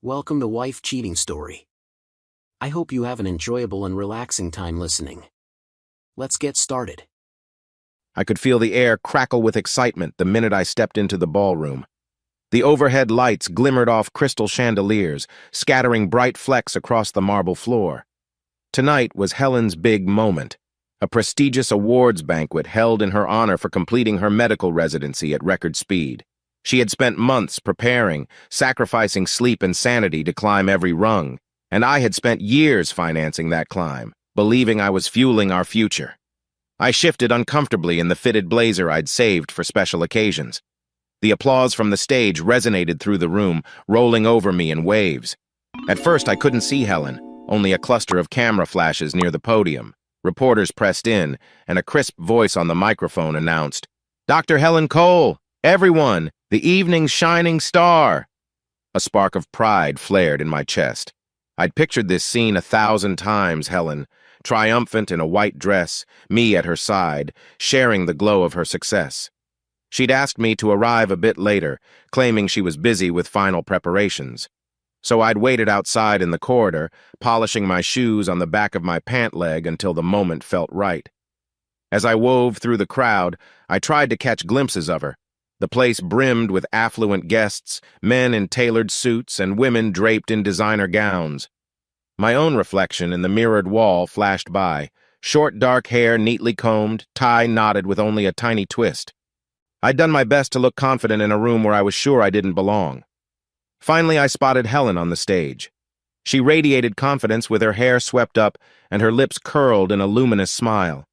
Welcome to Wife Cheating Story. I hope you have an enjoyable and relaxing time listening. Let's get started. I could feel the air crackle with excitement the minute I stepped into the ballroom. The overhead lights glimmered off crystal chandeliers, scattering bright flecks across the marble floor. Tonight was Helen's big moment, a prestigious awards banquet held in her honor for completing her medical residency at record speed. She had spent months preparing, sacrificing sleep and sanity to climb every rung, and I had spent years financing that climb, believing I was fueling our future. I shifted uncomfortably in the fitted blazer I'd saved for special occasions. The applause from the stage resonated through the room, rolling over me in waves. At first, I couldn't see Helen, only a cluster of camera flashes near the podium. Reporters pressed in, and a crisp voice on the microphone announced, "Dr. Helen Cole, everyone, the evening's shining star." A spark of pride flared in my chest. I'd pictured this scene 1,000 times, Helen, triumphant in a white dress, me at her side, sharing the glow of her success. She'd asked me to arrive a bit later, claiming she was busy with final preparations. So I'd waited outside in the corridor, polishing my shoes on the back of my pant leg until the moment felt right. As I wove through the crowd, I tried to catch glimpses of her. The place brimmed with affluent guests, men in tailored suits and women draped in designer gowns. My own reflection in the mirrored wall flashed by, short dark hair neatly combed, tie knotted with only a tiny twist. I'd done my best to look confident in a room where I was sure I didn't belong. Finally, I spotted Helen on the stage. She radiated confidence with her hair swept up and her lips curled in a luminous smile.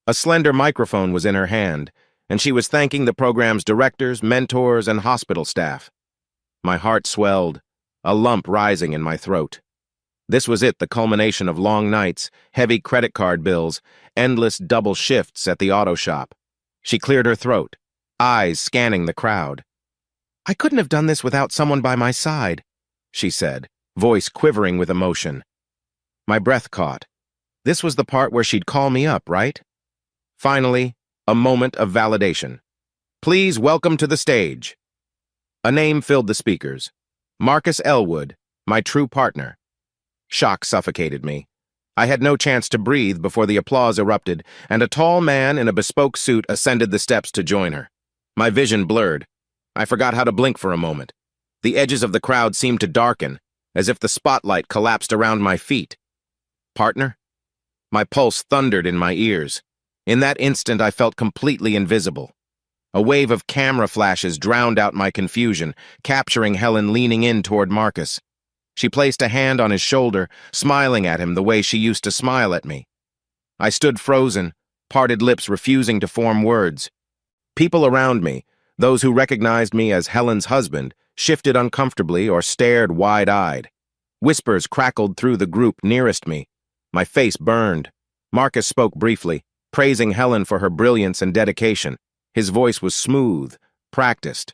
A slender microphone was in her hand, and she was thanking the program's directors, mentors, and hospital staff. My heart swelled, a lump rising in my throat. This was it, the culmination of long nights, heavy credit card bills, endless double shifts at the auto shop. She cleared her throat, eyes scanning the crowd. "I couldn't have done this without someone by my side," she said, voice quivering with emotion. My breath caught. This was the part where she'd call me up, right? Finally, a moment of validation. "Please welcome to the stage." A name filled the speakers. Marcus Elwood, my true partner. Shock suffocated me. I had no chance to breathe before the applause erupted, and a tall man in a bespoke suit ascended the steps to join her. My vision blurred. I forgot how to blink for a moment. The edges of the crowd seemed to darken, as if the spotlight collapsed around my feet. Partner? My pulse thundered in my ears. In that instant, I felt completely invisible. A wave of camera flashes drowned out my confusion, capturing Helen leaning in toward Marcus. She placed a hand on his shoulder, smiling at him the way she used to smile at me. I stood frozen, parted lips refusing to form words. People around me, those who recognized me as Helen's husband, shifted uncomfortably or stared wide-eyed. Whispers crackled through the group nearest me. My face burned. Marcus spoke briefly, praising Helen for her brilliance and dedication. His voice was smooth, practiced.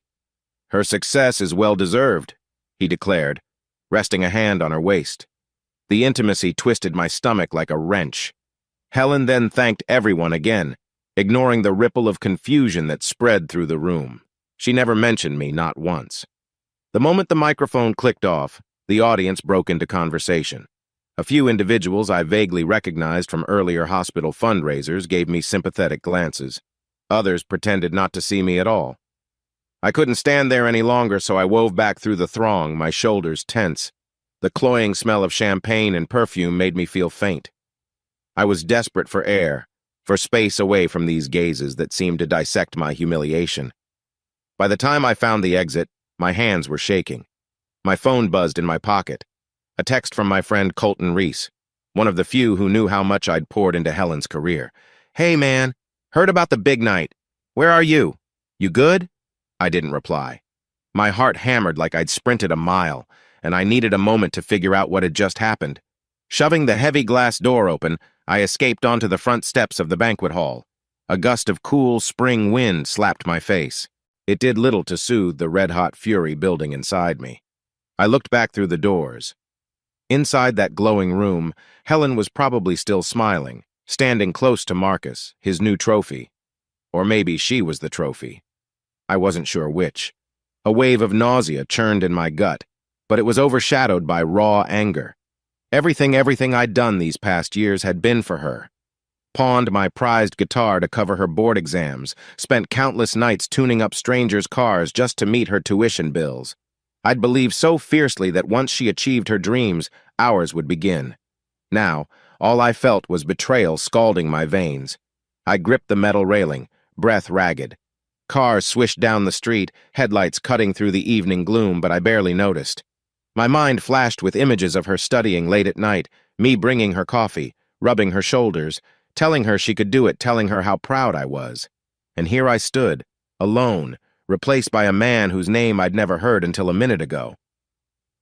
"Her success is well-deserved," he declared, resting a hand on her waist. The intimacy twisted my stomach like a wrench. Helen then thanked everyone again, ignoring the ripple of confusion that spread through the room. She never mentioned me, not once. The moment the microphone clicked off, the audience broke into conversation. A few individuals I vaguely recognized from earlier hospital fundraisers gave me sympathetic glances. Others pretended not to see me at all. I couldn't stand there any longer, so I wove back through the throng, my shoulders tense. The cloying smell of champagne and perfume made me feel faint. I was desperate for air, for space away from these gazes that seemed to dissect my humiliation. By the time I found the exit, my hands were shaking. My phone buzzed in my pocket. A text from my friend Colton Reese, one of the few who knew how much I'd poured into Helen's career. "Hey man, heard about the big night. Where are you? You good?" I didn't reply. My heart hammered like I'd sprinted a mile, and I needed a moment to figure out what had just happened. Shoving the heavy glass door open, I escaped onto the front steps of the banquet hall. A gust of cool spring wind slapped my face. It did little to soothe the red-hot fury building inside me. I looked back through the doors. Inside that glowing room, Helen was probably still smiling, standing close to Marcus, his new trophy. Or maybe she was the trophy. I wasn't sure which. A wave of nausea churned in my gut. but it was overshadowed by raw anger. Everything I'd done these past years had been for her. Pawned my prized guitar to cover her board exams, spent countless nights tuning up strangers' cars just to meet her tuition bills. I'd believed so fiercely that once she achieved her dreams, ours would begin. Now, all I felt was betrayal scalding my veins. I gripped the metal railing, breath ragged. Cars swished down the street, headlights cutting through the evening gloom, but I barely noticed. My mind flashed with images of her studying late at night, me bringing her coffee, rubbing her shoulders, telling her she could do it, telling her how proud I was. And here I stood, alone, replaced by a man whose name I'd never heard until a minute ago.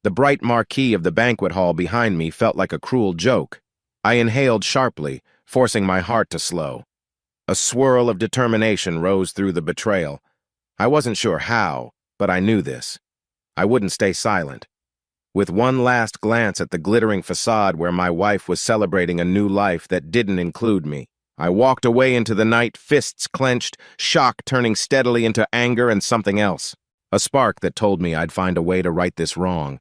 The bright marquee of the banquet hall behind me felt like a cruel joke. I inhaled sharply, forcing my heart to slow. A swirl of determination rose through the betrayal. I wasn't sure how, but I knew this. I wouldn't stay silent. With one last glance at the glittering facade where my wife was celebrating a new life that didn't include me, I walked away into the night, fists clenched, shock turning steadily into anger and something else. A spark that told me I'd find a way to right this wrong.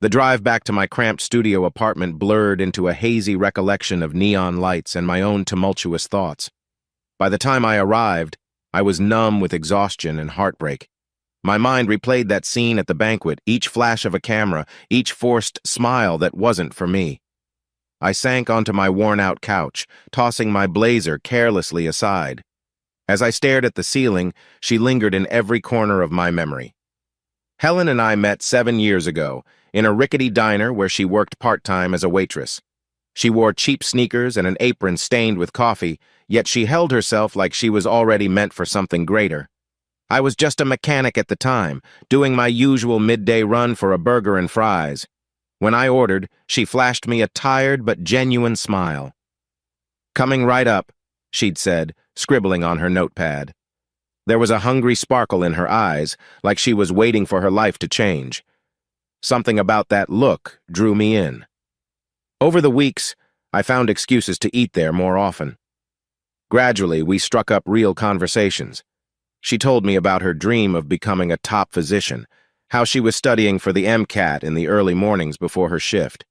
The drive back to my cramped studio apartment blurred into a hazy recollection of neon lights and my own tumultuous thoughts. By the time I arrived, I was numb with exhaustion and heartbreak. My mind replayed that scene at the banquet, each flash of a camera, each forced smile that wasn't for me. I sank onto my worn-out couch, tossing my blazer carelessly aside. As I stared at the ceiling, she lingered in every corner of my memory. Helen and I met 7 years ago, in a rickety diner where she worked part-time as a waitress. She wore cheap sneakers and an apron stained with coffee, yet she held herself like she was already meant for something greater. I was just a mechanic at the time, doing my usual midday run for a burger and fries. When I ordered, she flashed me a tired but genuine smile. "Coming right up," she'd said, scribbling on her notepad. There was a hungry sparkle in her eyes, like she was waiting for her life to change. Something about that look drew me in. Over the weeks, I found excuses to eat there more often. Gradually, we struck up real conversations. She told me about her dream of becoming a top physician, how she was studying for the MCAT in the early mornings before her shift.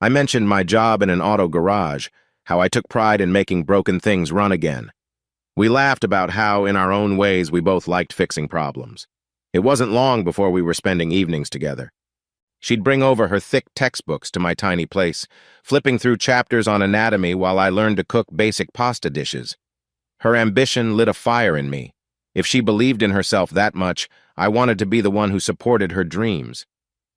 I mentioned my job in an auto garage, how I took pride in making broken things run again. We laughed about how, in our own ways, we both liked fixing problems. It wasn't long before we were spending evenings together. She'd bring over her thick textbooks to my tiny place, flipping through chapters on anatomy while I learned to cook basic pasta dishes. Her ambition lit a fire in me. If she believed in herself that much, I wanted to be the one who supported her dreams.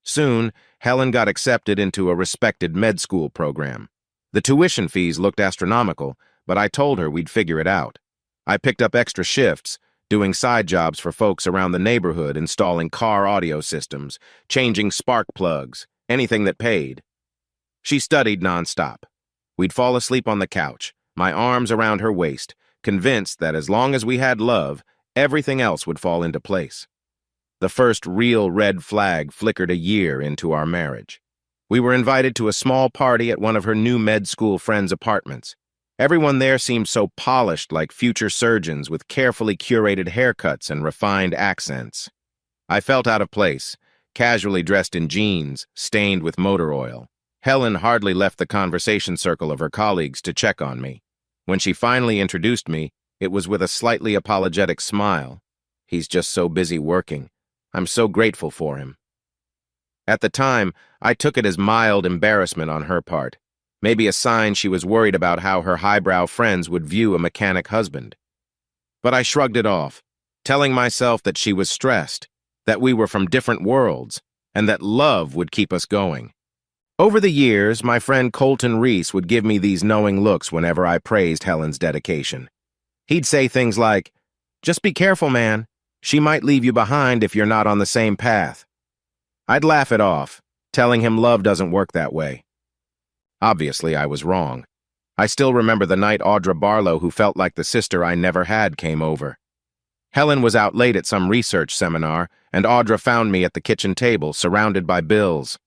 Soon, Helen got accepted into a respected med school program. The tuition fees looked astronomical, but I told her we'd figure it out. I picked up extra shifts, doing side jobs for folks around the neighborhood, installing car audio systems, changing spark plugs, anything that paid. She studied nonstop. We'd fall asleep on the couch, my arms around her waist, convinced that as long as we had love, everything else would fall into place. The first real red flag flickered a year into our marriage. We were invited to a small party at one of her new med school friends' apartments. Everyone there seemed so polished, like future surgeons with carefully curated haircuts and refined accents. I felt out of place, casually dressed in jeans, stained with motor oil. Helen hardly left the conversation circle of her colleagues to check on me. When she finally introduced me, it was with a slightly apologetic smile. "He's just so busy working. I'm so grateful for him." At the time, I took it as mild embarrassment on her part, maybe a sign she was worried about how her highbrow friends would view a mechanic husband. But I shrugged it off, telling myself that she was stressed, that we were from different worlds, and that love would keep us going. Over the years, my friend Colton Reese would give me these knowing looks whenever I praised Helen's dedication. He'd say things like, "Just be careful, man. She might leave you behind if you're not on the same path." I'd laugh it off, telling him love doesn't work that way. Obviously, I was wrong. I still remember the night Audra Barlow, who felt like the sister I never had, came over. Helen was out late at some research seminar, and Audra found me at the kitchen table, surrounded by bills.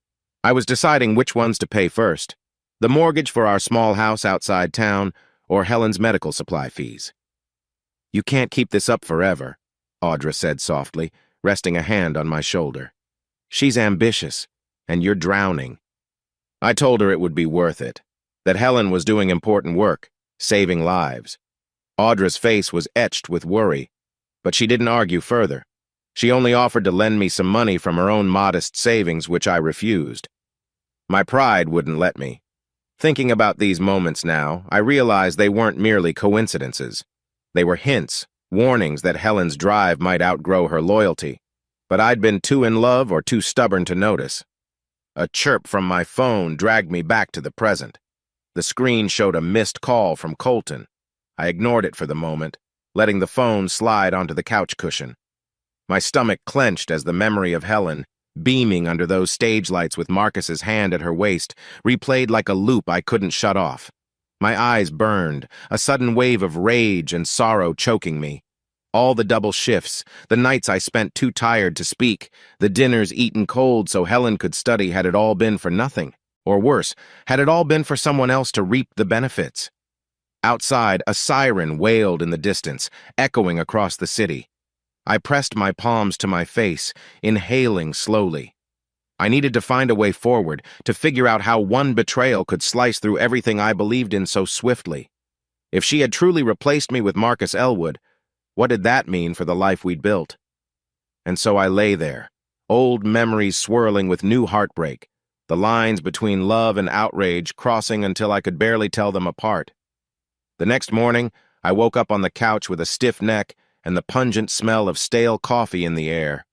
I was deciding which ones to pay first, the mortgage for our small house outside town, or Helen's medical supply fees. "You can't keep this up forever," Audra said softly, resting a hand on my shoulder. "She's ambitious. and you're drowning." I told her it would be worth it, that Helen was doing important work, saving lives. Audra's face was etched with worry, but she didn't argue further. She only offered to lend me some money from her own modest savings, which I refused. My pride wouldn't let me. Thinking about these moments now, I realized they weren't merely coincidences. They were hints, warnings that Helen's drive might outgrow her loyalty, but I'd been too in love or too stubborn to notice. A chirp from my phone dragged me back to the present. The screen showed a missed call from Colton. I ignored it for the moment, letting the phone slide onto the couch cushion. My stomach clenched as the memory of Helen, beaming under those stage lights with Marcus's hand at her waist, replayed like a loop I couldn't shut off. My eyes burned, a sudden wave of rage and sorrow choking me. All the double shifts, the nights I spent too tired to speak, the dinners eaten cold so Helen could study, had it all been for nothing? Or worse, had it all been for someone else to reap the benefits? Outside, a siren wailed in the distance, echoing across the city. I pressed my palms to my face, inhaling slowly. I needed to find a way forward, to figure out how one betrayal could slice through everything I believed in so swiftly. If she had truly replaced me with Marcus Elwood, what did that mean for the life we'd built? And so I lay there, old memories swirling with new heartbreak, the lines between love and outrage crossing until I could barely tell them apart. The next morning, I woke up on the couch with a stiff neck and the pungent smell of stale coffee in the air.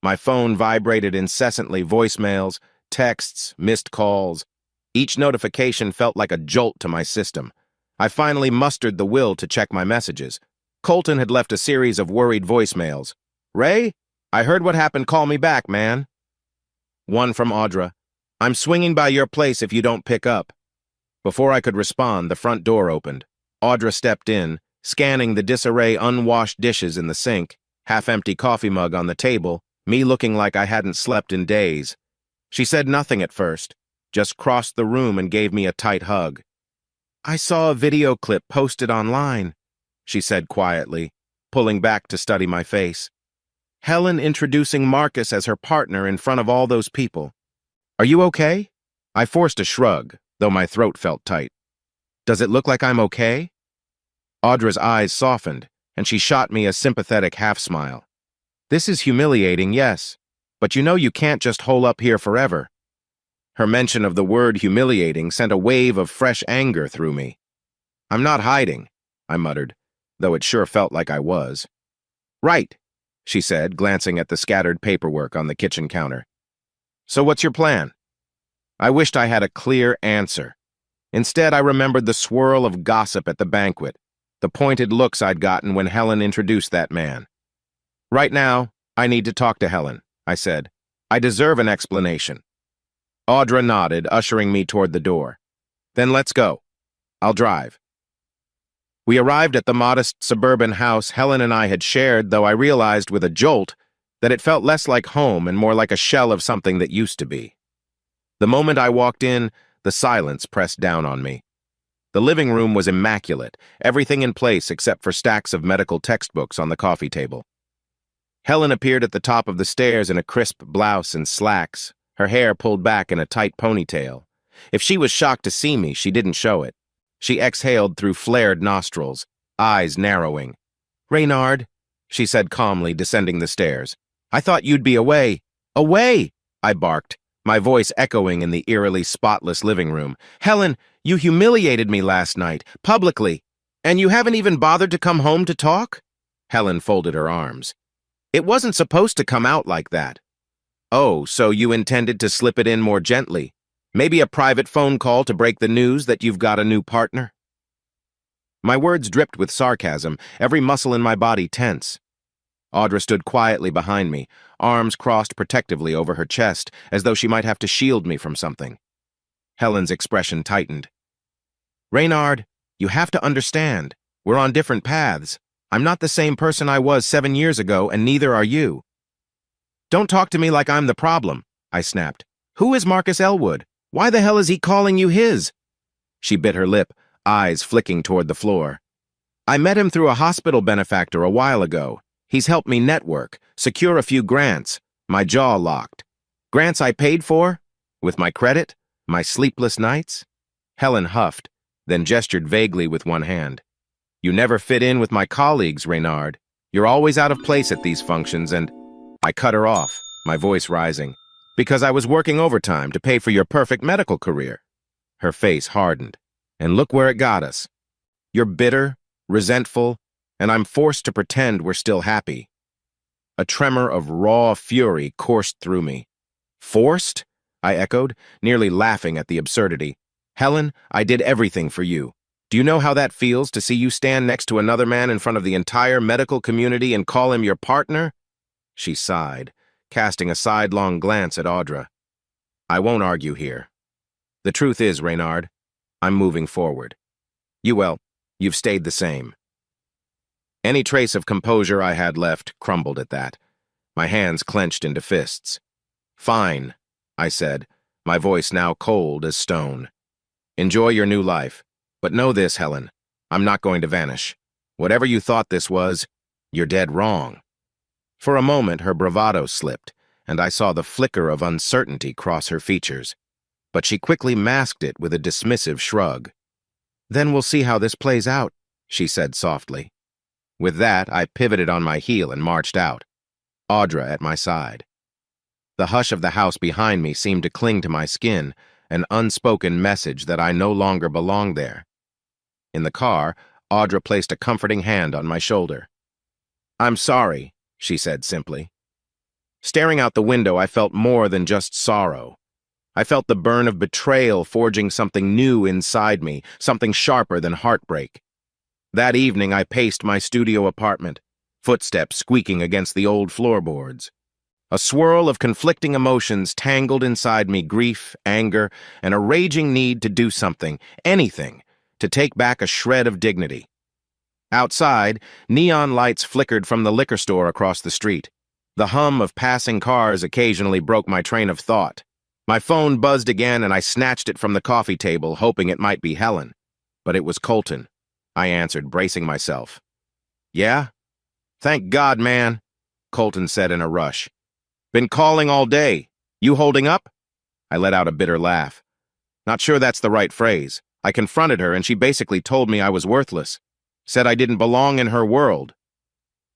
My phone vibrated incessantly, voicemails, texts, missed calls. Each notification felt like a jolt to my system. I finally mustered the will to check my messages. Colton had left a series of worried voicemails. "Ray, I heard what happened. Call me back, man." One from Audra. "I'm swinging by your place if you don't pick up." Before I could respond, the front door opened. Audra stepped in, scanning the disarray unwashed dishes in the sink, half-empty coffee mug on the table, me looking like I hadn't slept in days. She said nothing at first, just crossed the room and gave me a tight hug. "I saw a video clip posted online," she said quietly, pulling back to study my face. "Helen introducing Marcus as her partner in front of all those people. Are you okay?" I forced a shrug, though my throat felt tight. "Does it look like I'm okay?" Audra's eyes softened, and she shot me a sympathetic half-smile. "This is humiliating, yes, but you know you can't just hole up here forever." Her mention of the word humiliating sent a wave of fresh anger through me. "I'm not hiding," I muttered, though it sure felt like I was. "Right," she said, glancing at the scattered paperwork on the kitchen counter. "So what's your plan?" I wished I had a clear answer. Instead, I remembered the swirl of gossip at the banquet, the pointed looks I'd gotten when Helen introduced that man. "Right now, I need to talk to Helen," I said. "I deserve an explanation." Audra nodded, ushering me toward the door. "Then let's go. I'll drive." We arrived at the modest suburban house Helen and I had shared, though I realized with a jolt that it felt less like home and more like a shell of something that used to be. The moment I walked in, the silence pressed down on me. The living room was immaculate, everything in place except for stacks of medical textbooks on the coffee table. Helen appeared at the top of the stairs in a crisp blouse and slacks, her hair pulled back in a tight ponytail. If she was shocked to see me, she didn't show it. She exhaled through flared nostrils, eyes narrowing. "Reynard," she said calmly, descending the stairs. "I thought you'd be away." "Away!" I barked, my voice echoing in the eerily spotless living room. "Helen, you humiliated me last night, publicly, and you haven't even bothered to come home to talk?" Helen folded her arms. "It wasn't supposed to come out like that." "Oh, so you intended to slip it in more gently? Maybe a private phone call to break the news that you've got a new partner?" My words dripped with sarcasm, every muscle in my body tense. Audra stood quietly behind me, arms crossed protectively over her chest, as though she might have to shield me from something. Helen's expression tightened. "Reynard, you have to understand. We're on different paths. I'm not the same person I was 7 years ago, and neither are you." "Don't talk to me like I'm the problem," I snapped. "Who is Marcus Elwood? Why the hell is he calling you his?" She bit her lip, eyes flicking toward the floor. "I met him through a hospital benefactor a while ago. He's helped me network, secure a few grants." My jaw locked. Grants I paid for? With my credit? My sleepless nights? Helen huffed, then gestured vaguely with one hand. You never fit in with my colleagues, Reynard. You're always out of place at these functions, and I cut her off, my voice rising, because I was working overtime to pay for your perfect medical career. Her face hardened, and look where it got us. You're bitter, resentful, and I'm forced to pretend we're still happy. A tremor of raw fury coursed through me. Forced? I echoed, nearly laughing at the absurdity. Helen, I did everything for you. Do you know how that feels to see you stand next to another man in front of the entire medical community and call him your partner? She sighed, casting a sidelong glance at Audra. I won't argue here. The truth is, Reynard, I'm moving forward. You've stayed the same. Any trace of composure I had left crumbled at that. My hands clenched into fists. Fine, I said, my voice now cold as stone. Enjoy your new life. But know this, Helen, I'm not going to vanish. Whatever you thought this was, you're dead wrong. For a moment, her bravado slipped, and I saw the flicker of uncertainty cross her features. But she quickly masked it with a dismissive shrug. Then we'll see how this plays out, she said softly. With that, I pivoted on my heel and marched out, Audra at my side. The hush of the house behind me seemed to cling to my skin, an unspoken message that I no longer belonged there. In the car, Audra placed a comforting hand on my shoulder. I'm sorry, she said simply. Staring out the window, I felt more than just sorrow. I felt the burn of betrayal forging something new inside me, something sharper than heartbreak. That evening, I paced my studio apartment, footsteps squeaking against the old floorboards. A swirl of conflicting emotions tangled inside me, grief, anger, and a raging need to do something, anything, to take back a shred of dignity. Outside, neon lights flickered from the liquor store across the street. The hum of passing cars occasionally broke my train of thought. My phone buzzed again and I snatched it from the coffee table, hoping it might be Helen. But it was Colton, I answered, bracing myself. Yeah? Thank God, man, Colton said in a rush. Been calling all day. You holding up? I let out a bitter laugh. Not sure that's the right phrase. I confronted her and she basically told me I was worthless. Said I didn't belong in her world.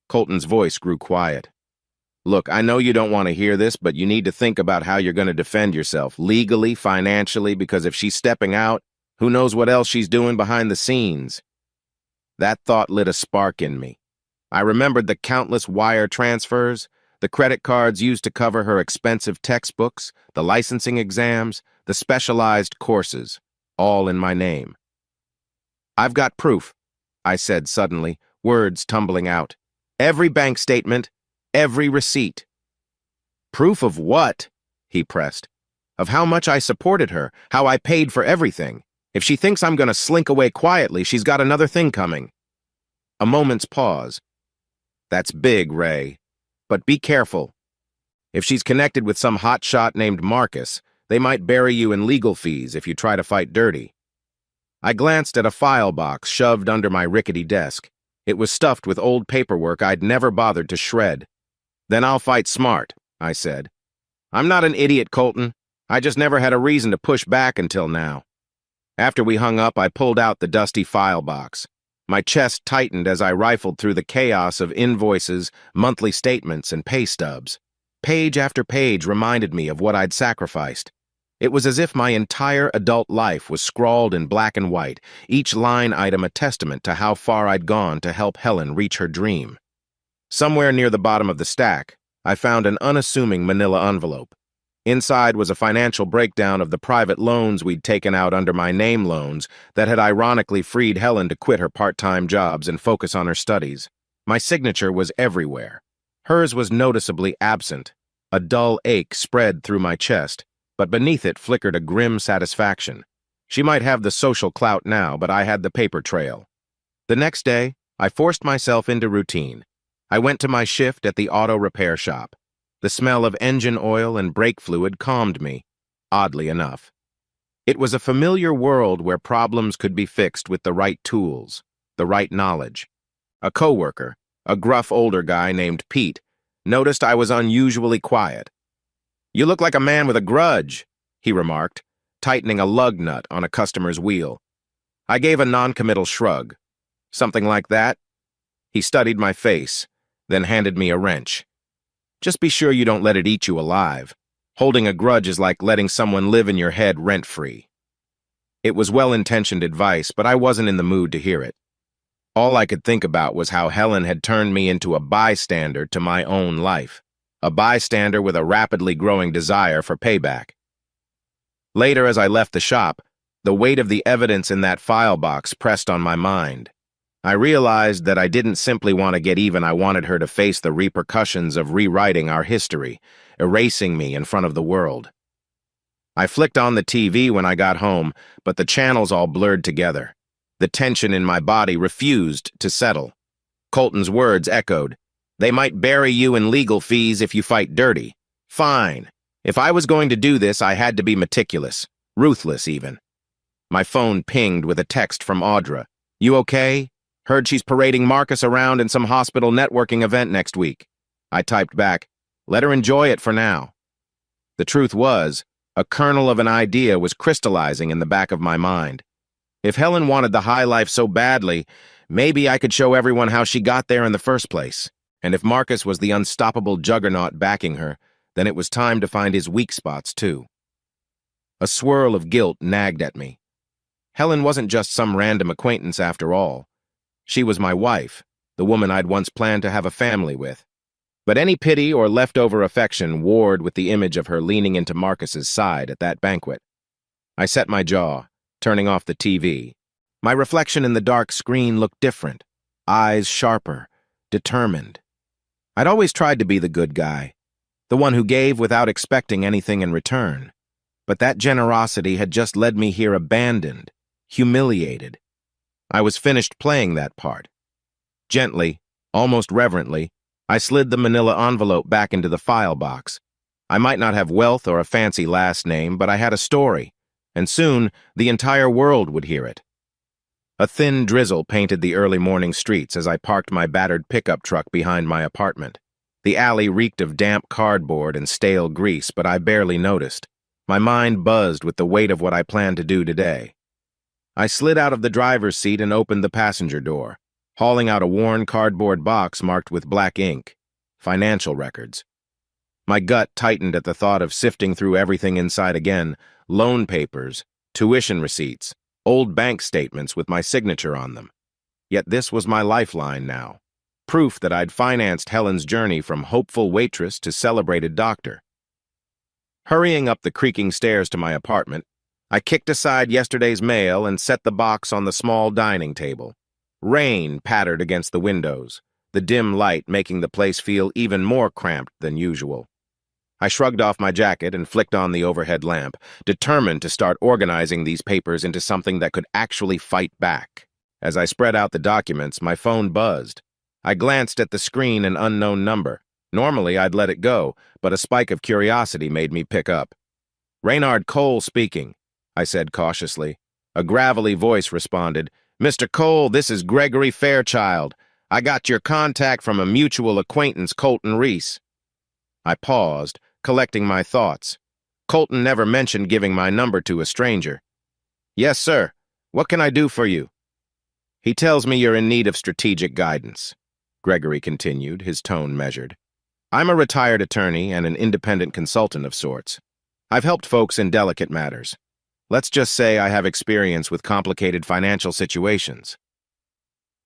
Colton's voice grew quiet. Look, I know you don't want to hear this, but you need to think about how you're going to defend yourself, legally, financially, because if she's stepping out, who knows what else she's doing behind the scenes. That thought lit a spark in me. I remembered the countless wire transfers, the credit cards used to cover her expensive textbooks, the licensing exams, the specialized courses, all in my name. I've got proof, I said suddenly, words tumbling out. Every bank statement, every receipt. Proof of what? He pressed. Of how much I supported her, how I paid for everything. If she thinks I'm going to slink away quietly, she's got another thing coming. A moment's pause. That's big, Ray. But be careful. If she's connected with some hotshot named Marcus, they might bury you in legal fees if you try to fight dirty. I glanced at a file box shoved under my rickety desk. It was stuffed with old paperwork I'd never bothered to shred. Then I'll fight smart, I said. I'm not an idiot, Colton. I just never had a reason to push back until now. After we hung up, I pulled out the dusty file box. My chest tightened as I rifled through the chaos of invoices, monthly statements, and pay stubs. Page after page reminded me of what I'd sacrificed. It was as if my entire adult life was scrawled in black and white, each line item a testament to how far I'd gone to help Helen reach her dream. Somewhere near the bottom of the stack, I found an unassuming manila envelope. Inside was a financial breakdown of the private loans we'd taken out under my name loans that had ironically freed Helen to quit her part-time jobs and focus on her studies. My signature was everywhere. Hers was noticeably absent. A dull ache spread through my chest, but beneath it flickered a grim satisfaction. She might have the social clout now, but I had the paper trail. The next day, I forced myself into routine. I went to my shift at the auto repair shop. The smell of engine oil and brake fluid calmed me, oddly enough. It was a familiar world where problems could be fixed with the right tools, the right knowledge. A coworker, a gruff older guy named Pete, noticed I was unusually quiet. "You look like a man with a grudge," he remarked, tightening a lug nut on a customer's wheel. I gave a noncommittal shrug. "Something like that?" He studied my face, then handed me a wrench. "Just be sure you don't let it eat you alive. Holding a grudge is like letting someone live in your head rent-free." It was well-intentioned advice, but I wasn't in the mood to hear it. All I could think about was how Helen had turned me into a bystander to my own life, a bystander with a rapidly growing desire for payback. Later, as I left the shop, the weight of the evidence in that file box pressed on my mind. I realized that I didn't simply want to get even, I wanted her to face the repercussions of rewriting our history, erasing me in front of the world. I flicked on the TV when I got home, but the channels all blurred together. The tension in my body refused to settle. Colton's words echoed. "They might bury you in legal fees if you fight dirty." Fine. If I was going to do this, I had to be meticulous, ruthless even. My phone pinged with a text from Audra. "You okay? Heard she's parading Marcus around in some hospital networking event next week." I typed back, "Let her enjoy it for now." The truth was, a kernel of an idea was crystallizing in the back of my mind. If Helen wanted the high life so badly, maybe I could show everyone how she got there in the first place. And if Marcus was the unstoppable juggernaut backing her, then it was time to find his weak spots too. A swirl of guilt nagged at me. Helen wasn't just some random acquaintance after all. She was my wife, the woman I'd once planned to have a family with. But any pity or leftover affection warred with the image of her leaning into Marcus's side at that banquet. I set my jaw, turning off the TV. My reflection in the dark screen looked different, eyes sharper, determined. I'd always tried to be the good guy, the one who gave without expecting anything in return. But that generosity had just led me here abandoned, humiliated. I was finished playing that part. Gently, almost reverently, I slid the manila envelope back into the file box. I might not have wealth or a fancy last name, but I had a story, and soon the entire world would hear it. A thin drizzle painted the early morning streets as I parked my battered pickup truck behind my apartment. The alley reeked of damp cardboard and stale grease, but I barely noticed. My mind buzzed with the weight of what I planned to do today. I slid out of the driver's seat and opened the passenger door, hauling out a worn cardboard box marked with black ink, financial records. My gut tightened at the thought of sifting through everything inside again, loan papers, tuition receipts, old bank statements with my signature on them. Yet this was my lifeline now, proof that I'd financed Helen's journey from hopeful waitress to celebrated doctor. Hurrying up the creaking stairs to my apartment, I kicked aside yesterday's mail and set the box on the small dining table. Rain pattered against the windows, the dim light making the place feel even more cramped than usual. I shrugged off my jacket and flicked on the overhead lamp, determined to start organizing these papers into something that could actually fight back. As I spread out the documents, my phone buzzed. I glanced at the screen, an unknown number. Normally, I'd let it go, but a spike of curiosity made me pick up. "Raynard Cole speaking," I said cautiously. A gravelly voice responded, "Mr. Cole, this is Gregory Fairchild. I got your contact from a mutual acquaintance, Colton Reese." I paused, collecting my thoughts. Colton never mentioned giving my number to a stranger. "Yes, sir. What can I do for you?" "He tells me you're in need of strategic guidance," Gregory continued, his tone measured. "I'm a retired attorney and an independent consultant of sorts. I've helped folks in delicate matters. Let's just say I have experience with complicated financial situations."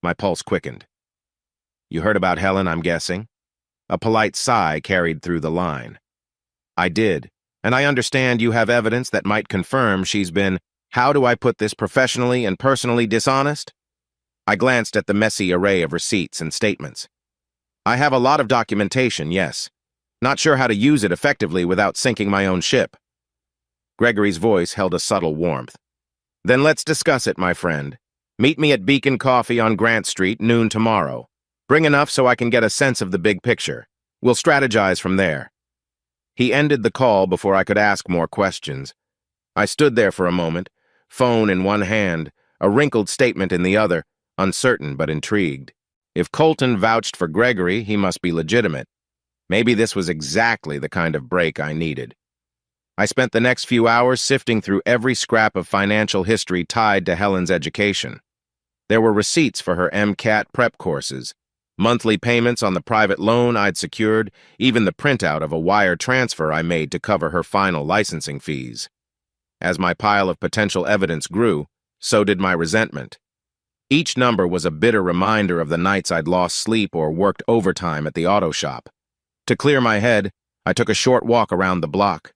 My pulse quickened. "You heard about Helen, I'm guessing?" A polite sigh carried through the line. "I did, and I understand you have evidence that might confirm she's been, how do I put this, professionally and personally dishonest?" I glanced at the messy array of receipts and statements. "I have a lot of documentation, yes. Not sure how to use it effectively without sinking my own ship." Gregory's voice held a subtle warmth. "Then let's discuss it, my friend. Meet me at Beacon Coffee on Grant Street, noon tomorrow. Bring enough so I can get a sense of the big picture. We'll strategize from there." He ended the call before I could ask more questions. I stood there for a moment, phone in one hand, a wrinkled statement in the other, uncertain but intrigued. If Colton vouched for Gregory, he must be legitimate. Maybe this was exactly the kind of break I needed. I spent the next few hours sifting through every scrap of financial history tied to Helen's education. There were receipts for her MCAT prep courses, monthly payments on the private loan I'd secured, even the printout of a wire transfer I made to cover her final licensing fees. As my pile of potential evidence grew, so did my resentment. Each number was a bitter reminder of the nights I'd lost sleep or worked overtime at the auto shop. To clear my head, I took a short walk around the block.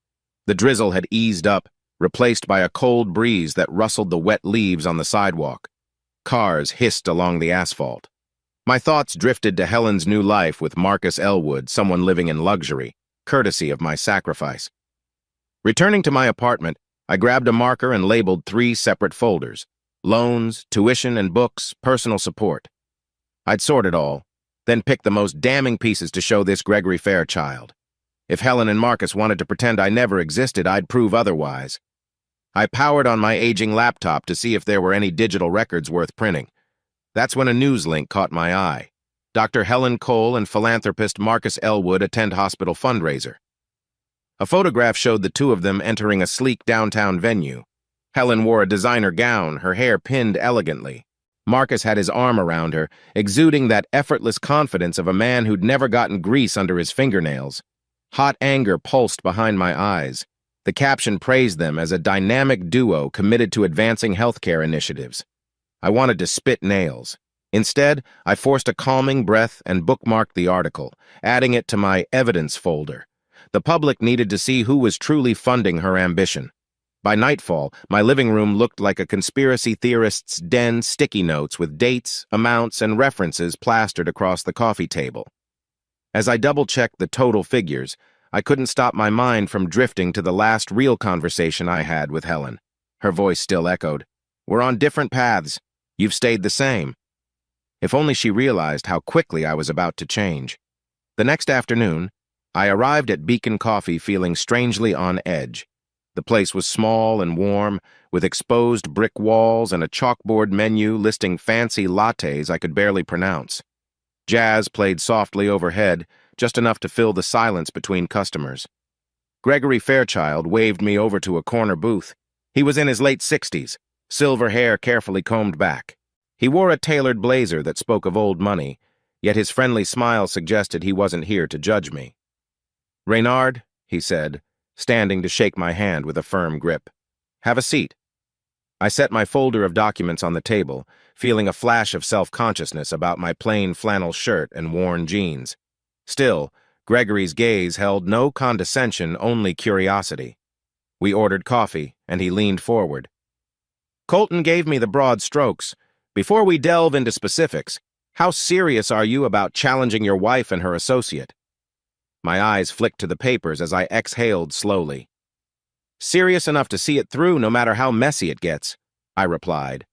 The drizzle had eased up, replaced by a cold breeze that rustled the wet leaves on the sidewalk. Cars hissed along the asphalt. My thoughts drifted to Helen's new life with Marcus Elwood, someone living in luxury, courtesy of my sacrifice. Returning to my apartment, I grabbed a marker and labeled 3 separate folders: loans, tuition and books, personal support. I'd sort it all, then pick the most damning pieces to show this Gregory Fairchild. If Helen and Marcus wanted to pretend I never existed, I'd prove otherwise. I powered on my aging laptop to see if there were any digital records worth printing. That's when a news link caught my eye. Dr. Helen Cole and philanthropist Marcus Elwood attend hospital fundraiser. A photograph showed the two of them entering a sleek downtown venue. Helen wore a designer gown, her hair pinned elegantly. Marcus had his arm around her, exuding that effortless confidence of a man who'd never gotten grease under his fingernails. Hot anger pulsed behind my eyes. The caption praised them as a dynamic duo committed to advancing healthcare initiatives. I wanted to spit nails. Instead, I forced a calming breath and bookmarked the article, adding it to my evidence folder. The public needed to see who was truly funding her ambition. By nightfall, my living room looked like a conspiracy theorist's den, sticky notes with dates, amounts, and references plastered across the coffee table. As I double-checked the total figures, I couldn't stop my mind from drifting to the last real conversation I had with Helen. Her voice still echoed. "We're on different paths. You've stayed the same." If only she realized how quickly I was about to change. The next afternoon, I arrived at Beacon Coffee feeling strangely on edge. The place was small and warm, with exposed brick walls and a chalkboard menu listing fancy lattes I could barely pronounce. Jazz played softly overhead, just enough to fill the silence between customers. Gregory Fairchild waved me over to a corner booth. He was in his late 60s, silver hair carefully combed back. He wore a tailored blazer that spoke of old money, yet his friendly smile suggested he wasn't here to judge me. "Reynard," he said, standing to shake my hand with a firm grip. "Have a seat." I set my folder of documents on the table, feeling a flash of self-consciousness about my plain flannel shirt and worn jeans. Still, Gregory's gaze held no condescension, only curiosity. We ordered coffee, and he leaned forward. "Colton gave me the broad strokes. Before we delve into specifics, how serious are you about challenging your wife and her associate?" My eyes flicked to the papers as I exhaled slowly. "Serious enough to see it through no matter how messy it gets," I replied.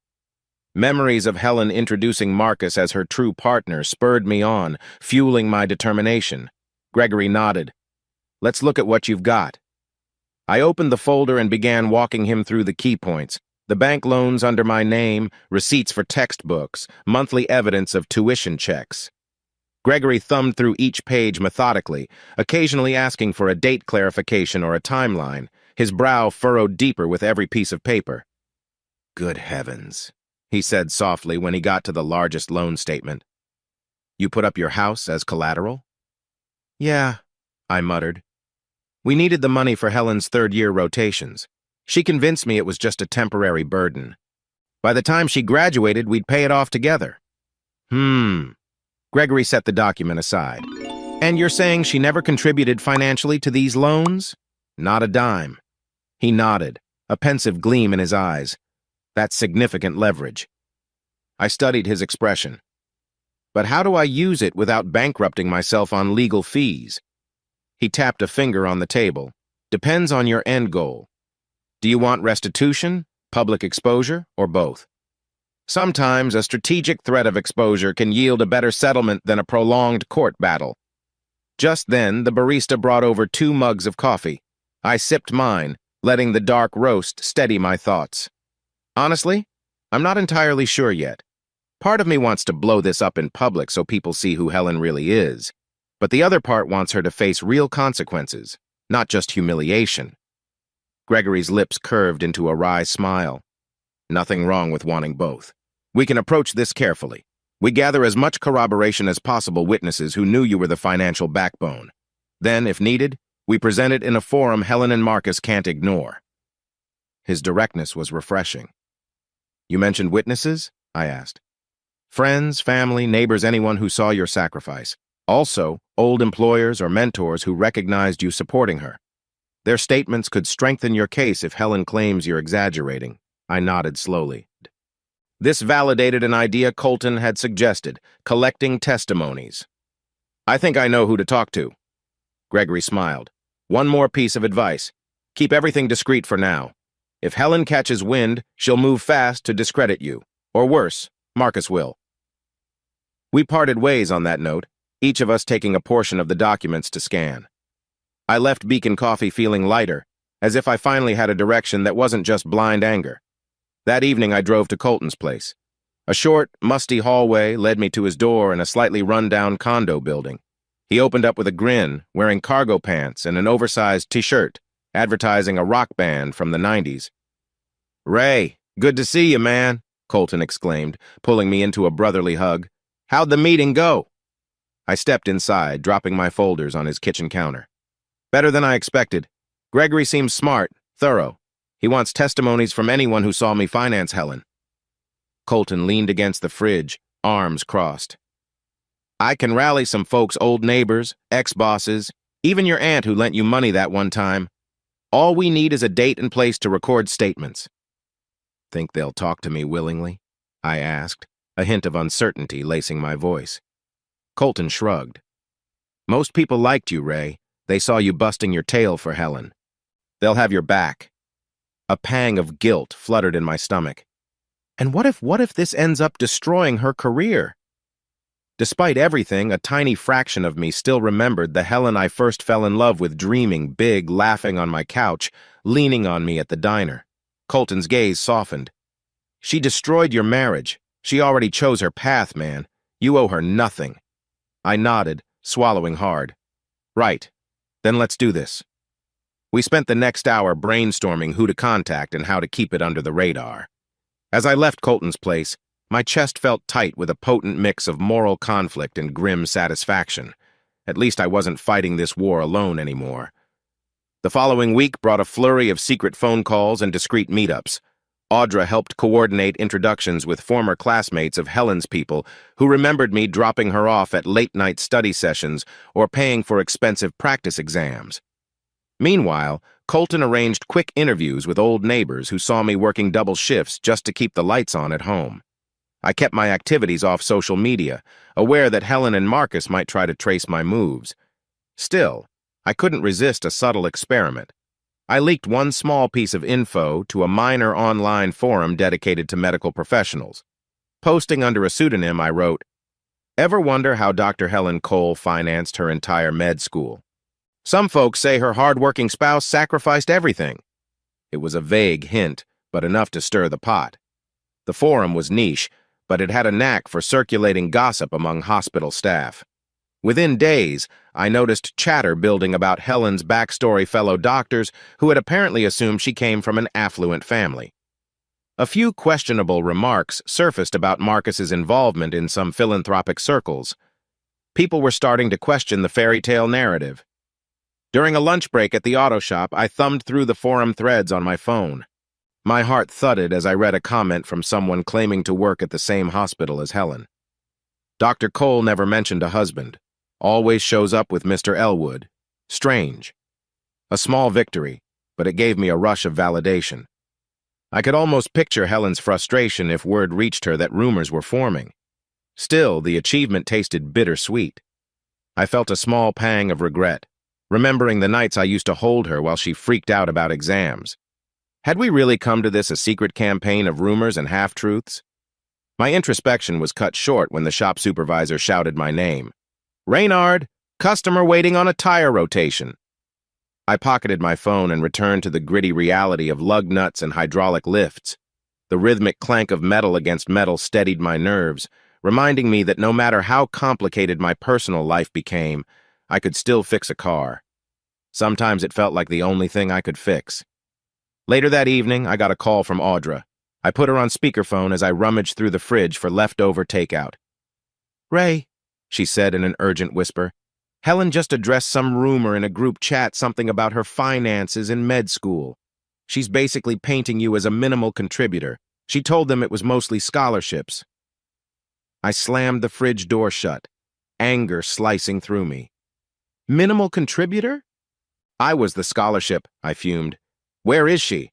Memories of Helen introducing Marcus as her true partner spurred me on, fueling my determination. Gregory nodded. "Let's look at what you've got." I opened the folder and began walking him through the key points: the bank loans under my name, receipts for textbooks, monthly evidence of tuition checks. Gregory thumbed through each page methodically, occasionally asking for a date clarification or a timeline, his brow furrowed deeper with every piece of paper. "Good heavens," he said softly when he got to the largest loan statement. "You put up your house as collateral?" "Yeah," I muttered. "We needed the money for Helen's third-year rotations. She convinced me it was just a temporary burden. By the time she graduated, we'd pay it off together." Gregory set the document aside. "And you're saying she never contributed financially to these loans?" "Not a dime." He nodded, a pensive gleam in his eyes. "That's significant leverage." I studied his expression. "But how do I use it without bankrupting myself on legal fees?" He tapped a finger on the table. "Depends on your end goal. Do you want restitution, public exposure, or both? Sometimes a strategic threat of exposure can yield a better settlement than a prolonged court battle." Just then, the barista brought over 2 mugs of coffee. I sipped mine, letting the dark roast steady my thoughts. Honestly, I'm not entirely sure yet. Part of me wants to blow this up in public so people see who Helen really is. But the other part wants her to face real consequences, not just humiliation. Gregory's lips curved into a wry smile. Nothing wrong with wanting both. We can approach this carefully. We gather as much corroboration as possible witnesses who knew you were the financial backbone. Then, if needed, we present it in a forum Helen and Marcus can't ignore. His directness was refreshing. You mentioned witnesses? I asked. Friends, family, neighbors, anyone who saw your sacrifice. Also, old employers or mentors who recognized you supporting her. Their statements could strengthen your case if Helen claims you're exaggerating. I nodded slowly. This validated an idea Colton had suggested, collecting testimonies. I think I know who to talk to. Gregory smiled. One more piece of advice. Keep everything discreet for now. If Helen catches wind, she'll move fast to discredit you. Or worse, Marcus will. We parted ways on that note, each of us taking a portion of the documents to scan. I left Beacon Coffee feeling lighter, as if I finally had a direction that wasn't just blind anger. That evening I drove to Colton's place. A short, musty hallway led me to his door in a slightly run-down condo building. He opened up with a grin, wearing cargo pants and an oversized t-shirt, advertising a rock band from the 90s. "Ray, good to see you, man," Colton exclaimed, pulling me into a brotherly hug. "How'd the meeting go?" I stepped inside, dropping my folders on his kitchen counter. "Better than I expected. Gregory seems smart, thorough. He wants testimonies from anyone who saw me finance Helen." Colton leaned against the fridge, arms crossed. "I can rally some folks, old neighbors, ex-bosses, even your aunt who lent you money that one time. All we need is a date and place to record statements." "Think they'll talk to me willingly?" I asked, a hint of uncertainty lacing my voice. Colton shrugged. "Most people liked you, Ray. They saw you busting your tail for Helen. They'll have your back." A pang of guilt fluttered in my stomach. And what if this ends up destroying her career? Despite everything, a tiny fraction of me still remembered the Helen I first fell in love with, dreaming big, laughing on my couch, leaning on me at the diner. Colton's gaze softened. "She destroyed your marriage. She already chose her path, man. You owe her nothing." I nodded, swallowing hard. "Right. Then let's do this." We spent the next hour brainstorming who to contact and how to keep it under the radar. As I left Colton's place, my chest felt tight with a potent mix of moral conflict and grim satisfaction. At least I wasn't fighting this war alone anymore. The following week brought a flurry of secret phone calls and discreet meetups. Audra helped coordinate introductions with former classmates of Helen's people who remembered me dropping her off at late-night study sessions or paying for expensive practice exams. Meanwhile, Colton arranged quick interviews with old neighbors who saw me working double shifts just to keep the lights on at home. I kept my activities off social media, aware that Helen and Marcus might try to trace my moves. Still, I couldn't resist a subtle experiment. I leaked one small piece of info to a minor online forum dedicated to medical professionals. Posting under a pseudonym, I wrote, "Ever wonder how Dr. Helen Cole financed her entire med school? Some folks say her hard-working spouse sacrificed everything." It was a vague hint, but enough to stir the pot. The forum was niche, but it had a knack for circulating gossip among hospital staff. Within days, I noticed chatter building about Helen's backstory fellow doctors who had apparently assumed she came from an affluent family. A few questionable remarks surfaced about Marcus's involvement in some philanthropic circles. People were starting to question the fairy tale narrative. During a lunch break at the auto shop, I thumbed through the forum threads on my phone. My heart thudded as I read a comment from someone claiming to work at the same hospital as Helen. Dr. Cole never mentioned a husband. Always shows up with Mr. Elwood. Strange. A small victory, but it gave me a rush of validation. I could almost picture Helen's frustration if word reached her that rumors were forming. Still, the achievement tasted bittersweet. I felt a small pang of regret, remembering the nights I used to hold her while she freaked out about exams. Had we really come to this a secret campaign of rumors and half-truths? My introspection was cut short when the shop supervisor shouted my name. "Reynard, customer waiting on a tire rotation." I pocketed my phone and returned to the gritty reality of lug nuts and hydraulic lifts. The rhythmic clank of metal against metal steadied my nerves, reminding me that no matter how complicated my personal life became, I could still fix a car. Sometimes it felt like the only thing I could fix. Later that evening, I got a call from Audra. I put her on speakerphone as I rummaged through the fridge for leftover takeout. "Ray," she said in an urgent whisper, "Helen just addressed some rumor in a group chat, something about her finances in med school. She's basically painting you as a minimal contributor. She told them it was mostly scholarships." I slammed the fridge door shut, anger slicing through me. Minimal contributor? I was the scholarship, I fumed. "Where is she?"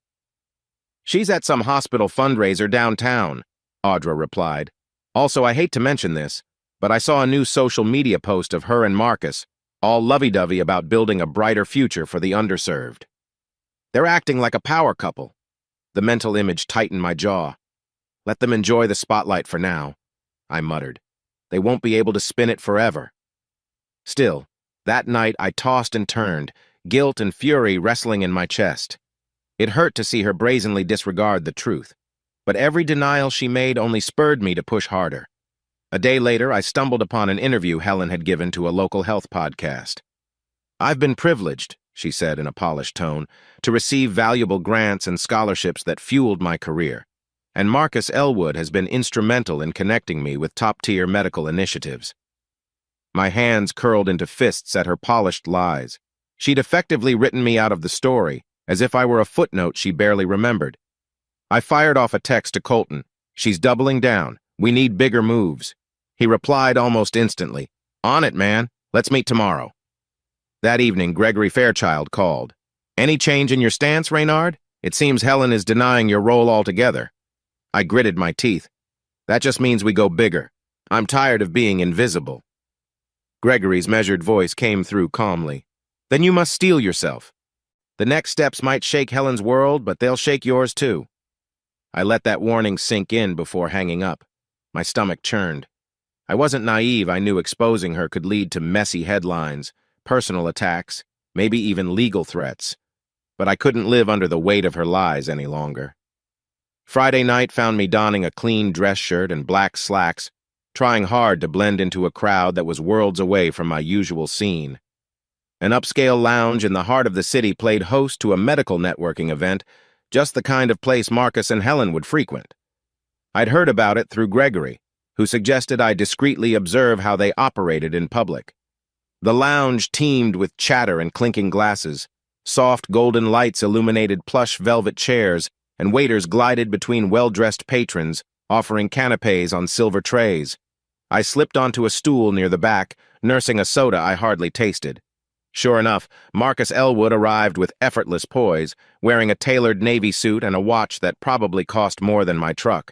"She's at some hospital fundraiser downtown," Audra replied. "Also, I hate to mention this, but I saw a new social media post of her and Marcus, all lovey-dovey about building a brighter future for the underserved. They're acting like a power couple." The mental image tightened my jaw. "Let them enjoy the spotlight for now," I muttered. "They won't be able to spin it forever." Still, that night I tossed and turned, guilt and fury wrestling in my chest. It hurt to see her brazenly disregard the truth, but every denial she made only spurred me to push harder. A day later, I stumbled upon an interview Helen had given to a local health podcast. "I've been privileged," she said in a polished tone, "to receive valuable grants and scholarships that fueled my career, and Marcus Elwood has been instrumental in connecting me with top-tier medical initiatives." My hands curled into fists at her polished lies. She'd effectively written me out of the story, as if I were a footnote she barely remembered. I fired off a text to Colton. "She's doubling down. We need bigger moves." He replied almost instantly, "On it, man. Let's meet tomorrow." That evening, Gregory Fairchild called. "Any change in your stance, Reynard? It seems Helen is denying your role altogether." I gritted my teeth. "That just means we go bigger. I'm tired of being invisible." Gregory's measured voice came through calmly. "Then you must steel yourself. The next steps might shake Helen's world, but they'll shake yours too." I let that warning sink in before hanging up. My stomach churned. I wasn't naive. I knew exposing her could lead to messy headlines, personal attacks, maybe even legal threats. But I couldn't live under the weight of her lies any longer. Friday night found me donning a clean dress shirt and black slacks, trying hard to blend into a crowd that was worlds away from my usual scene. An upscale lounge in the heart of the city played host to a medical networking event, just the kind of place Marcus and Helen would frequent. I'd heard about it through Gregory, who suggested I discreetly observe how they operated in public. The lounge teemed with chatter and clinking glasses. Soft golden lights illuminated plush velvet chairs, and waiters glided between well-dressed patrons, offering canapes on silver trays. I slipped onto a stool near the back, nursing a soda I hardly tasted. Sure enough, Marcus Elwood arrived with effortless poise, wearing a tailored navy suit and a watch that probably cost more than my truck.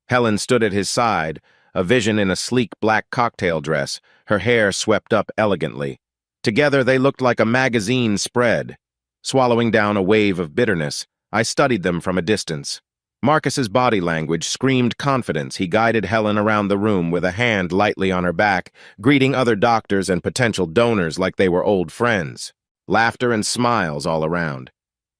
Helen stood at his side, a vision in a sleek black cocktail dress, her hair swept up elegantly. Together they looked like a magazine spread. Swallowing down a wave of bitterness, I studied them from a distance. Marcus's body language screamed confidence. He guided Helen around the room with a hand lightly on her back, greeting other doctors and potential donors like they were old friends. Laughter and smiles all around.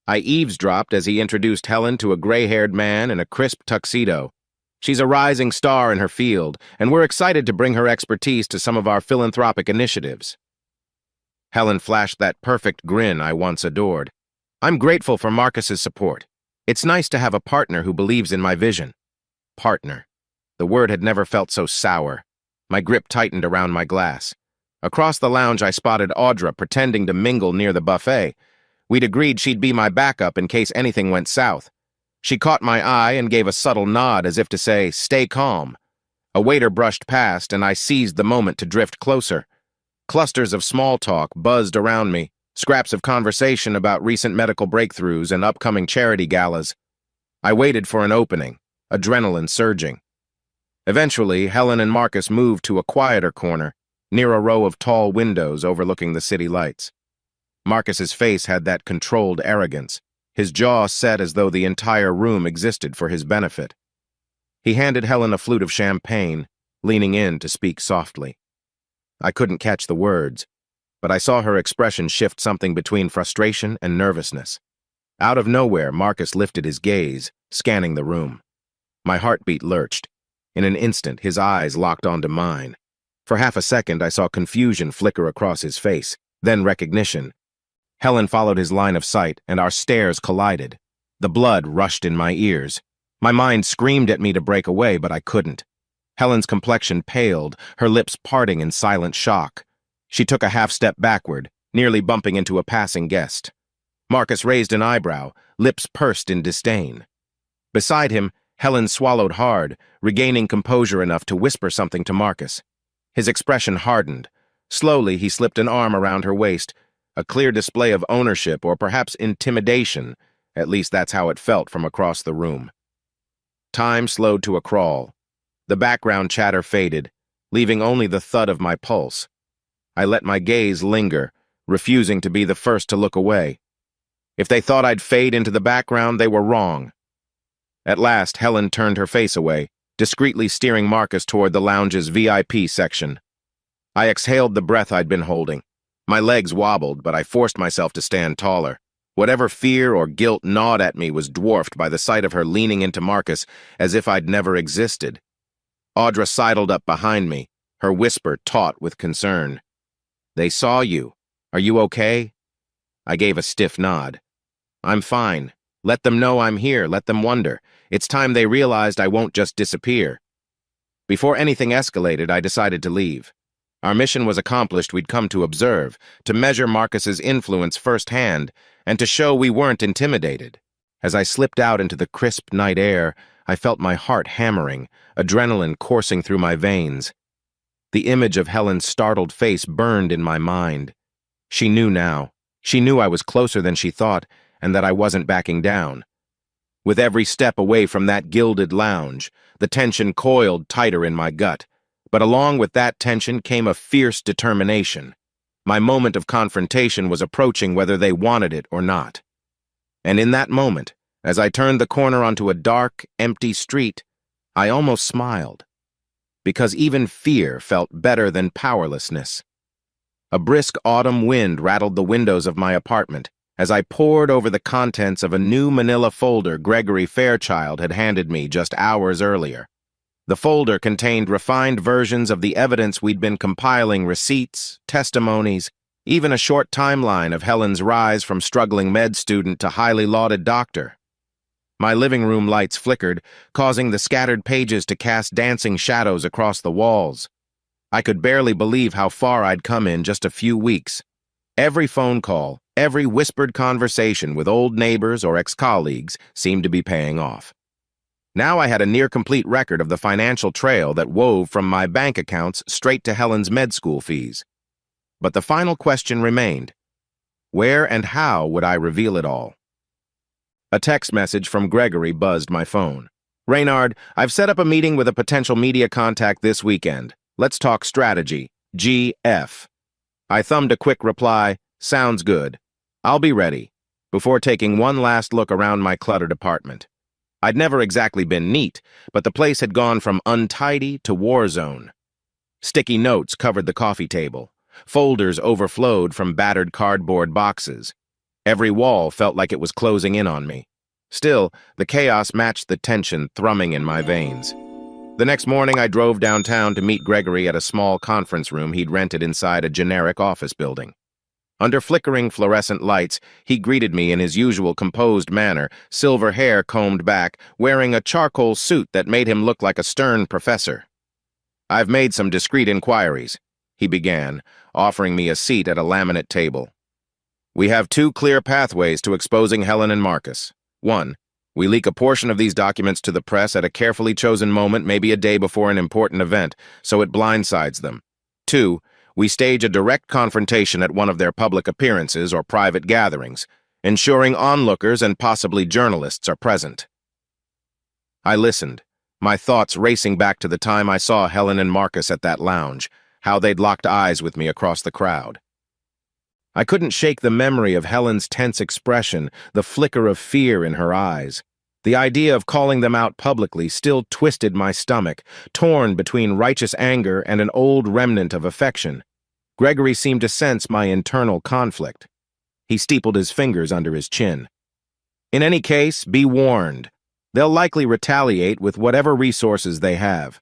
I eavesdropped as he introduced Helen to a gray-haired man in a crisp tuxedo. "She's a rising star in her field, and we're excited to bring her expertise to some of our philanthropic initiatives." Helen flashed that perfect grin I once adored. "I'm grateful for Marcus's support. It's nice to have a partner who believes in my vision." Partner. The word had never felt so sour. My grip tightened around my glass. Across the lounge I spotted Audra pretending to mingle near the buffet. We'd agreed she'd be my backup in case anything went south. She caught my eye and gave a subtle nod as if to say, "Stay calm." A waiter brushed past, and I seized the moment to drift closer. Clusters of small talk buzzed around me, scraps of conversation about recent medical breakthroughs and upcoming charity galas. I waited for an opening, adrenaline surging. Eventually, Helen and Marcus moved to a quieter corner, near a row of tall windows overlooking the city lights. Marcus's face had that controlled arrogance, his jaw set as though the entire room existed for his benefit. He handed Helen a flute of champagne, leaning in to speak softly. I couldn't catch the words, but I saw her expression shift something between frustration and nervousness. Out of nowhere, Marcus lifted his gaze, scanning the room. My heartbeat lurched. In an instant, his eyes locked onto mine. For half a second, I saw confusion flicker across his face, then recognition. Helen followed his line of sight, and our stares collided. The blood rushed in my ears. My mind screamed at me to break away, but I couldn't. Helen's complexion paled, her lips parting in silent shock. She took a half-step backward, nearly bumping into a passing guest. Marcus raised an eyebrow, lips pursed in disdain. Beside him, Helen swallowed hard, regaining composure enough to whisper something to Marcus. His expression hardened. Slowly, he slipped an arm around her waist, a clear display of ownership or perhaps intimidation. At least that's how it felt from across the room. Time slowed to a crawl. The background chatter faded, leaving only the thud of my pulse. I let my gaze linger, refusing to be the first to look away. If they thought I'd fade into the background, they were wrong. At last, Helen turned her face away, discreetly steering Marcus toward the lounge's VIP section. I exhaled the breath I'd been holding. My legs wobbled, but I forced myself to stand taller. Whatever fear or guilt gnawed at me was dwarfed by the sight of her leaning into Marcus as if I'd never existed. Audra sidled up behind me, her whisper taut with concern. "They saw you. Are you okay?" I gave a stiff nod. "I'm fine. Let them know I'm here. Let them wonder. It's time they realized I won't just disappear." Before anything escalated, I decided to leave. Our mission was accomplished. We'd come to observe, to measure Marcus's influence firsthand, and to show we weren't intimidated. As I slipped out into the crisp night air, I felt my heart hammering, adrenaline coursing through my veins. The image of Helen's startled face burned in my mind. She knew now. She knew I was closer than she thought, and that I wasn't backing down. With every step away from that gilded lounge, the tension coiled tighter in my gut. But along with that tension came a fierce determination. My moment of confrontation was approaching whether they wanted it or not. And in that moment, as I turned the corner onto a dark, empty street, I almost smiled. Because even fear felt better than powerlessness. A brisk autumn wind rattled the windows of my apartment as I pored over the contents of a new manila folder Gregory Fairchild had handed me just hours earlier. The folder contained refined versions of the evidence we'd been compiling: receipts, testimonies, even a short timeline of Helen's rise from struggling med student to highly lauded doctor. My living room lights flickered, causing the scattered pages to cast dancing shadows across the walls. I could barely believe how far I'd come in just a few weeks. Every phone call, every whispered conversation with old neighbors or ex-colleagues seemed to be paying off. Now I had a near-complete record of the financial trail that wove from my bank accounts straight to Helen's med school fees. But the final question remained. Where and how would I reveal it all? A text message from Gregory buzzed my phone. "Reynard, I've set up a meeting with a potential media contact this weekend. Let's talk strategy. GF. I thumbed a quick reply, "Sounds good. I'll be ready," before taking one last look around my cluttered apartment. I'd never exactly been neat, but the place had gone from untidy to war zone. Sticky notes covered the coffee table. Folders overflowed from battered cardboard boxes. Every wall felt like it was closing in on me. Still, the chaos matched the tension thrumming in my veins. The next morning, I drove downtown to meet Gregory at a small conference room he'd rented inside a generic office building. Under flickering fluorescent lights, he greeted me in his usual composed manner, silver hair combed back, wearing a charcoal suit that made him look like a stern professor. "I've made some discreet inquiries," he began, offering me a seat at a laminate table. "We have two clear pathways to exposing Helen and Marcus. One, we leak a portion of these documents to the press at a carefully chosen moment, maybe a day before an important event, so it blindsides them. Two, we stage a direct confrontation at one of their public appearances or private gatherings, ensuring onlookers and possibly journalists are present." I listened, my thoughts racing back to the time I saw Helen and Marcus at that lounge, how they'd locked eyes with me across the crowd. I couldn't shake the memory of Helen's tense expression, the flicker of fear in her eyes. The idea of calling them out publicly still twisted my stomach, torn between righteous anger and an old remnant of affection. Gregory seemed to sense my internal conflict. He steepled his fingers under his chin. "In any case, be warned. They'll likely retaliate with whatever resources they have.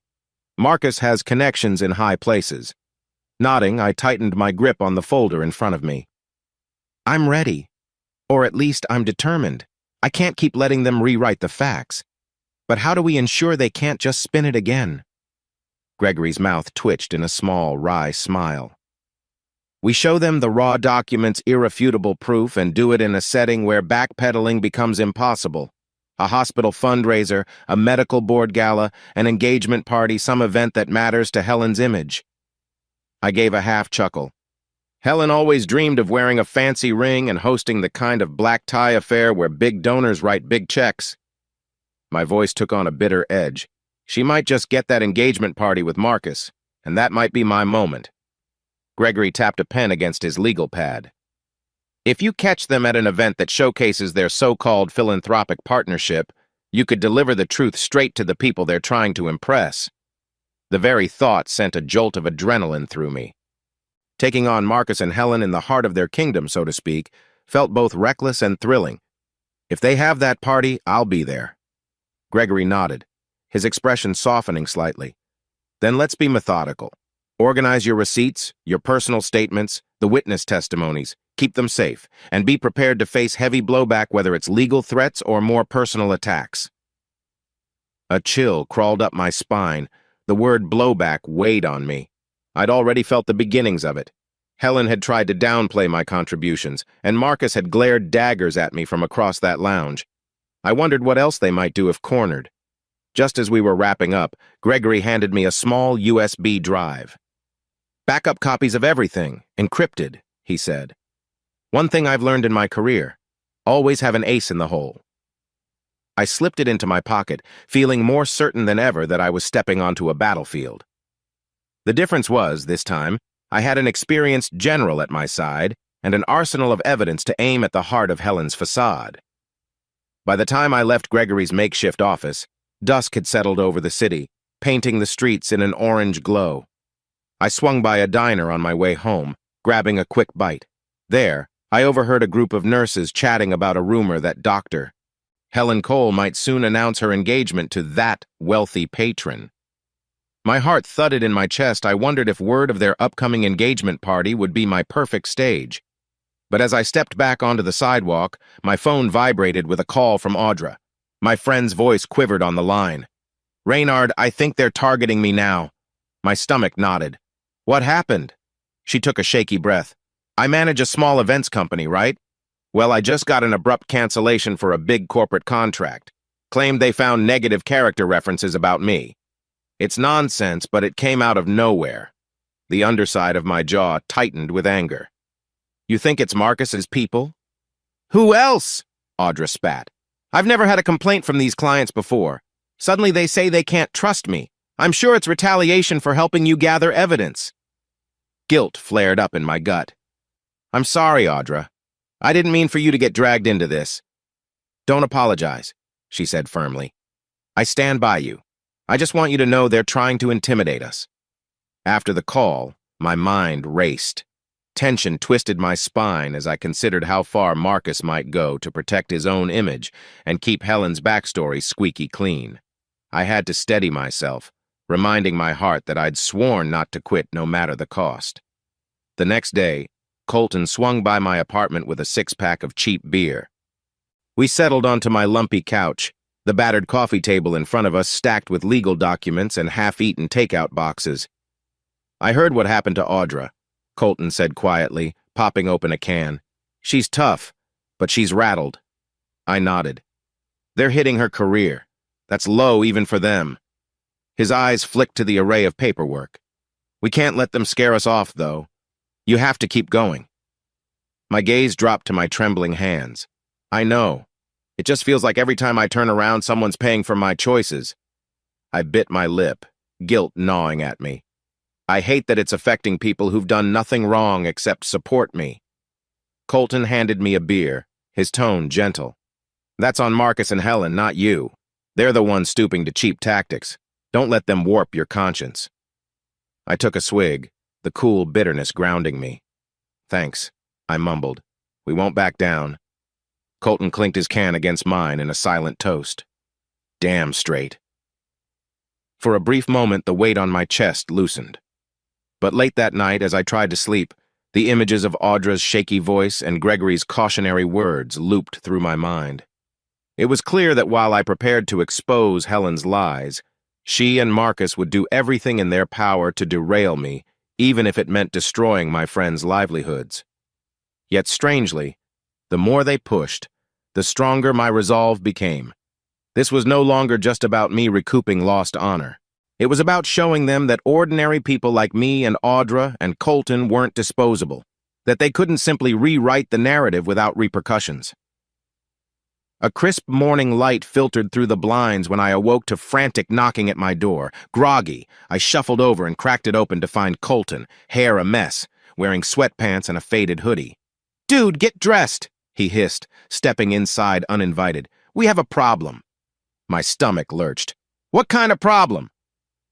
Marcus has connections in high places. Nodding, I tightened my grip on the folder in front of me. I'm ready. Or at least I'm determined. I can't keep letting them rewrite the facts. But how do we ensure they can't just spin it again? Gregory's mouth twitched in a small, wry smile. We show them the raw document's irrefutable proof and do it in a setting where backpedaling becomes impossible. A hospital fundraiser, a medical board gala, an engagement party, some event that matters to Helen's image. I gave a half chuckle. Helen always dreamed of wearing a fancy ring and hosting the kind of black tie affair where big donors write big checks. My voice took on a bitter edge. She might just get that engagement party with Marcus, and that might be my moment. Gregory tapped a pen against his legal pad. If you catch them at an event that showcases their so-called philanthropic partnership, you could deliver the truth straight to the people they're trying to impress. The very thought sent a jolt of adrenaline through me. Taking on Marcus and Helen in the heart of their kingdom, so to speak, felt both reckless and thrilling. If they have that party, I'll be there. Gregory nodded, his expression softening slightly. Then let's be methodical. Organize your receipts, your personal statements, the witness testimonies. Keep them safe, and be prepared to face heavy blowback whether it's legal threats or more personal attacks. A chill crawled up my spine. The word blowback weighed on me. I'd already felt the beginnings of it. Helen had tried to downplay my contributions, and Marcus had glared daggers at me from across that lounge. I wondered what else they might do if cornered. Just as we were wrapping up, Gregory handed me a small USB drive. Backup copies of everything, encrypted, he said. One thing I've learned in my career, always have an ace in the hole. I slipped it into my pocket, feeling more certain than ever that I was stepping onto a battlefield. The difference was, this time, I had an experienced general at my side and an arsenal of evidence to aim at the heart of Helen's facade. By the time I left Gregory's makeshift office, dusk had settled over the city, painting the streets in an orange glow. I swung by a diner on my way home, grabbing a quick bite. There, I overheard a group of nurses chatting about a rumor that Dr. Helen Cole might soon announce her engagement to that wealthy patron. My heart thudded in my chest. I wondered if word of their upcoming engagement party would be my perfect stage. But as I stepped back onto the sidewalk, my phone vibrated with a call from Audra. My friend's voice quivered on the line. "Reynard, I think they're targeting me now." My stomach knotted. "What happened?" She took a shaky breath. "I manage a small events company, right? Well, I just got an abrupt cancellation for a big corporate contract. Claimed they found negative character references about me. It's nonsense, but it came out of nowhere." The underside of my jaw tightened with anger. "You think it's Marcus's people?" "Who else?" Audra spat. "I've never had a complaint from these clients before. Suddenly they say they can't trust me. I'm sure it's retaliation for helping you gather evidence." Guilt flared up in my gut. "I'm sorry, Audra. I didn't mean for you to get dragged into this." "Don't apologize," she said firmly. "I stand by you. I just want you to know they're trying to intimidate us." After the call, my mind raced. Tension twisted my spine as I considered how far Marcus might go to protect his own image and keep Helen's backstory squeaky clean. I had to steady myself, reminding my heart that I'd sworn not to quit no matter the cost. The next day, Colton swung by my apartment with a six-pack of cheap beer. We settled onto my lumpy couch, the battered coffee table in front of us stacked with legal documents and half-eaten takeout boxes. "I heard what happened to Audra," Colton said quietly, popping open a can. "She's tough, but she's rattled." I nodded. "They're hitting her career. That's low even for them." His eyes flicked to the array of paperwork. "We can't let them scare us off, though. You have to keep going." My gaze dropped to my trembling hands. "I know. It just feels like every time I turn around, someone's paying for my choices." I bit my lip, guilt gnawing at me. I hate that it's affecting people who've done nothing wrong except support me. Colton handed me a beer, his tone gentle. "That's on Marcus and Helen, not you. They're the ones stooping to cheap tactics. Don't let them warp your conscience." I took a swig, the cool bitterness grounding me. "Thanks," I mumbled. "We won't back down." Colton clinked his can against mine in a silent toast. Damn straight. For a brief moment, the weight on my chest loosened. But late that night, as I tried to sleep, the images of Audra's shaky voice and Gregory's cautionary words looped through my mind. It was clear that while I prepared to expose Helen's lies, she and Marcus would do everything in their power to derail me, even if it meant destroying my friends' livelihoods. Yet strangely, the more they pushed, the stronger my resolve became. This was no longer just about me recouping lost honor. It was about showing them that ordinary people like me and Audra and Colton weren't disposable, that they couldn't simply rewrite the narrative without repercussions. A crisp morning light filtered through the blinds when I awoke to frantic knocking at my door. Groggy, I shuffled over and cracked it open to find Colton, hair a mess, wearing sweatpants and a faded hoodie. "Dude, get dressed," he hissed, stepping inside uninvited. "We have a problem." My stomach lurched. "What kind of problem?"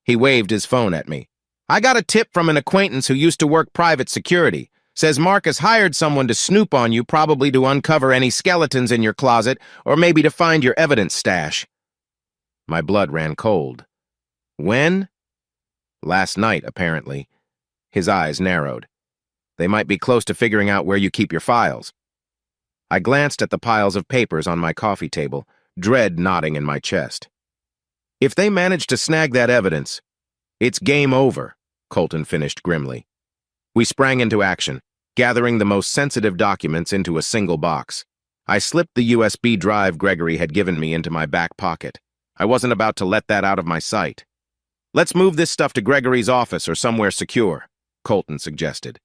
He waved his phone at me. "I got a tip from an acquaintance who used to work private security. Says Marcus hired someone to snoop on you, probably to uncover any skeletons in your closet, or maybe to find your evidence stash." My blood ran cold. "When?" "Last night, apparently." His eyes narrowed. "They might be close to figuring out where you keep your files." I glanced at the piles of papers on my coffee table, dread knotting in my chest. "If they manage to snag that evidence, it's game over," Colton finished grimly. We sprang into action, gathering the most sensitive documents into a single box. I slipped the USB drive Gregory had given me into my back pocket. I wasn't about to let that out of my sight. "Let's move this stuff to Gregory's office or somewhere secure," Colton suggested.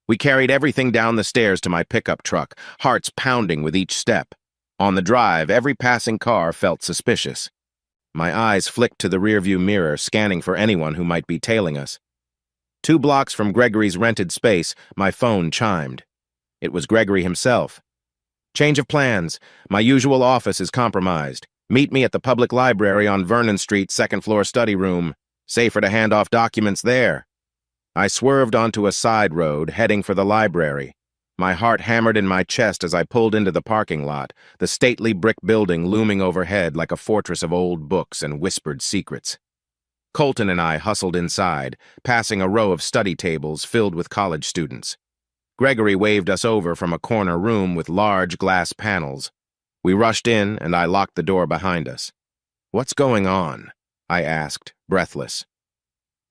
We carried everything down the stairs to my pickup truck, hearts pounding with each step. On the drive, every passing car felt suspicious. My eyes flicked to the rearview mirror, scanning for anyone who might be tailing us. 2 blocks from Gregory's rented space, my phone chimed. It was Gregory himself. "Change of plans. My usual office is compromised. Meet me at the public library on Vernon Street, 2nd floor study room. Safer to hand off documents there." I swerved onto a side road, heading for the library. My heart hammered in my chest as I pulled into the parking lot, the stately brick building looming overhead like a fortress of old books and whispered secrets. Colton and I hustled inside, passing a row of study tables filled with college students. Gregory waved us over from a corner room with large glass panels. We rushed in, and I locked the door behind us. "What's going on?" I asked, breathless.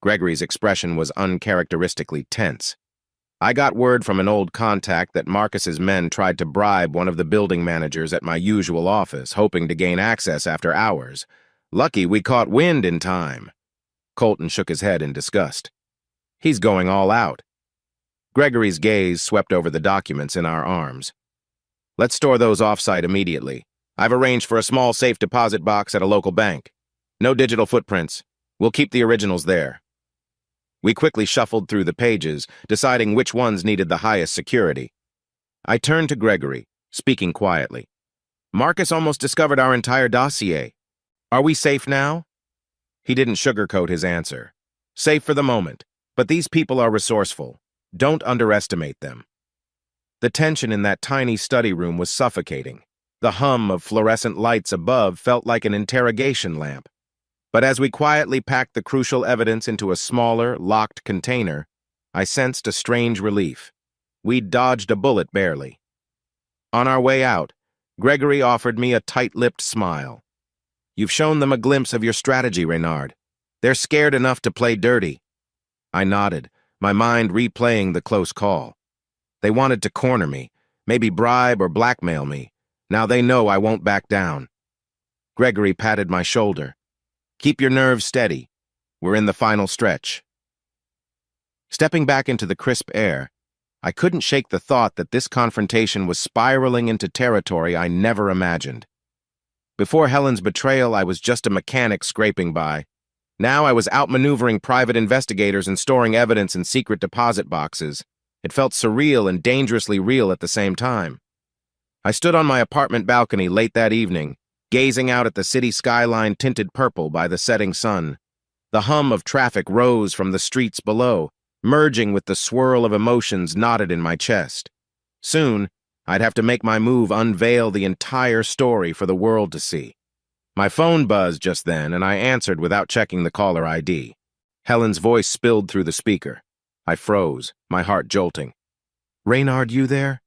Gregory's expression was uncharacteristically tense. "I got word from an old contact that Marcus's men tried to bribe one of the building managers at my usual office, hoping to gain access after hours. Lucky we caught wind in time." Colton shook his head in disgust. "He's going all out." Gregory's gaze swept over the documents in our arms. "Let's store those off-site immediately. I've arranged for a small safe deposit box at a local bank. No digital footprints. We'll keep the originals there." We quickly shuffled through the pages, deciding which ones needed the highest security. I turned to Gregory, speaking quietly. "Marcus almost discovered our entire dossier. Are we safe now?" He didn't sugarcoat his answer. "Safe for the moment, but these people are resourceful. Don't underestimate them." The tension in that tiny study room was suffocating. The hum of fluorescent lights above felt like an interrogation lamp. But as we quietly packed the crucial evidence into a smaller, locked container, I sensed a strange relief. We'd dodged a bullet barely. On our way out, Gregory offered me a tight-lipped smile. "You've shown them a glimpse of your strategy, Reynard. They're scared enough to play dirty." I nodded, my mind replaying the close call. They wanted to corner me, maybe bribe or blackmail me. Now they know I won't back down. Gregory patted my shoulder. "Keep your nerves steady. We're in the final stretch." Stepping back into the crisp air, I couldn't shake the thought that this confrontation was spiraling into territory I never imagined. Before Helen's betrayal, I was just a mechanic scraping by. Now I was outmaneuvering private investigators and storing evidence in secret deposit boxes. It felt surreal and dangerously real at the same time. I stood on my apartment balcony late that evening, gazing out at the city skyline tinted purple by the setting sun. The hum of traffic rose from the streets below, merging with the swirl of emotions knotted in my chest. Soon, I'd have to make my move unveil the entire story for the world to see. My phone buzzed just then, and I answered without checking the caller ID. Helen's voice spilled through the speaker. I froze, my heart jolting. "Reynard, you there?"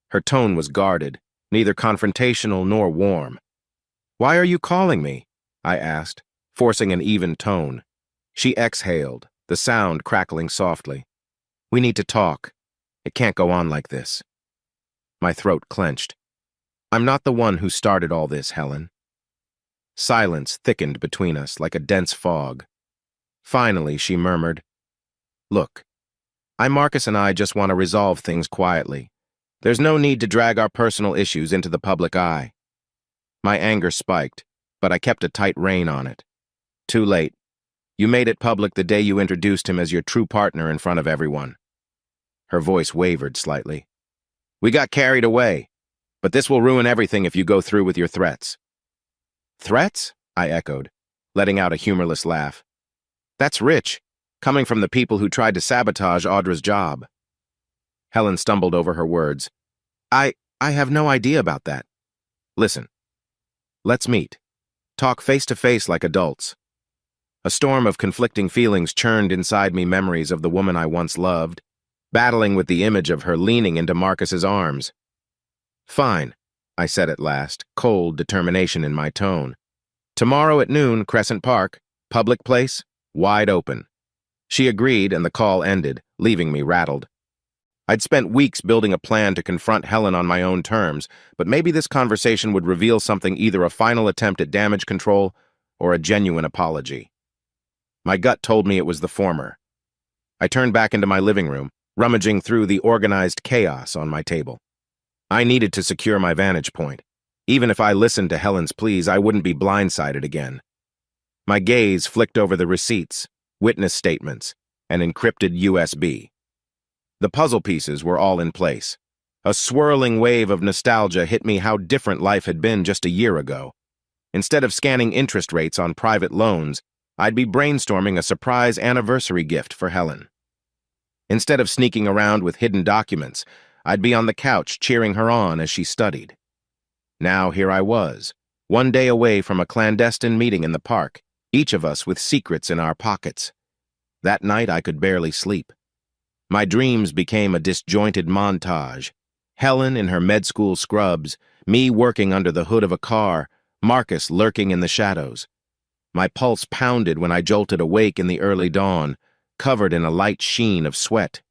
Her tone was guarded, neither confrontational nor warm. "Why are you calling me?" I asked, forcing an even tone. She exhaled, the sound crackling softly. "We need to talk. It can't go on like this." My throat clenched. "I'm not the one who started all this, Helen." Silence thickened between us like a dense fog. Finally, she murmured, "Look, Marcus and I just want to resolve things quietly. There's no need to drag our personal issues into the public eye." My anger spiked, but I kept a tight rein on it. "Too late. You made it public the day you introduced him as your true partner in front of everyone." Her voice wavered slightly. "We got carried away, but this will ruin everything if you go through with your threats." "Threats?" I echoed, letting out a humorless laugh. "That's rich, coming from the people who tried to sabotage Audra's job." Helen stumbled over her words. I have no idea about that. Listen, let's meet. Talk face to face like adults." A storm of conflicting feelings churned inside me, memories of the woman I once loved, battling with the image of her leaning into Marcus's arms. "Fine," I said at last, cold determination in my tone. "Tomorrow at noon, Crescent Park, public place, wide open." She agreed, and the call ended, leaving me rattled. I'd spent weeks building a plan to confront Helen on my own terms, but maybe this conversation would reveal something, either a final attempt at damage control or a genuine apology. My gut told me it was the former. I turned back into my living room, rummaging through the organized chaos on my table. I needed to secure my vantage point. Even if I listened to Helen's pleas, I wouldn't be blindsided again. My gaze flicked over the receipts, witness statements, and encrypted USB. The puzzle pieces were all in place. A swirling wave of nostalgia hit me how different life had been just a year ago. Instead of scanning interest rates on private loans, I'd be brainstorming a surprise anniversary gift for Helen. Instead of sneaking around with hidden documents, I'd be on the couch cheering her on as she studied. Now here I was, one day away from a clandestine meeting in the park, each of us with secrets in our pockets. That night I could barely sleep. My dreams became a disjointed montage. Helen in her med school scrubs, me working under the hood of a car, Marcus lurking in the shadows. My pulse pounded when I jolted awake in the early dawn, covered in a light sheen of sweat.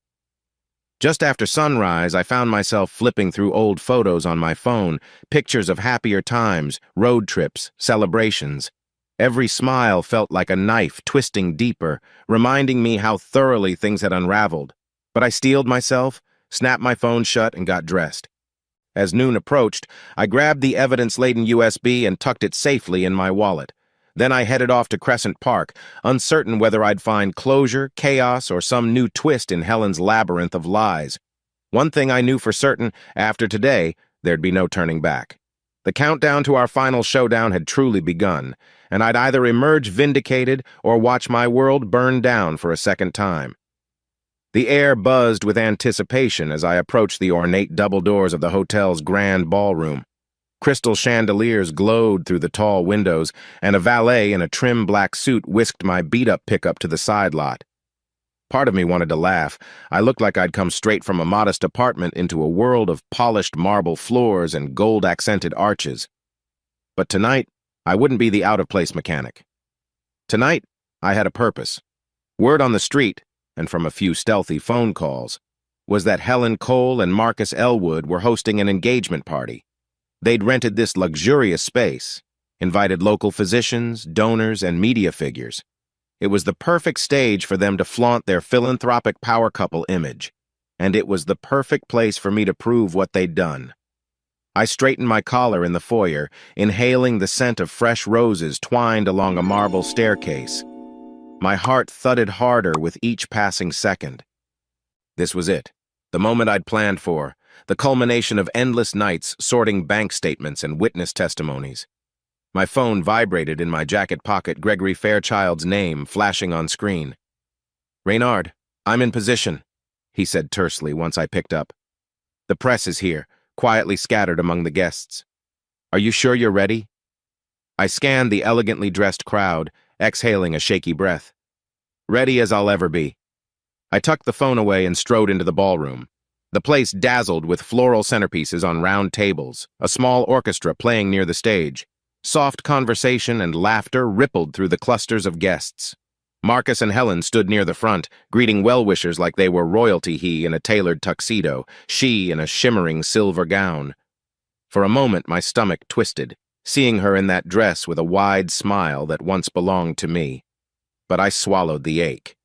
Just after sunrise, I found myself flipping through old photos on my phone, pictures of happier times, road trips, celebrations. Every smile felt like a knife twisting deeper, reminding me how thoroughly things had unraveled. But I steeled myself, snapped my phone shut, and got dressed. As noon approached, I grabbed the evidence-laden USB and tucked it safely in my wallet. Then I headed off to Crescent Park, uncertain whether I'd find closure, chaos, or some new twist in Helen's labyrinth of lies. One thing I knew for certain, after today, there'd be no turning back. The countdown to our final showdown had truly begun, and I'd either emerge vindicated or watch my world burn down for a second time. The air buzzed with anticipation as I approached the ornate double doors of the hotel's grand ballroom. Crystal chandeliers glowed through the tall windows, and a valet in a trim black suit whisked my beat-up pickup to the side lot. Part of me wanted to laugh. I looked like I'd come straight from a modest apartment into a world of polished marble floors and gold-accented arches. But tonight, I wouldn't be the out-of-place mechanic. Tonight, I had a purpose. Word on the street, and from a few stealthy phone calls, was that Helen Cole and Marcus Elwood were hosting an engagement party. They'd rented this luxurious space, invited local physicians, donors, and media figures. It was the perfect stage for them to flaunt their philanthropic power couple image, and it was the perfect place for me to prove what they'd done. I straightened my collar in the foyer, inhaling the scent of fresh roses twined along a marble staircase. My heart thudded harder with each passing second. This was it, the moment I'd planned for, the culmination of endless nights sorting bank statements and witness testimonies. My phone vibrated in my jacket pocket, Gregory Fairchild's name flashing on screen. "Reynard, I'm in position," he said tersely once I picked up. "The press is here, quietly scattered among the guests. Are you sure you're ready?" I scanned the elegantly dressed crowd, exhaling a shaky breath. Ready as I'll ever be. I tucked the phone away and strode into the ballroom. The place dazzled with floral centerpieces on round tables, a small orchestra playing near the stage. Soft conversation and laughter rippled through the clusters of guests. Marcus and Helen stood near the front, greeting well-wishers like they were royalty, he in a tailored tuxedo, she in a shimmering silver gown. For a moment, my stomach twisted, seeing her in that dress with a wide smile that once belonged to me. But I swallowed the ache.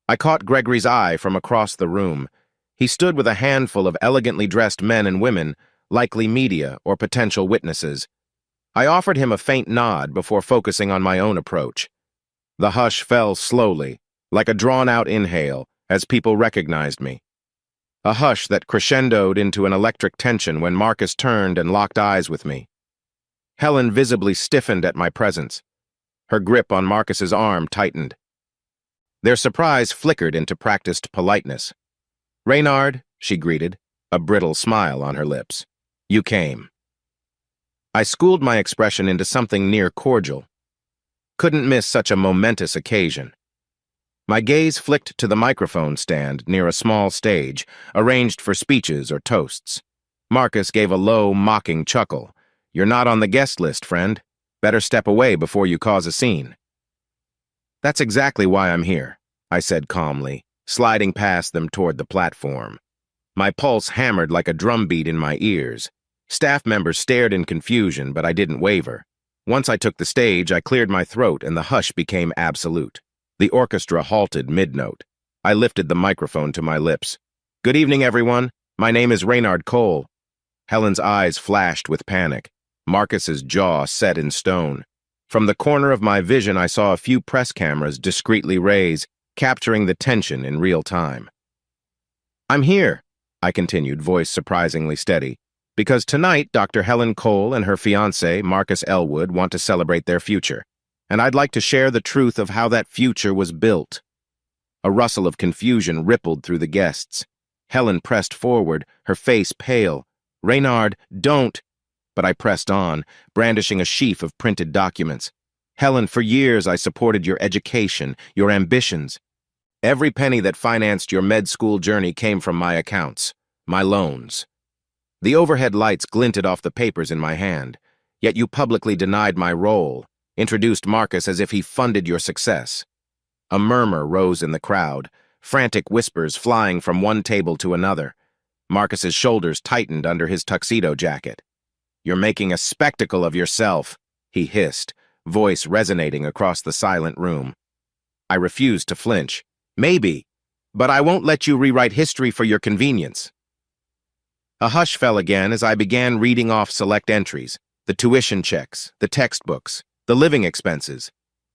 I caught Gregory's eye from across the room. He stood with a handful of elegantly dressed men and women, likely media or potential witnesses. I offered him a faint nod before focusing on my own approach. The hush fell slowly, like a drawn-out inhale, as people recognized me. A hush that crescendoed into an electric tension when Marcus turned and locked eyes with me. Helen visibly stiffened at my presence. Her grip on Marcus's arm tightened. Their surprise flickered into practiced politeness. "Reynard," she greeted, a brittle smile on her lips. "You came." I schooled my expression into something near cordial. Couldn't miss such a momentous occasion. My gaze flicked to the microphone stand near a small stage, arranged for speeches or toasts. Marcus gave a low, mocking chuckle. "You're not on the guest list, friend. Better step away before you cause a scene." "That's exactly why I'm here," I said calmly, sliding past them toward the platform. My pulse hammered like a drumbeat in my ears. Staff members stared in confusion, but I didn't waver. Once I took the stage, I cleared my throat and the hush became absolute. The orchestra halted mid-note. I lifted the microphone to my lips. "Good evening, everyone. My name is Reynard Cole." Helen's eyes flashed with panic. Marcus's jaw set in stone. From the corner of my vision, I saw a few press cameras discreetly raise, capturing the tension in real time. "I'm here," I continued, voice surprisingly steady, "because tonight Dr. Helen Cole and her fiancé, Marcus Elwood, want to celebrate their future, and I'd like to share the truth of how that future was built." A rustle of confusion rippled through the guests. Helen pressed forward, her face pale. "Reynard, don't!" But I pressed on, brandishing a sheaf of printed documents. "Helen, for years I supported your education, your ambitions. Every penny that financed your med school journey came from my accounts, my loans." The overhead lights glinted off the papers in my hand. "Yet you publicly denied my role, introduced Marcus as if he funded your success." A murmur rose in the crowd, frantic whispers flying from one table to another. Marcus's shoulders tightened under his tuxedo jacket. "You're making a spectacle of yourself," he hissed, voice resonating across the silent room. I refused to flinch. "Maybe, but I won't let you rewrite history for your convenience." A hush fell again as I began reading off select entries, the tuition checks, the textbooks, the living expenses.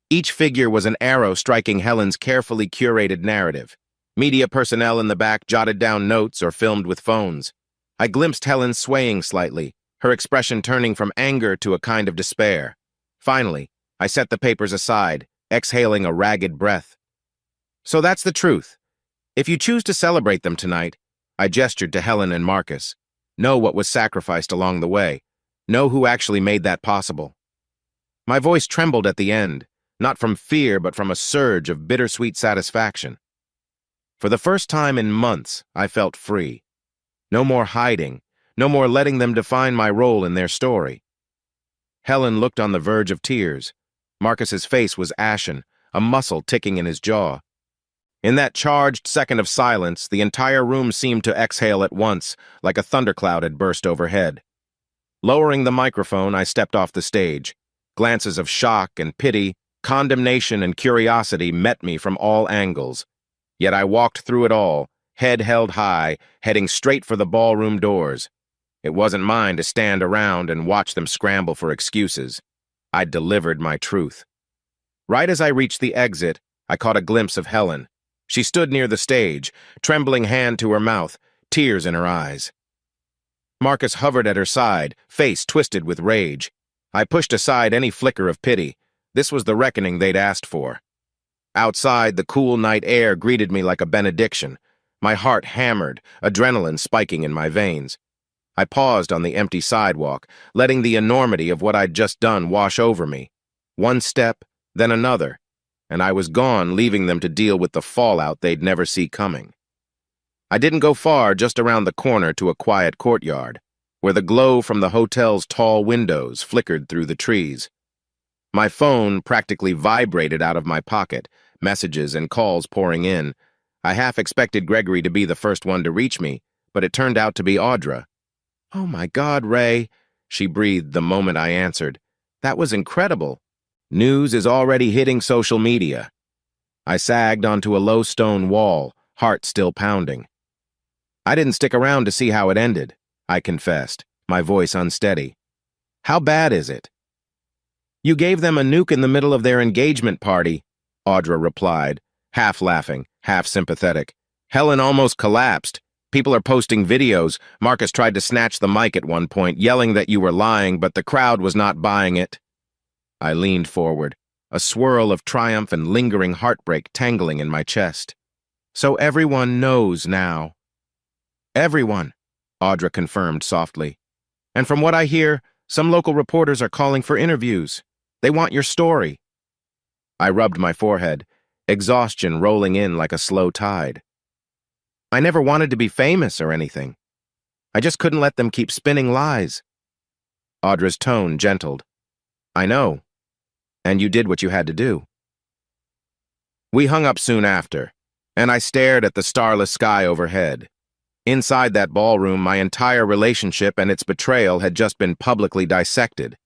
Each figure was an arrow striking Helen's carefully curated narrative. Media personnel in the back jotted down notes or filmed with phones. I glimpsed Helen swaying slightly, her expression turning from anger to a kind of despair. Finally, I set the papers aside, exhaling a ragged breath. "So that's the truth. If you choose to celebrate them tonight," I gestured to Helen and Marcus, "know what was sacrificed along the way. Know who actually made that possible." My voice trembled at the end, not from fear but from a surge of bittersweet satisfaction. For the first time in months, I felt free. No more hiding, no more letting them define my role in their story. Helen looked on the verge of tears. Marcus's face was ashen, a muscle ticking in his jaw. In that charged second of silence, the entire room seemed to exhale at once, like a thundercloud had burst overhead. Lowering the microphone, I stepped off the stage. Glances of shock and pity, condemnation and curiosity met me from all angles. Yet I walked through it all, head held high, heading straight for the ballroom doors. It wasn't mine to stand around and watch them scramble for excuses. I'd delivered my truth. Right as I reached the exit, I caught a glimpse of Helen. She stood near the stage, trembling hand to her mouth, tears in her eyes. Marcus hovered at her side, face twisted with rage. I pushed aside any flicker of pity. This was the reckoning they'd asked for. Outside, the cool night air greeted me like a benediction. My heart hammered, adrenaline spiking in my veins. I paused on the empty sidewalk, letting the enormity of what I'd just done wash over me. One step, then another, and I was gone, leaving them to deal with the fallout they'd never see coming. I didn't go far, just around the corner to a quiet courtyard, where the glow from the hotel's tall windows flickered through the trees. My phone practically vibrated out of my pocket, messages and calls pouring in. I half expected Gregory to be the first one to reach me, but it turned out to be Audra. "Oh my God, Ray," she breathed the moment I answered. "That was incredible. News is already hitting social media." I sagged onto a low stone wall, heart still pounding. "I didn't stick around to see how it ended," I confessed, my voice unsteady. "How bad is it?" "You gave them a nuke in the middle of their engagement party," Audra replied, half laughing, half sympathetic. "Helen almost collapsed. People are posting videos. Marcus tried to snatch the mic at one point, yelling that you were lying, but the crowd was not buying it." I leaned forward, a swirl of triumph and lingering heartbreak tangling in my chest. "So everyone knows now." "Everyone," Audra confirmed softly. "And from what I hear, some local reporters are calling for interviews. They want your story." I rubbed my forehead, exhaustion rolling in like a slow tide. "I never wanted to be famous or anything. I just couldn't let them keep spinning lies." Audra's tone gentled. "I know. And you did what you had to do." We hung up soon after, and I stared at the starless sky overhead. Inside that ballroom, my entire relationship and its betrayal had just been publicly dissected.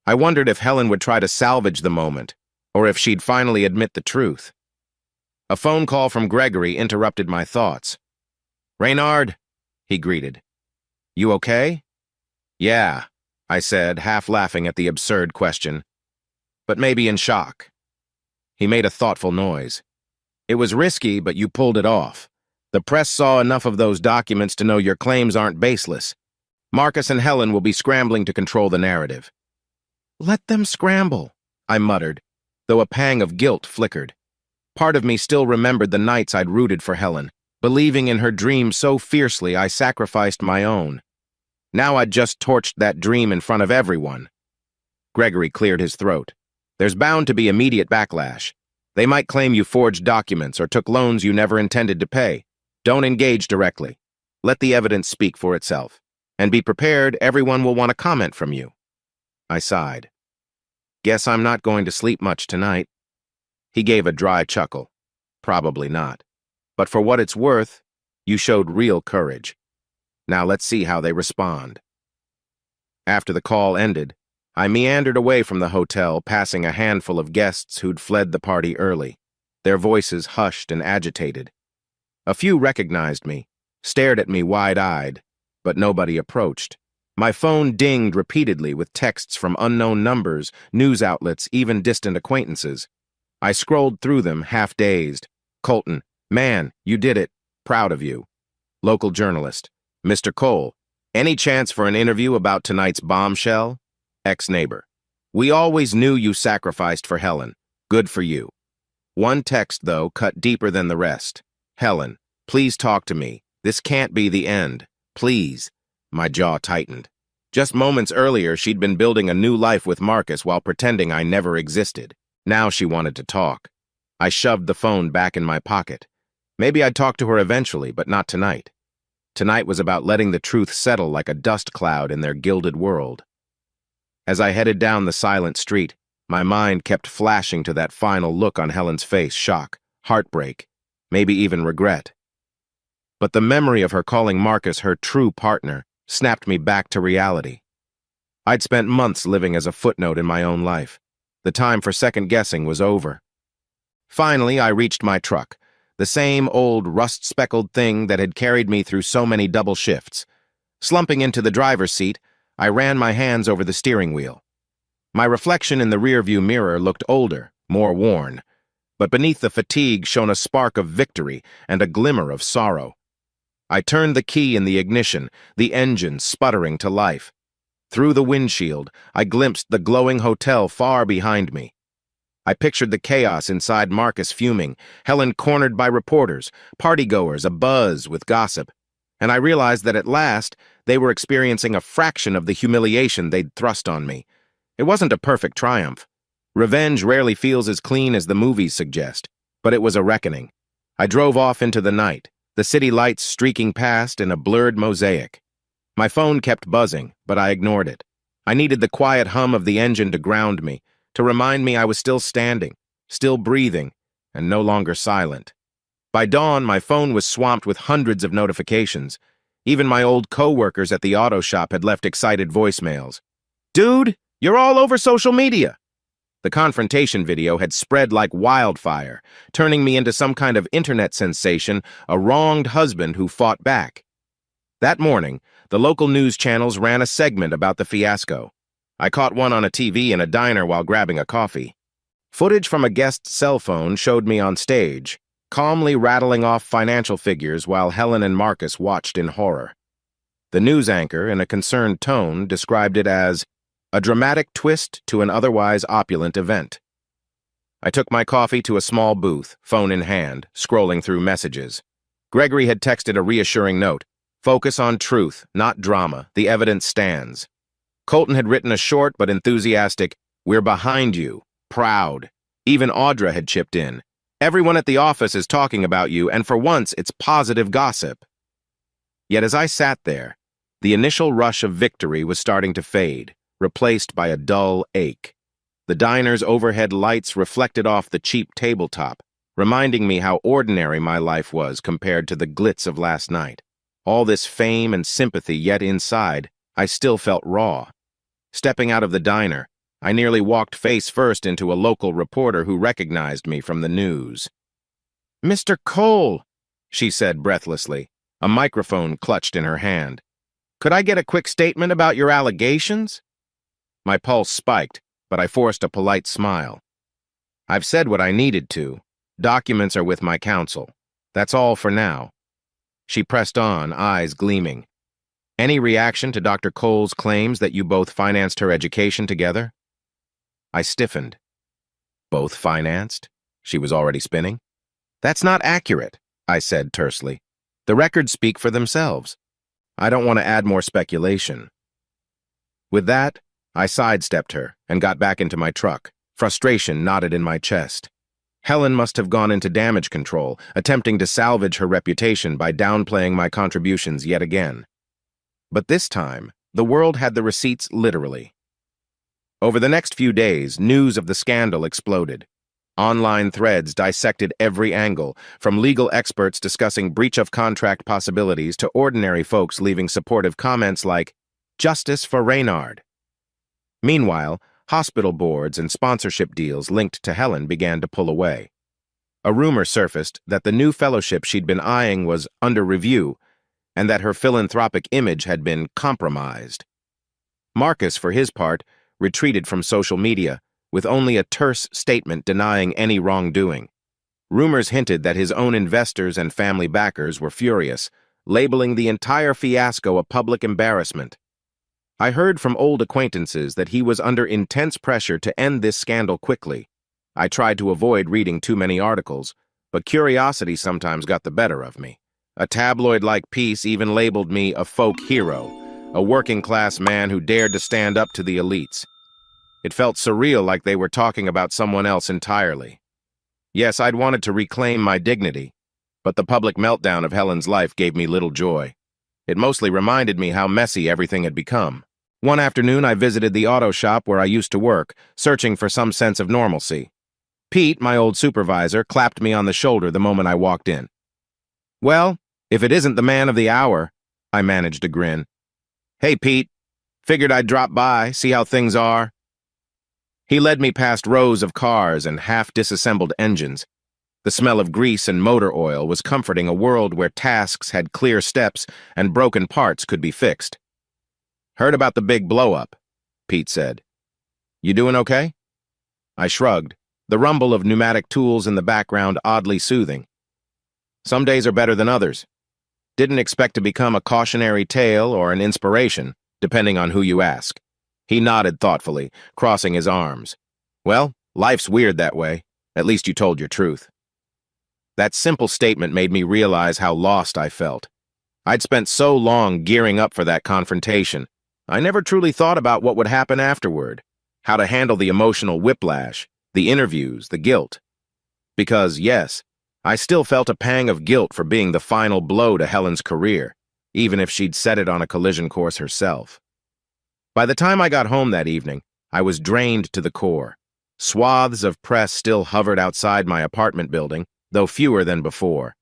I wondered if Helen would try to salvage the moment, or if she'd finally admit the truth. A phone call from Gregory interrupted my thoughts. "Reynard," he greeted. "You okay?" "Yeah," I said, half laughing at the absurd question, "but maybe in shock." He made a thoughtful noise. "It was risky, but you pulled it off. The press saw enough of those documents to know your claims aren't baseless. Marcus and Helen will be scrambling to control the narrative." "Let them scramble," I muttered, though a pang of guilt flickered. Part of me still remembered the nights I'd rooted for Helen, believing in her dream so fiercely I sacrificed my own. Now I'd just torched that dream in front of everyone. Gregory cleared his throat. "There's bound to be immediate backlash. They might claim you forged documents or took loans you never intended to pay. Don't engage directly. Let the evidence speak for itself. And be prepared, everyone will want a comment from you." I sighed. "Guess I'm not going to sleep much tonight." He gave a dry chuckle. "Probably not. But for what it's worth, you showed real courage. Now let's see how they respond." After the call ended, I meandered away from the hotel, passing a handful of guests who'd fled the party early, their voices hushed and agitated. A few recognized me, stared at me wide-eyed, but nobody approached. My phone dinged repeatedly with texts from unknown numbers, news outlets, even distant acquaintances. I scrolled through them, half-dazed. Colton, "Man, you did it. Proud of you." Local journalist, "Mr. Cole, any chance for an interview about tonight's bombshell?" Ex-neighbor, "We always knew you sacrificed for Helen. Good for you." One text, though, cut deeper than the rest. "Helen, please talk to me. This can't be the end. Please." My jaw tightened. Just moments earlier, she'd been building a new life with Marcus while pretending I never existed. Now she wanted to talk. I shoved the phone back in my pocket. Maybe I'd talk to her eventually, but not tonight. Tonight was about letting the truth settle like a dust cloud in their gilded world. As I headed down the silent street, my mind kept flashing to that final look on Helen's face: shock, heartbreak, maybe even regret. But the memory of her calling Marcus her true partner snapped me back to reality. I'd spent months living as a footnote in my own life. The time for second-guessing was over. Finally, I reached my truck, the same old rust-speckled thing that had carried me through so many double shifts. Slumping into the driver's seat, I ran my hands over the steering wheel. My reflection in the rearview mirror looked older, more worn, but beneath the fatigue shone a spark of victory and a glimmer of sorrow. I turned the key in the ignition, the engine sputtering to life. Through the windshield, I glimpsed the glowing hotel far behind me. I pictured the chaos inside Marcus fuming, Helen cornered by reporters, partygoers abuzz with gossip. and I realized that at last they were experiencing a fraction of the humiliation they'd thrust on me. It wasn't a perfect triumph. Revenge rarely feels as clean as the movies suggest, but it was a reckoning. I drove off into the night, the city lights streaking past in a blurred mosaic. My phone kept buzzing, but I ignored it. I needed the quiet hum of the engine to ground me, to remind me I was still standing, still breathing, and no longer silent. By dawn, my phone was swamped with hundreds of notifications. Even my old co-workers at the auto shop had left excited voicemails. "Dude, you're all over social media!" The confrontation video had spread like wildfire, turning me into some kind of internet sensation, a wronged husband who fought back. That morning, the local news channels ran a segment about the fiasco. I caught one on a TV in a diner while grabbing a coffee. Footage from a guest's cell phone showed me on stage, calmly rattling off financial figures while Helen and Marcus watched in horror. The news anchor, in a concerned tone, described it as a dramatic twist to an otherwise opulent event. I took my coffee to a small booth, phone in hand, scrolling through messages. Gregory had texted a reassuring note. "Focus on truth, not drama. The evidence stands." Colton had written a short but enthusiastic, "We're behind you. Proud." Even Audra had chipped in. "Everyone at the office is talking about you, and for once it's positive gossip." Yet as I sat there, the initial rush of victory was starting to fade, replaced by a dull ache. The diner's overhead lights reflected off the cheap tabletop, reminding me how ordinary my life was compared to the glitz of last night. All this fame and sympathy, yet inside, I still felt raw. Stepping out of the diner, I nearly walked face first into a local reporter who recognized me from the news. "Mr. Cole," she said breathlessly, a microphone clutched in her hand. "Could I get a quick statement about your allegations?" My pulse spiked, but I forced a polite smile. "I've said what I needed to. Documents are with my counsel. That's all for now." She pressed on, eyes gleaming. "Any reaction to Dr. Cole's claims that you both financed her education together?" I stiffened. "Both financed?" She was already spinning. "That's not accurate," I said tersely. "The records speak for themselves. I don't want to add more speculation." With that, I sidestepped her and got back into my truck. Frustration knotted in my chest. Helen must have gone into damage control, attempting to salvage her reputation by downplaying my contributions yet again. But this time, the world had the receipts literally. Over the next few days, news of the scandal exploded. Online threads dissected every angle, from legal experts discussing breach of contract possibilities to ordinary folks leaving supportive comments like, "Justice for Reynard." Meanwhile, hospital boards and sponsorship deals linked to Helen began to pull away. A rumor surfaced that the new fellowship she'd been eyeing was under review, and that her philanthropic image had been compromised. Marcus, for his part, retreated from social media, with only a terse statement denying any wrongdoing. Rumors hinted that his own investors and family backers were furious, labeling the entire fiasco a public embarrassment. I heard from old acquaintances that he was under intense pressure to end this scandal quickly. I tried to avoid reading too many articles, but curiosity sometimes got the better of me. A tabloid-like piece even labeled me a folk hero, a working-class man who dared to stand up to the elites. It felt surreal, like they were talking about someone else entirely. Yes, I'd wanted to reclaim my dignity, but the public meltdown of Helen's life gave me little joy. It mostly reminded me how messy everything had become. One afternoon, I visited the auto shop where I used to work, searching for some sense of normalcy. Pete, my old supervisor, clapped me on the shoulder the moment I walked in. "Well, if it isn't the man of the hour," I managed a grin. "Hey, Pete. Figured I'd drop by, see how things are." He led me past rows of cars and half-disassembled engines. The smell of grease and motor oil was comforting a world where tasks had clear steps and broken parts could be fixed. "Heard about the big blow-up," Pete said. "You doing okay?" I shrugged, the rumble of pneumatic tools in the background oddly soothing. "Some days are better than others. Didn't expect to become a cautionary tale or an inspiration, depending on who you ask." He nodded thoughtfully, crossing his arms. "Well, life's weird that way. At least you told your truth." That simple statement made me realize how lost I felt. I'd spent so long gearing up for that confrontation, I never truly thought about what would happen afterward, how to handle the emotional whiplash, the interviews, the guilt. Because, yes, I still felt a pang of guilt for being the final blow to Helen's career, even if she'd set it on a collision course herself. By the time I got home that evening, I was drained to the core. Swaths of press still hovered outside my apartment building, though fewer than before.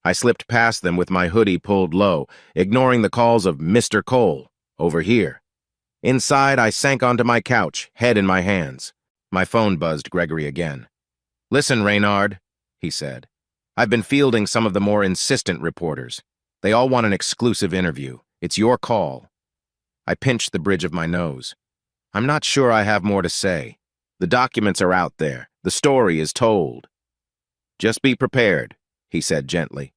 I slipped past them with my hoodie pulled low, ignoring the calls of Mr. Cole, over here. Inside, I sank onto my couch, head in my hands. My phone buzzed Gregory again. "Listen, Reynard," he said. "I've been fielding some of the more insistent reporters. They all want an exclusive interview. It's your call." I pinched the bridge of my nose. "I'm not sure I have more to say. The documents are out there. The story is told." "Just be prepared," he said gently.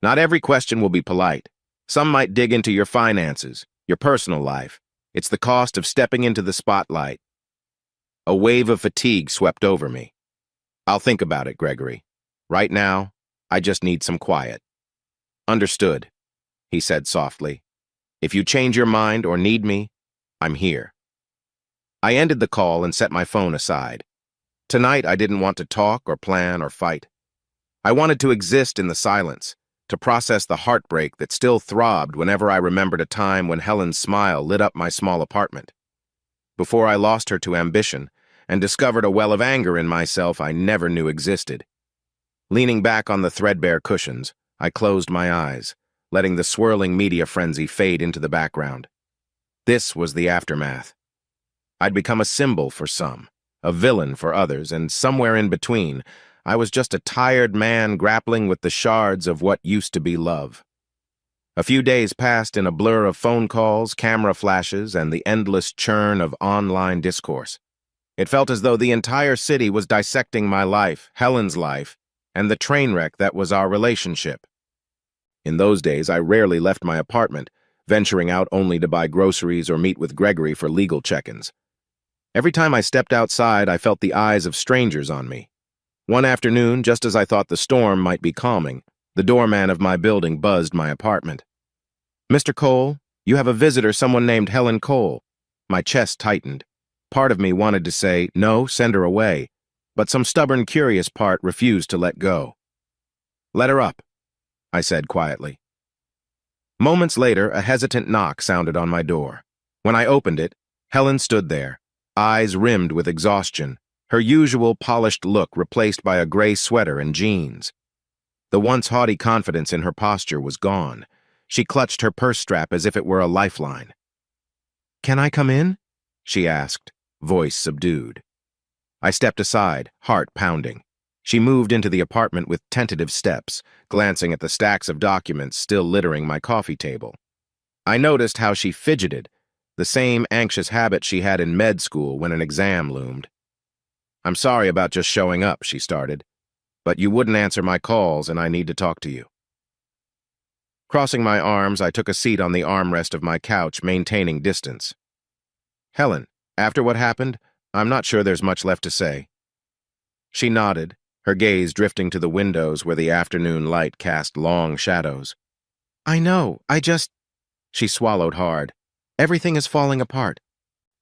"Not every question will be polite. Some might dig into your finances, your personal life. It's the cost of stepping into the spotlight." A wave of fatigue swept over me. "I'll think about it, Gregory. Right now, I just need some quiet." "Understood," he said softly. "If you change your mind or need me, I'm here." I ended the call and set my phone aside. Tonight, I didn't want to talk or plan or fight. I wanted to exist in the silence, to process the heartbreak that still throbbed whenever I remembered a time when Helen's smile lit up my small apartment. Before I lost her to ambition and discovered a well of anger in myself I never knew existed. Leaning back on the threadbare cushions, I closed my eyes, letting the swirling media frenzy fade into the background. This was the aftermath. I'd become a symbol for some, a villain for others, and somewhere in between, I was just a tired man grappling with the shards of what used to be love. A few days passed in a blur of phone calls, camera flashes, and the endless churn of online discourse. It felt as though the entire city was dissecting my life, Helen's life, and the train wreck that was our relationship. In those days, I rarely left my apartment, venturing out only to buy groceries or meet with Gregory for legal check-ins. Every time I stepped outside, I felt the eyes of strangers on me. One afternoon, just as I thought the storm might be calming, the doorman of my building buzzed my apartment. "Mr. Cole, you have a visitor, someone named Helen Cole." My chest tightened. Part of me wanted to say, "No, send her away," but some stubborn, curious part refused to let go. "Let her up," I said quietly. Moments later, a hesitant knock sounded on my door. When I opened it, Helen stood there, eyes rimmed with exhaustion, her usual polished look replaced by a gray sweater and jeans. The once haughty confidence in her posture was gone. She clutched her purse strap as if it were a lifeline. "Can I come in?" she asked, voice subdued. I stepped aside, heart pounding. She moved into the apartment with tentative steps, glancing at the stacks of documents still littering my coffee table. I noticed how she fidgeted, the same anxious habit she had in med school when an exam loomed. "I'm sorry about just showing up," she started, "but you wouldn't answer my calls and I need to talk to you." Crossing my arms, I took a seat on the armrest of my couch, maintaining distance. "Helen, after what happened, I'm not sure there's much left to say." She nodded, her gaze drifting to the windows where the afternoon light cast long shadows. "I know, She swallowed hard. "Everything is falling apart.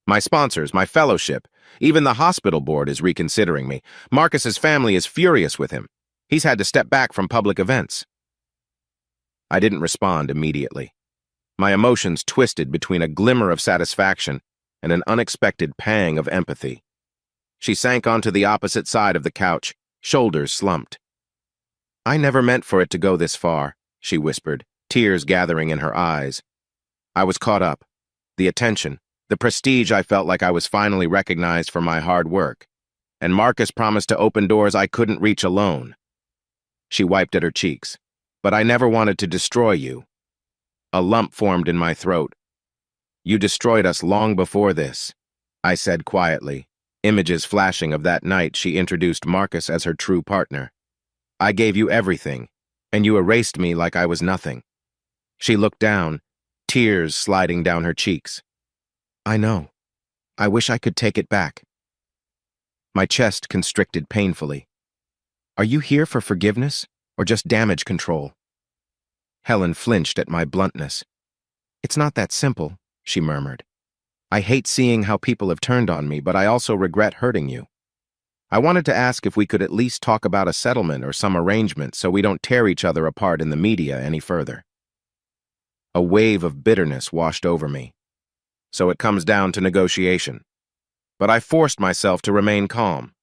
My sponsors, my fellowship, even the hospital board is reconsidering me. Marcus's family is furious with him. He's had to step back from public events." I didn't respond immediately. My emotions twisted between a glimmer of satisfaction and an unexpected pang of empathy. She sank onto the opposite side of the couch, shoulders slumped. "I never meant for it to go this far," she whispered, tears gathering in her eyes. I was caught up. The attention, the prestige I felt like I was finally recognized for my hard work. And Marcus promised to open doors I couldn't reach alone. She wiped at her cheeks. "But I never wanted to destroy you." A lump formed in my throat. "You destroyed us long before this," I said quietly, images flashing of that night she introduced Marcus as her true partner. "I gave you everything, and you erased me like I was nothing." She looked down, tears sliding down her cheeks. "I know. I wish I could take it back." My chest constricted painfully. "Are you here for forgiveness, or just damage control?" Helen flinched at my bluntness. "It's not that simple," she murmured. "I hate seeing how people have turned on me, but I also regret hurting you. I wanted to ask if we could at least talk about a settlement or some arrangement so we don't tear each other apart in the media any further." A wave of bitterness washed over me. So it comes down to negotiation. But I forced myself to remain calm.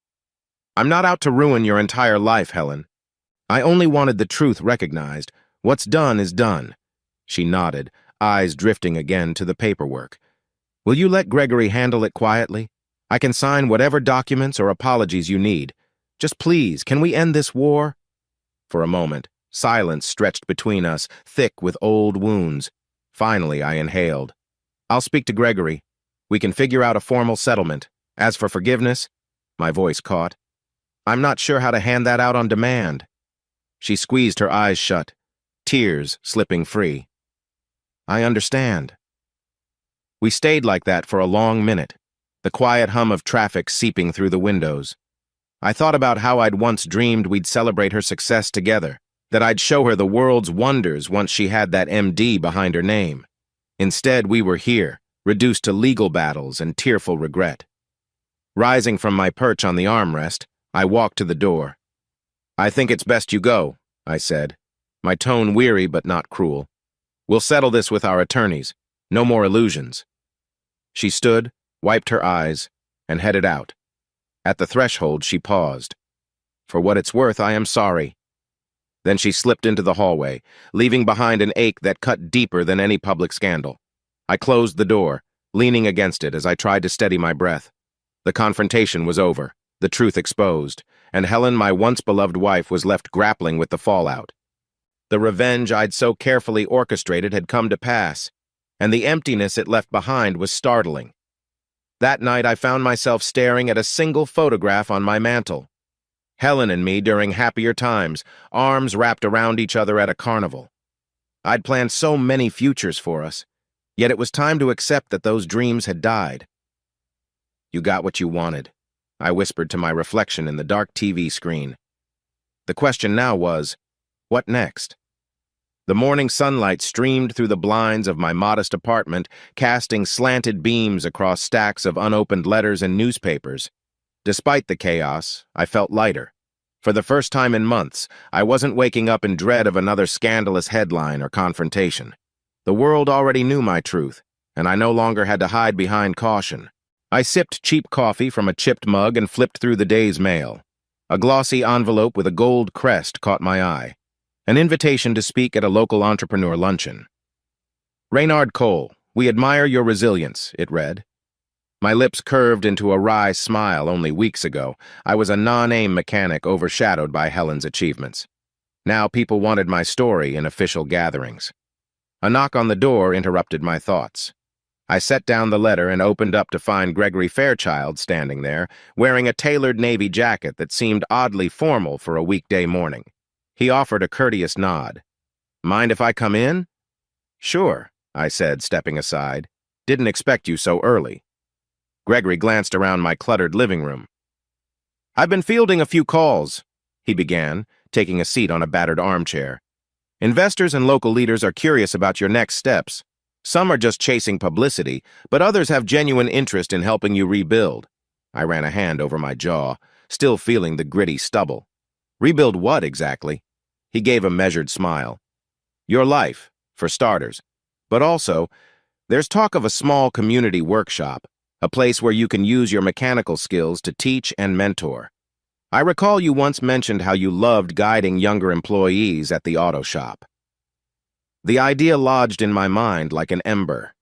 "I'm not out to ruin your entire life, Helen. I only wanted the truth recognized. What's done is done." She nodded, eyes drifting again to the paperwork. "Will you let Gregory handle it quietly? I can sign whatever documents or apologies you need. Just please, can we end this war?" For a moment, silence stretched between us, thick with old wounds. Finally, I inhaled. "I'll speak to Gregory. We can figure out a formal settlement. As for forgiveness," my voice caught, "I'm not sure how to hand that out on demand." She squeezed her eyes shut, tears slipping free. "I understand." We stayed like that for a long minute, the quiet hum of traffic seeping through the windows. I thought about how I'd once dreamed we'd celebrate her success together, that I'd show her the world's wonders once she had that MD behind her name. Instead, we were here, reduced to legal battles and tearful regret. Rising from my perch on the armrest, I walked to the door. "I think it's best you go," I said, my tone weary but not cruel. "We'll settle this with our attorneys. No more illusions." She stood, wiped her eyes, and headed out. At the threshold, she paused. "For what it's worth, I am sorry." Then she slipped into the hallway, leaving behind an ache that cut deeper than any public scandal. I closed the door, leaning against it as I tried to steady my breath. The confrontation was over, the truth exposed, and Helen, my once-beloved wife, was left grappling with the fallout. The revenge I'd so carefully orchestrated had come to pass, and the emptiness it left behind was startling. That night I found myself staring at a single photograph on my mantel. Helen and me during happier times, arms wrapped around each other at a carnival. I'd planned so many futures for us, yet it was time to accept that those dreams had died. "You got what you wanted," I whispered to my reflection in the dark TV screen. The question now was, what next? The morning sunlight streamed through the blinds of my modest apartment, casting slanted beams across stacks of unopened letters and newspapers. Despite the chaos, I felt lighter. For the first time in months, I wasn't waking up in dread of another scandalous headline or confrontation. The world already knew my truth, and I no longer had to hide behind caution. I sipped cheap coffee from a chipped mug and flipped through the day's mail. A glossy envelope with a gold crest caught my eye. An invitation to speak at a local entrepreneur luncheon. "Reynard Cole, we admire your resilience," it read. My lips curved into a wry smile. Only weeks ago, I was a non-name mechanic overshadowed by Helen's achievements. Now people wanted my story in official gatherings. A knock on the door interrupted my thoughts. I set down the letter and opened up to find Gregory Fairchild standing there, wearing a tailored navy jacket that seemed oddly formal for a weekday morning. He offered a courteous nod. "Mind if I come in?" "Sure," I said, stepping aside. "Didn't expect you so early." Gregory glanced around my cluttered living room. "I've been fielding a few calls," he began, taking a seat on a battered armchair. "Investors and local leaders are curious about your next steps. Some are just chasing publicity, but others have genuine interest in helping you rebuild." I ran a hand over my jaw, still feeling the gritty stubble. "Rebuild what, exactly?" He gave a measured smile. "Your life, for starters. But also, there's talk of a small community workshop, a place where you can use your mechanical skills to teach and mentor. I recall you once mentioned how you loved guiding younger employees at the auto shop." The idea lodged in my mind like an ember.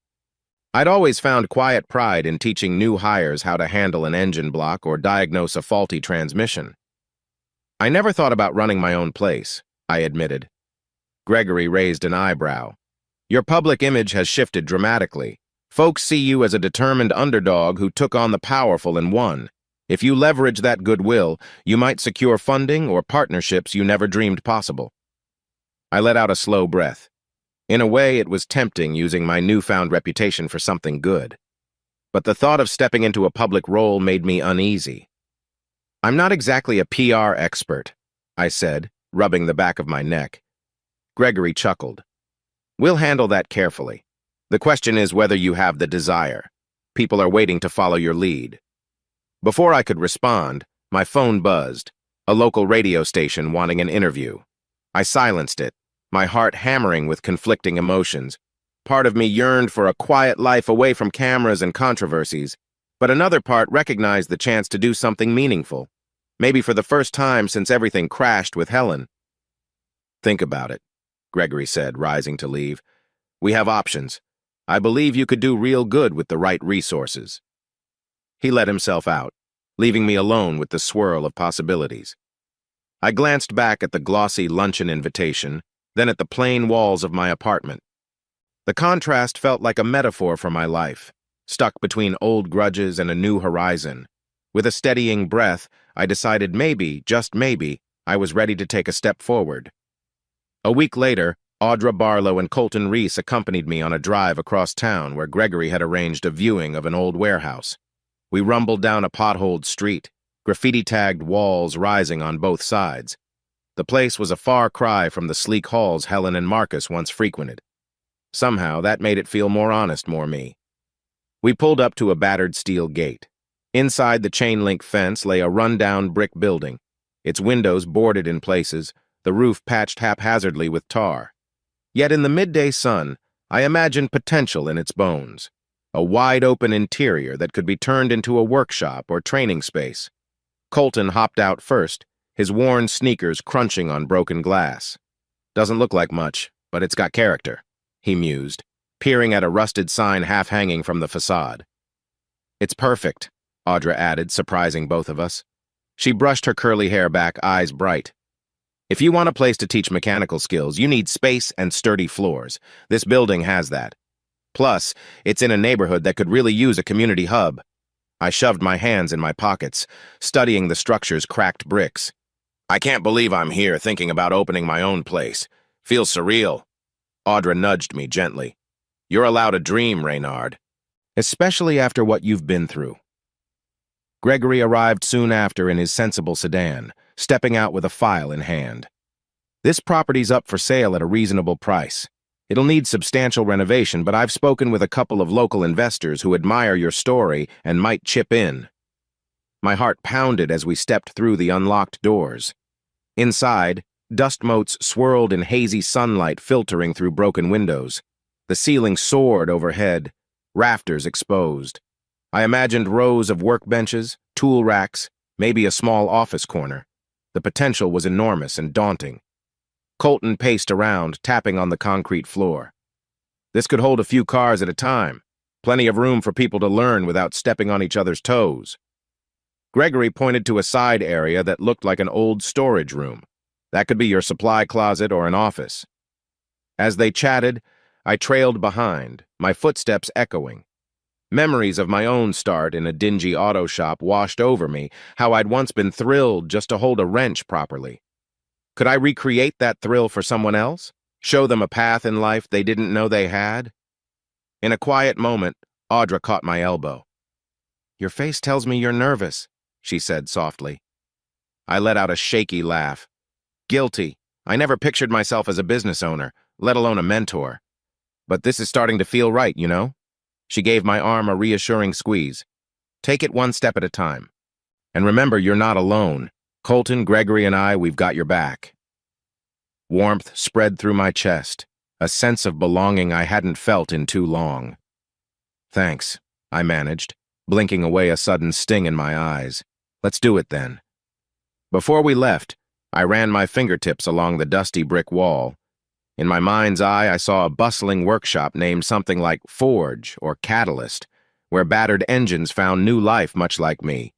I'd always found quiet pride in teaching new hires how to handle an engine block or diagnose a faulty transmission. "I never thought about running my own place," I admitted. Gregory raised an eyebrow. "Your public image has shifted dramatically. Folks see you as a determined underdog who took on the powerful and won. If you leverage that goodwill, you might secure funding or partnerships you never dreamed possible." I let out a slow breath. In a way, it was tempting using my newfound reputation for something good. But the thought of stepping into a public role made me uneasy. "I'm not exactly a PR expert," I said, rubbing the back of my neck. Gregory chuckled. We'll handle that carefully. The question is whether you have the desire. People are waiting to follow your lead. Before I could respond, my phone buzzed, a local radio station wanting an interview. I silenced it, my heart hammering with conflicting emotions. Part of me yearned for a quiet life away from cameras and controversies, but another part recognized the chance to do something meaningful, maybe for the first time since everything crashed with Helen. Think about it, Gregory said, rising to leave. We have options. I believe you could do real good with the right resources. He let himself out, leaving me alone with the swirl of possibilities. I glanced back at the glossy luncheon invitation, then at the plain walls of my apartment. The contrast felt like a metaphor for my life, stuck between old grudges and a new horizon. With a steadying breath, I decided maybe, just maybe, I was ready to take a step forward. A week later, Audra Barlow and Colton Reese accompanied me on a drive across town where Gregory had arranged a viewing of an old warehouse. We rumbled down a potholed street, graffiti-tagged walls rising on both sides. The place was a far cry from the sleek halls Helen and Marcus once frequented. Somehow, that made it feel more honest, more me. We pulled up to a battered steel gate. Inside the chain-link fence lay a run-down brick building, its windows boarded in places, the roof patched haphazardly with tar. Yet in the midday sun, I imagined potential in its bones, a wide-open interior that could be turned into a workshop or training space. Colton hopped out first, his worn sneakers crunching on broken glass. Doesn't look like much, but it's got character, he mused, peering at a rusted sign half-hanging from the facade. It's perfect, Audra added, surprising both of us. She brushed her curly hair back, eyes bright. If you want a place to teach mechanical skills, you need space and sturdy floors. This building has that. Plus, it's in a neighborhood that could really use a community hub. I shoved my hands in my pockets, studying the structure's cracked bricks. I can't believe I'm here thinking about opening my own place. Feels surreal. Audra nudged me gently. You're allowed a dream, Reynard. Especially after what you've been through. Gregory arrived soon after in his sensible sedan, stepping out with a file in hand. This property's up for sale at a reasonable price. It'll need substantial renovation, but I've spoken with a couple of local investors who admire your story and might chip in. My heart pounded as we stepped through the unlocked doors. Inside, dust motes swirled in hazy sunlight filtering through broken windows. The ceiling soared overhead, rafters exposed. I imagined rows of workbenches, tool racks, maybe a small office corner. The potential was enormous and daunting. Colton paced around, tapping on the concrete floor. This could hold a few cars at a time, plenty of room for people to learn without stepping on each other's toes. Gregory pointed to a side area that looked like an old storage room. That could be your supply closet or an office. As they chatted, I trailed behind, my footsteps echoing. Memories of my own start in a dingy auto shop washed over me, how I'd once been thrilled just to hold a wrench properly. Could I recreate that thrill for someone else? Show them a path in life they didn't know they had? In a quiet moment, Audra caught my elbow. Your face tells me you're nervous, she said softly. I let out a shaky laugh. Guilty. I never pictured myself as a business owner, let alone a mentor. But this is starting to feel right, you know? She gave my arm a reassuring squeeze. Take it one step at a time. And remember, you're not alone. Colton, Gregory, and we've got your back. Warmth spread through my chest, a sense of belonging I hadn't felt in too long. Thanks, I managed, blinking away a sudden sting in my eyes. Let's do it then. Before we left, I ran my fingertips along the dusty brick wall. In my mind's eye, I saw a bustling workshop named something like Forge or Catalyst, where battered engines found new life much like me.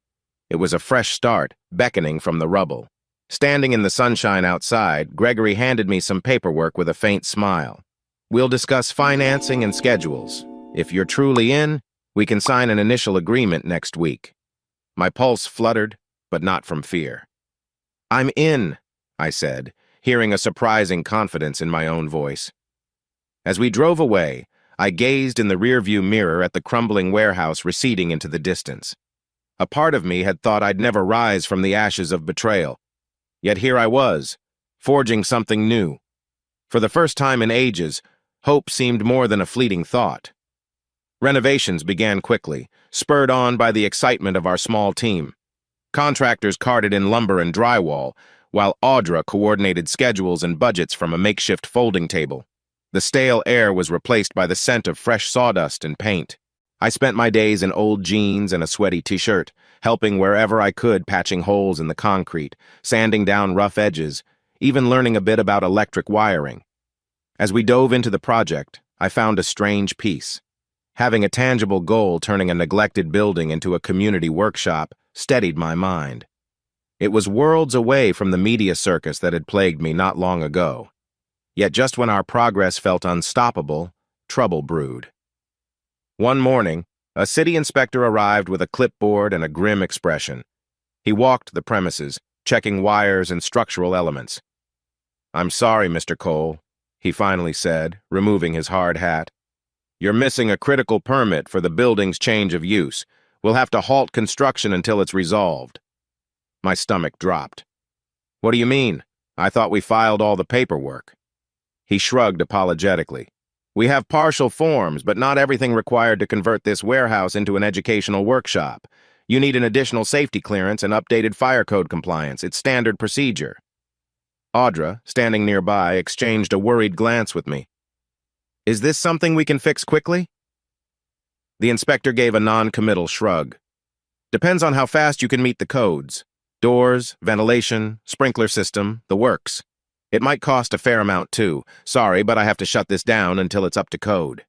It was a fresh start, beckoning from the rubble. Standing in the sunshine outside, Gregory handed me some paperwork with a faint smile. We'll discuss financing and schedules. If you're truly in, we can sign an initial agreement next week. My pulse fluttered, but not from fear. I'm in, I said, hearing a surprising confidence in my own voice. As we drove away, I gazed in the rearview mirror at the crumbling warehouse receding into the distance. A part of me had thought I'd never rise from the ashes of betrayal. Yet here I was, forging something new. For the first time in ages, Hope seemed more than a fleeting thought. Renovations began quickly, spurred on by the excitement of our small team. Contractors carted in lumber and drywall, while Audra coordinated schedules and budgets from a makeshift folding table. The stale air was replaced by the scent of fresh sawdust and paint. I spent my days in old jeans and a sweaty t-shirt, helping wherever I could, patching holes in the concrete, sanding down rough edges, even learning a bit about electric wiring. As we dove into the project, I found a strange peace. Having a tangible goal turning a neglected building into a community workshop steadied my mind. It was worlds away from the media circus that had plagued me not long ago. Yet just when our progress felt unstoppable, trouble brewed. One morning, a city inspector arrived with a clipboard and a grim expression. He walked the premises, checking wires and structural elements. "I'm sorry, Mr. Cole," he finally said, removing his hard hat. "You're missing a critical permit for the building's change of use. We'll have to halt construction until it's resolved." My stomach dropped. "What do you mean? I thought we filed all the paperwork." He shrugged apologetically. "We have partial forms, but not everything required to convert this warehouse into an educational workshop. You need an additional safety clearance and updated fire code compliance. It's standard procedure." Audra, standing nearby, exchanged a worried glance with me. "Is this something we can fix quickly?" The inspector gave a non-committal shrug. "Depends on how fast you can meet the codes. Doors, ventilation, sprinkler system, the works. It might cost a fair amount too. Sorry, but I have to shut this down until it's up to code."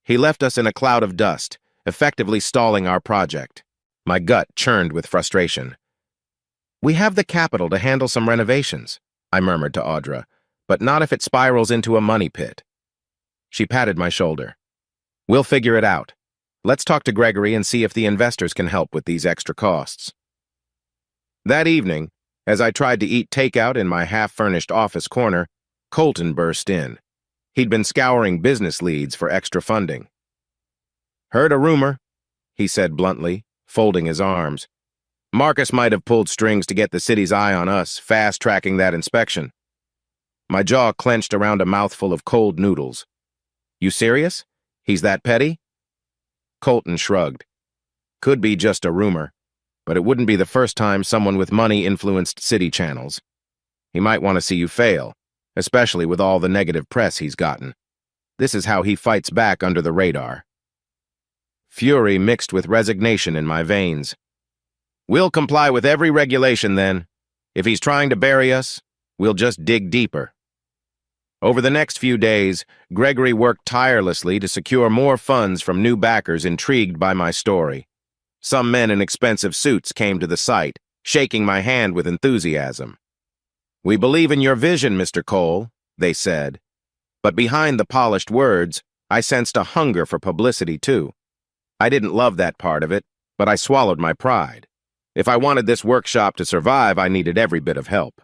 He left us in a cloud of dust, effectively stalling our project. My gut churned with frustration. "We have the capital to handle some renovations," I murmured to Audra, "but not if it spirals into a money pit." She patted my shoulder. "We'll figure it out. Let's talk to Gregory and see if the investors can help with these extra costs." That evening, as I tried to eat takeout in my half-furnished office corner, Colton burst in. He'd been scouring business leads for extra funding. "Heard a rumor," he said bluntly, folding his arms. "Marcus might have pulled strings to get the city's eye on us, fast-tracking that inspection." My jaw clenched around a mouthful of cold noodles. "You serious? He's that petty?" Colton shrugged. "Could be just a rumor, but it wouldn't be the first time someone with money influenced city channels. He might want to see you fail, especially with all the negative press he's gotten. This is how he fights back under the radar." Fury mixed with resignation in my veins. "We'll comply with every regulation then. If he's trying to bury us, we'll just dig deeper." Over the next few days, Gregory worked tirelessly to secure more funds from new backers intrigued by my story. Some men in expensive suits came to the site, shaking my hand with enthusiasm. "We believe in your vision, Mr. Cole," they said. But behind the polished words, I sensed a hunger for publicity too. I didn't love that part of it, but I swallowed my pride. If I wanted this workshop to survive, I needed every bit of help.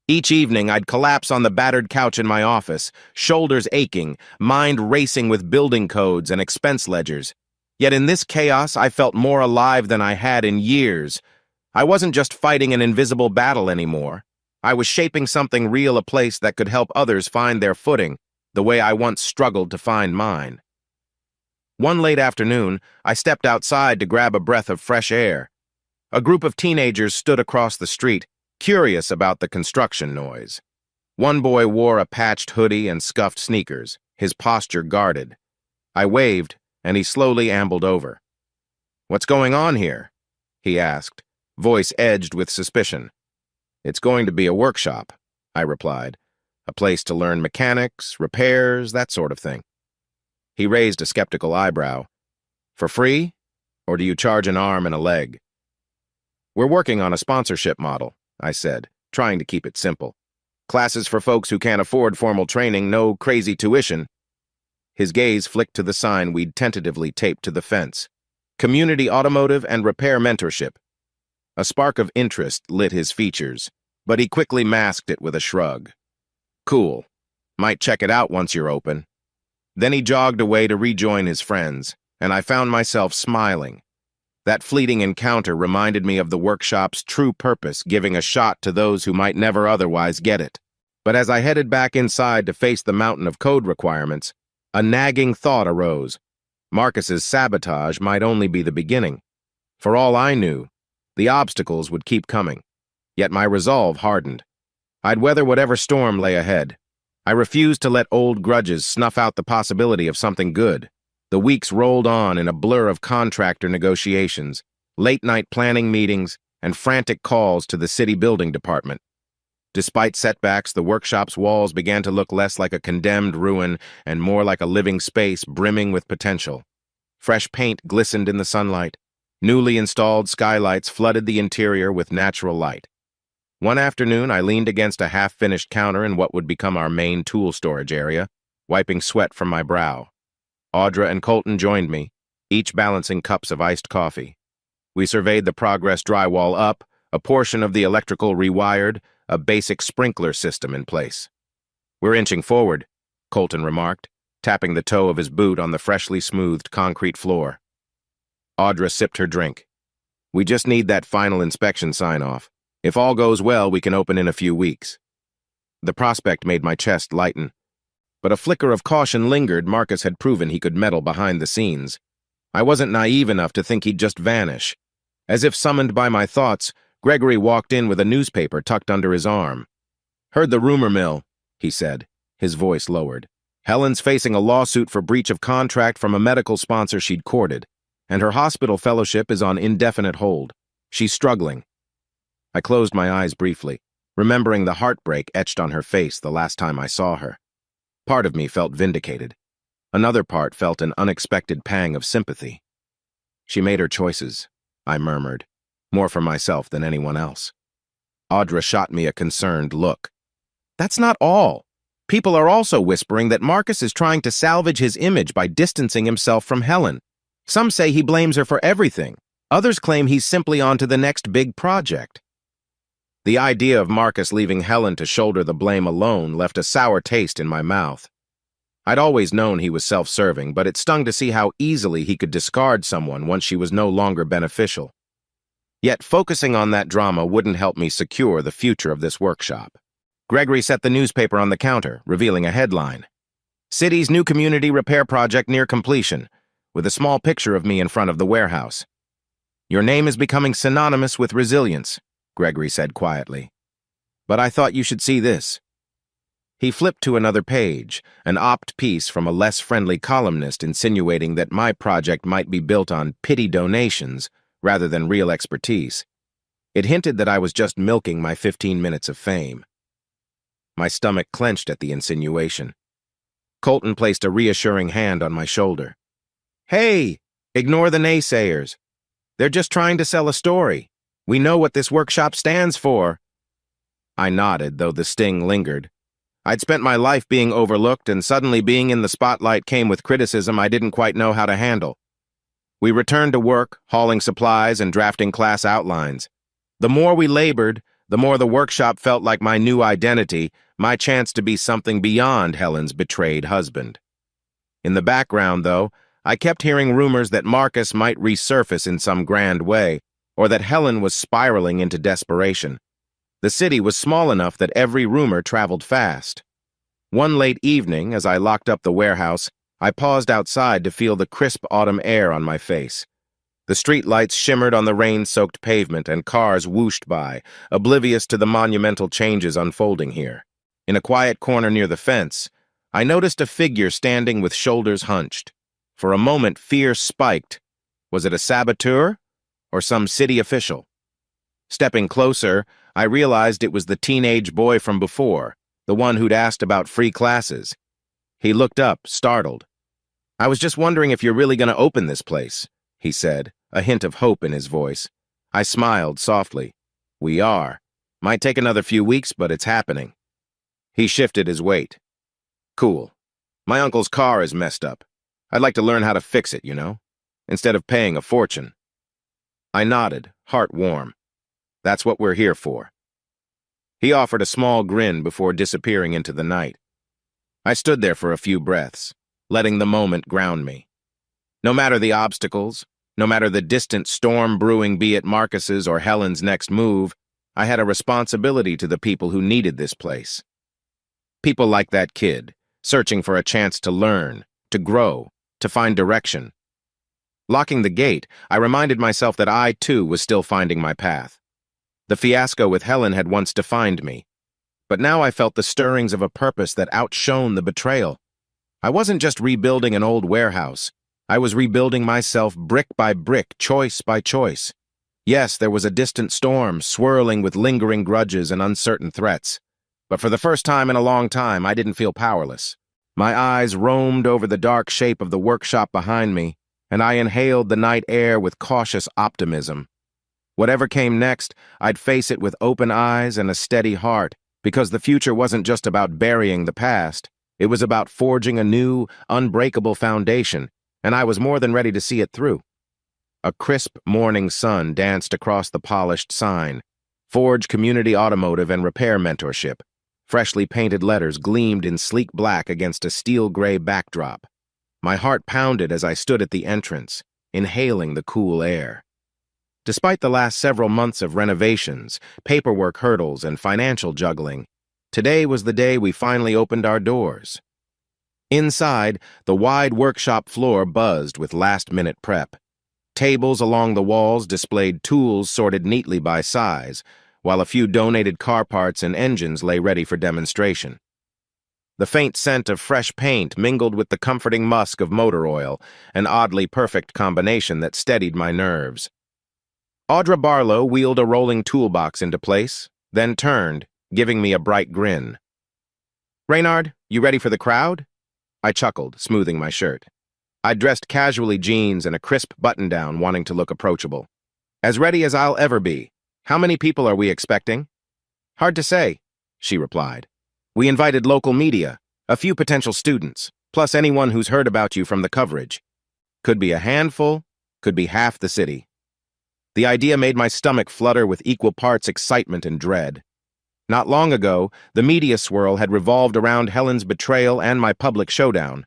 Each evening, I'd collapse on the battered couch in my office, shoulders aching, mind racing with building codes and expense ledgers. Yet in this chaos, I felt more alive than I had in years. I wasn't just fighting an invisible battle anymore. I was shaping something real, a place that could help others find their footing, the way I once struggled to find mine. One late afternoon, I stepped outside to grab a breath of fresh air. A group of teenagers stood across the street, curious about the construction noise. One boy wore a patched hoodie and scuffed sneakers, his posture guarded. I waved, and he slowly ambled over. "What's going on here?" he asked, voice edged with suspicion. "It's going to be a workshop," I replied. "A place to learn mechanics, repairs, that sort of thing." He raised a skeptical eyebrow. "For free? Or do you charge an arm and a leg?" "We're working on a sponsorship model," I said, trying to keep it simple. "Classes for folks who can't afford formal training, no crazy tuition." His gaze flicked to the sign we'd tentatively taped to the fence. "Community Automotive and Repair Mentorship." A spark of interest lit his features, but he quickly masked it with a shrug. "Cool. Might check it out once you're open." Then he jogged away to rejoin his friends, and I found myself smiling. That fleeting encounter reminded me of the workshop's true purpose, giving a shot to those who might never otherwise get it. But as I headed back inside to face the mountain of code requirements, A nagging thought arose. Marcus's sabotage might only be the beginning. For all I knew, the obstacles would keep coming. Yet my resolve hardened. I'd weather whatever storm lay ahead. I refused to let old grudges snuff out the possibility of something good. The weeks rolled on in a blur of contractor negotiations, late-night planning meetings, and frantic calls to the city building department. Despite setbacks, the workshop's walls began to look less like a condemned ruin and more like a living space brimming with potential. Fresh paint glistened in the sunlight. Newly installed skylights flooded the interior with natural light. One afternoon, I leaned against a half-finished counter in what would become our main tool storage area, wiping sweat from my brow. Audra and Colton joined me, each balancing cups of iced coffee. We surveyed the progress drywall up, a portion of the electrical rewired, a basic sprinkler system in place. "We're inching forward," Colton remarked, tapping the toe of his boot on the freshly smoothed concrete floor. Audra sipped her drink. "We just need that final inspection sign-off. If all goes well, we can open in a few weeks." The prospect made my chest lighten. But a flicker of caution lingered. Marcus had proven he could meddle behind the scenes. I wasn't naive enough to think he'd just vanish. As if summoned by my thoughts, Gregory walked in with a newspaper tucked under his arm. "Heard the rumor mill," he said, his voice lowered. "Helen's facing a lawsuit for breach of contract from a medical sponsor she'd courted, and her hospital fellowship is on indefinite hold. She's struggling." I closed my eyes briefly, remembering the heartbreak etched on her face the last time I saw her. Part of me felt vindicated. Another part felt an unexpected pang of sympathy. "She made her choices," I murmured, more for myself than anyone else. Audra shot me a concerned look. "That's not all. People are also whispering that Marcus is trying to salvage his image by distancing himself from Helen. Some say he blames her for everything. Others claim he's simply on to the next big project." The idea of Marcus leaving Helen to shoulder the blame alone left a sour taste in my mouth. I'd always known he was self-serving, but it stung to see how easily he could discard someone once she was no longer beneficial. Yet focusing on that drama wouldn't help me secure the future of this workshop. Gregory set the newspaper on the counter, revealing a headline. "City's new community repair project near completion," with a small picture of me in front of the warehouse. "Your name is becoming synonymous with resilience," Gregory said quietly. "But I thought you should see this." He flipped to another page, an opt piece from a less friendly columnist insinuating that my project might be built on pity donations rather than real expertise. It hinted that I was just milking my 15 minutes of fame. My stomach clenched at the insinuation. Colton placed a reassuring hand on my shoulder. "Hey, ignore the naysayers. They're just trying to sell a story. We know what this workshop stands for." I nodded, though the sting lingered. I'd spent my life being overlooked, and suddenly being in the spotlight came with criticism I didn't quite know how to handle. We returned to work, hauling supplies and drafting class outlines. The more we labored, the more the workshop felt like my new identity, my chance to be something beyond Helen's betrayed husband. In the background, though, I kept hearing rumors that Marcus might resurface in some grand way, or that Helen was spiraling into desperation. The city was small enough that every rumor traveled fast. One late evening, as I locked up the warehouse, I paused outside to feel the crisp autumn air on my face. The street lights shimmered on the rain-soaked pavement, and cars whooshed by, oblivious to the monumental changes unfolding here. In a quiet corner near the fence, I noticed a figure standing with shoulders hunched. For a moment, fear spiked. Was it a saboteur or some city official? Stepping closer, I realized it was the teenage boy from before, the one who'd asked about free classes. He looked up, startled. "I was just wondering if you're really going to open this place," he said, a hint of hope in his voice. I smiled softly. "We are. Might take another few weeks, but it's happening." He shifted his weight. "Cool. My uncle's car is messed up. I'd like to learn how to fix it, instead of paying a fortune." I nodded, heart warm. That's what we're here for. He offered a small grin before disappearing into the night. I stood there for a few breaths, letting the moment ground me. No matter the obstacles, no matter the distant storm brewing, be it Marcus's or Helen's next move, I had a responsibility to the people who needed this place. People like that kid, searching for a chance to learn, to grow, to find direction. Locking the gate, I reminded myself that I, too, was still finding my path. The fiasco with Helen had once defined me, but now I felt the stirrings of a purpose that outshone the betrayal. I wasn't just rebuilding an old warehouse. I was rebuilding myself brick by brick, choice by choice. Yes, there was a distant storm, swirling with lingering grudges and uncertain threats. But for the first time in a long time, I didn't feel powerless. My eyes roamed over the dark shape of the workshop behind me, and I inhaled the night air with cautious optimism. Whatever came next, I'd face it with open eyes and a steady heart, because the future wasn't just about burying the past. It was about forging a new, unbreakable foundation, and I was more than ready to see it through. A crisp morning sun danced across the polished sign, Forge Community Automotive and Repair Mentorship. Freshly painted letters gleamed in sleek black against a steel-gray backdrop. My heart pounded as I stood at the entrance, inhaling the cool air. Despite the last several months of renovations, paperwork hurdles, and financial juggling, today was the day we finally opened our doors. Inside, the wide workshop floor buzzed with last-minute prep. Tables along the walls displayed tools sorted neatly by size, while a few donated car parts and engines lay ready for demonstration. The faint scent of fresh paint mingled with the comforting musk of motor oil, an oddly perfect combination that steadied my nerves. Audra Barlow wheeled a rolling toolbox into place, then turned, giving me a bright grin. "Reynard, you ready for the crowd?" I chuckled, smoothing my shirt. I'd dressed casually jeans and a crisp button-down, wanting to look approachable. "As ready as I'll ever be. How many people are we expecting?" "Hard to say," she replied. "We invited local media, a few potential students, plus anyone who's heard about you from the coverage. Could be a handful, could be half the city." The idea made my stomach flutter with equal parts excitement and dread. Not long ago, the media swirl had revolved around Helen's betrayal and my public showdown.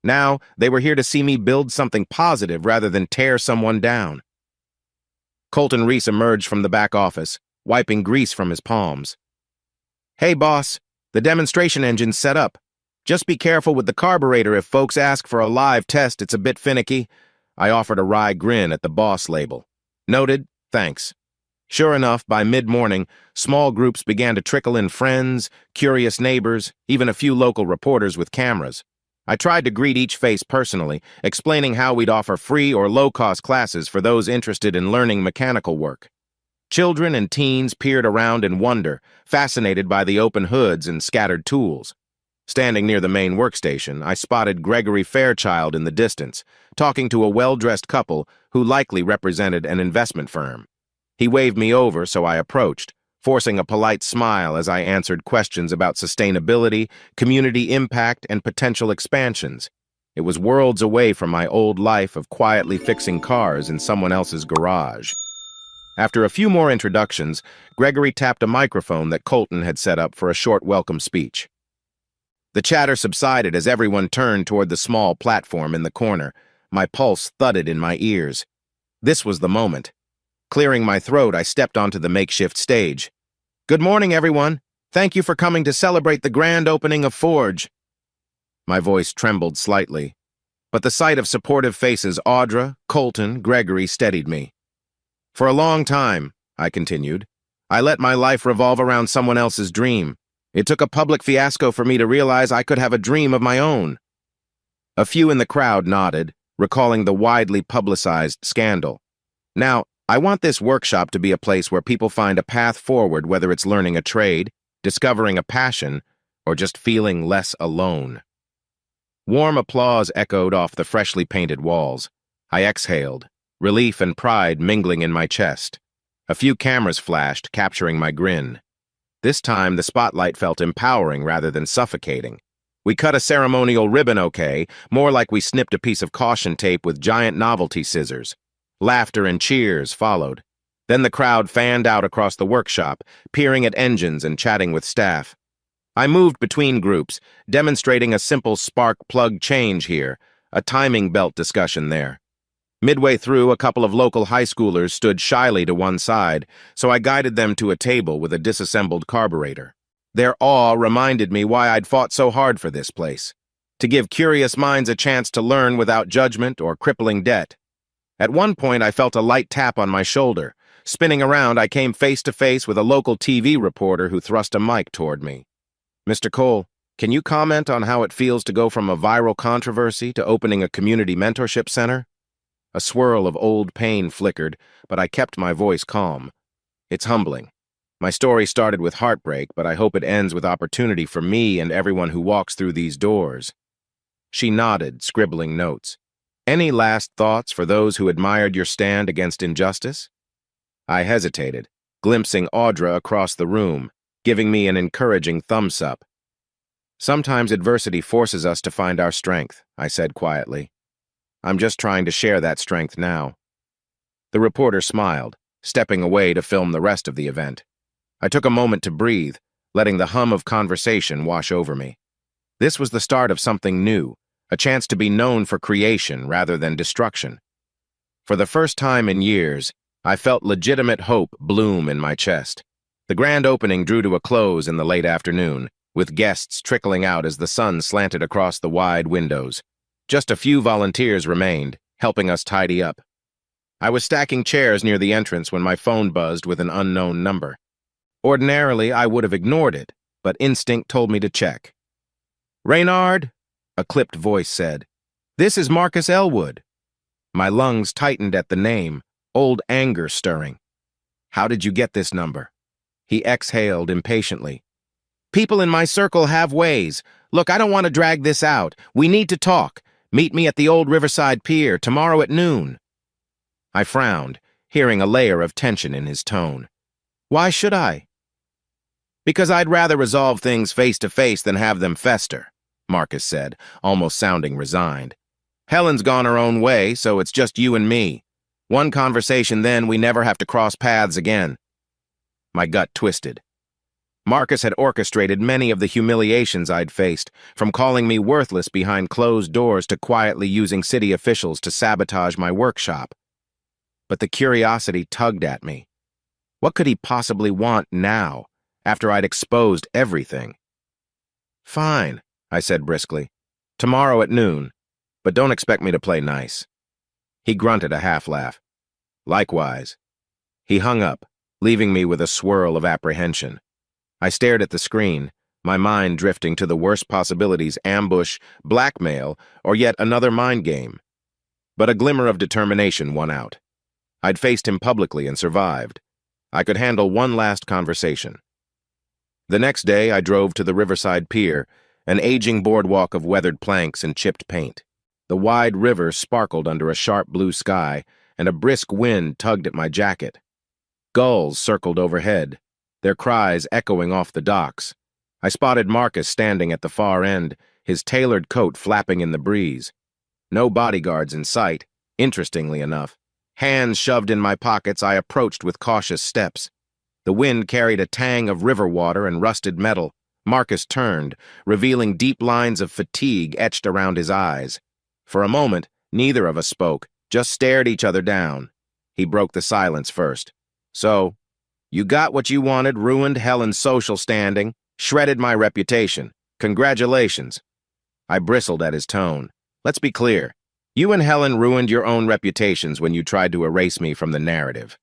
Now, they were here to see me build something positive rather than tear someone down. Colton Reese emerged from the back office, wiping grease from his palms. "Hey, boss, the demonstration engine's set up. Just be careful with the carburetor if folks ask for a live test. It's a bit finicky." I offered a wry grin at the boss label. "Noted, thanks." Sure enough, by mid-morning, small groups began to trickle in: friends, curious neighbors, even a few local reporters with cameras. I tried to greet each face personally, explaining how we'd offer free or low-cost classes for those interested in learning mechanical work. Children and teens peered around in wonder, fascinated by the open hoods and scattered tools. Standing near the main workstation, I spotted Gregory Fairchild in the distance, talking to a well-dressed couple who likely represented an investment firm. He waved me over, so I approached, forcing a polite smile as I answered questions about sustainability, community impact, and potential expansions. It was worlds away from my old life of quietly fixing cars in someone else's garage. After a few more introductions, Gregory tapped a microphone that Colton had set up for a short welcome speech. The chatter subsided as everyone turned toward the small platform in the corner. My pulse thudded in my ears. This was the moment. Clearing my throat, I stepped onto the makeshift stage. "Good morning, everyone. Thank you for coming to celebrate the grand opening of Forge." My voice trembled slightly, but the sight of supportive faces Audra, Colton, Gregory steadied me. "For a long time," I continued, "I let my life revolve around someone else's dream. It took a public fiasco for me to realize I could have a dream of my own." A few in the crowd nodded, recalling the widely publicized scandal. Now, I want this workshop to be a place where people find a path forward, whether it's learning a trade, discovering a passion, or just feeling less alone. Warm applause echoed off the freshly painted walls. I exhaled, relief and pride mingling in my chest. A few cameras flashed, capturing my grin. This time, the spotlight felt empowering rather than suffocating. We cut a ceremonial ribbon okay, more like we snipped a piece of caution tape with giant novelty scissors. Laughter and cheers followed. Then the crowd fanned out across the workshop, peering at engines and chatting with staff. I moved between groups, demonstrating a simple spark plug change here, a timing belt discussion there. Midway through, a couple of local high schoolers stood shyly to one side, so I guided them to a table with a disassembled carburetor. Their awe reminded me why I'd fought so hard for this place. to give curious minds a chance to learn without judgment or crippling debt. At one point, I felt a light tap on my shoulder. Spinning around, I came face to face with a local TV reporter who thrust a mic toward me. "Mr. Cole, can you comment on how it feels to go from a viral controversy to opening a community mentorship center?" A swirl of old pain flickered, but I kept my voice calm. "It's humbling. My story started with heartbreak, but I hope it ends with opportunity for me and everyone who walks through these doors." She nodded, scribbling notes. "Any last thoughts for those who admired your stand against injustice?" I hesitated, glimpsing Audra across the room, giving me an encouraging thumbs up. "Sometimes adversity forces us to find our strength," I said quietly. "I'm just trying to share that strength now." The reporter smiled, stepping away to film the rest of the event. I took a moment to breathe, letting the hum of conversation wash over me. This was the start of something new, a chance to be known for creation rather than destruction. For the first time in years, I felt legitimate hope bloom in my chest. The grand opening drew to a close in the late afternoon, with guests trickling out as the sun slanted across the wide windows. Just a few volunteers remained, helping us tidy up. I was stacking chairs near the entrance when my phone buzzed with an unknown number. Ordinarily, I would have ignored it, but instinct told me to check. "Reynard," a clipped voice said. "This is Marcus Elwood." My lungs tightened at the name, old anger stirring. "How did you get this number?" He exhaled impatiently. "People in my circle have ways. Look, I don't want to drag this out. We need to talk. Meet me at the old Riverside Pier tomorrow at noon." I frowned, hearing a layer of tension in his tone. "Why should I?" "Because I'd rather resolve things face to face than have them fester," Marcus said, almost sounding resigned. "Helen's gone her own way, so it's just you and me. One conversation, then we never have to cross paths again." My gut twisted. Marcus had orchestrated many of the humiliations I'd faced, from calling me worthless behind closed doors to quietly using city officials to sabotage my workshop. But the curiosity tugged at me. What could he possibly want now, after I'd exposed everything? "Fine," I said briskly. "Tomorrow at noon, but don't expect me to play nice." He grunted a half-laugh. "Likewise." He hung up, leaving me with a swirl of apprehension. I stared at the screen, my mind drifting to the worst possibilities: ambush, blackmail, or yet another mind game. But a glimmer of determination won out. I'd faced him publicly and survived. I could handle one last conversation. The next day, I drove to the Riverside Pier, an aging boardwalk of weathered planks and chipped paint. The wide river sparkled under a sharp blue sky, and a brisk wind tugged at my jacket. Gulls circled overhead, their cries echoing off the docks. I spotted Marcus standing at the far end, his tailored coat flapping in the breeze. No bodyguards in sight, interestingly enough. Hands shoved in my pockets, I approached with cautious steps. The wind carried a tang of river water and rusted metal. Marcus turned, revealing deep lines of fatigue etched around his eyes. For a moment, neither of us spoke, just stared each other down. He broke the silence first. "So, you got what you wanted, ruined Helen's social standing, shredded my reputation. Congratulations." I bristled at his tone. "Let's be clear. You and Helen ruined your own reputations when you tried to erase me from the narrative.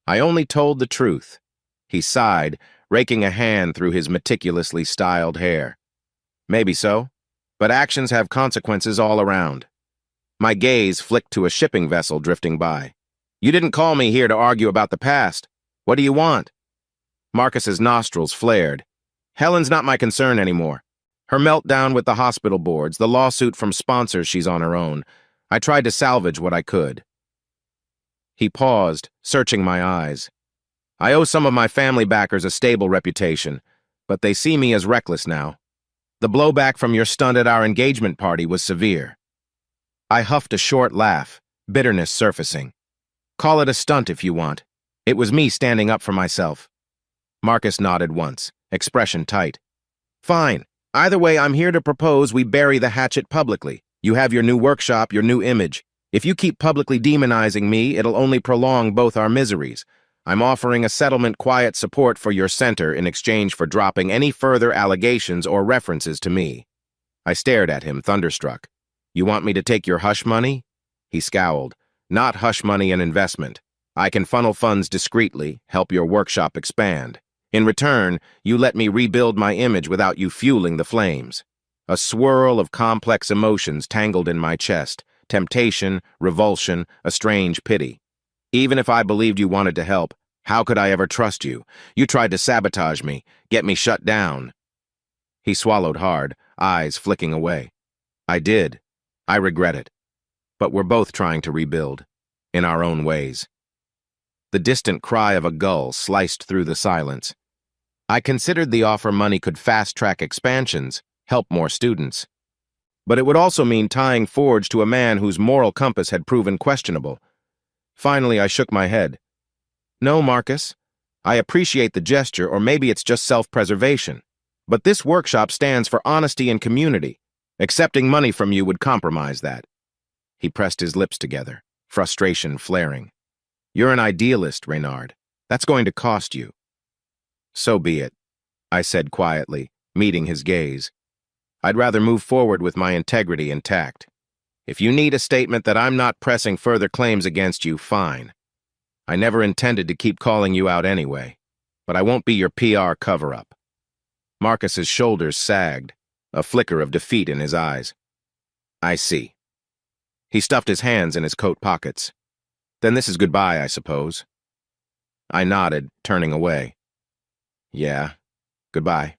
I only told the truth." He sighed, raking a hand through his meticulously styled hair. "Maybe so, but actions have consequences all around." My gaze flicked to a shipping vessel drifting by. "You didn't call me here to argue about the past. What do you want?" Marcus's nostrils flared. "Helen's not my concern anymore. Her meltdown with the hospital boards, the lawsuit from sponsors, she's on her own. I tried to salvage what I could." He paused, searching my eyes. "I owe some of my family backers a stable reputation, but they see me as reckless now. The blowback from your stunt at our engagement party was severe." I huffed a short laugh, bitterness surfacing. "Call it a stunt if you want. It was me standing up for myself." Marcus nodded once, expression tight. "Fine. Either way, I'm here to propose we bury the hatchet publicly. You have your new workshop, your new image. If you keep publicly demonizing me, it'll only prolong both our miseries. I'm offering a settlement quiet support for your center in exchange for dropping any further allegations or references to me." I stared at him, thunderstruck. You want me to take your hush money? He scowled. Not hush money and investment. I can funnel funds discreetly, help your workshop expand. In return, you let me rebuild my image without you fueling the flames. A swirl of complex emotions tangled in my chest. Temptation, revulsion, a strange pity. Even if I believed you wanted to help, how could I ever trust you? You tried to sabotage me, get me shut down. He swallowed hard, eyes flicking away. I did. I regret it. But we're both trying to rebuild, in our own ways. The distant cry of a gull sliced through the silence. I considered the offer money could fast-track expansions, help more students. But it would also mean tying Forge to a man whose moral compass had proven questionable. Finally, I shook my head. No, Marcus. I appreciate the gesture, or maybe it's just self-preservation. But this workshop stands for honesty and community. Accepting money from you would compromise that. He pressed his lips together, frustration flaring. You're an idealist, Reynard. That's going to cost you. So be it, I said quietly, meeting his gaze. I'd rather move forward with my integrity intact. If you need a statement that I'm not pressing further claims against you, fine. I never intended to keep calling you out anyway, but I won't be your PR cover-up. Marcus's shoulders sagged, a flicker of defeat in his eyes. I see. He stuffed his hands in his coat pockets. Then this is goodbye, I suppose. I nodded, turning away. Yeah, goodbye.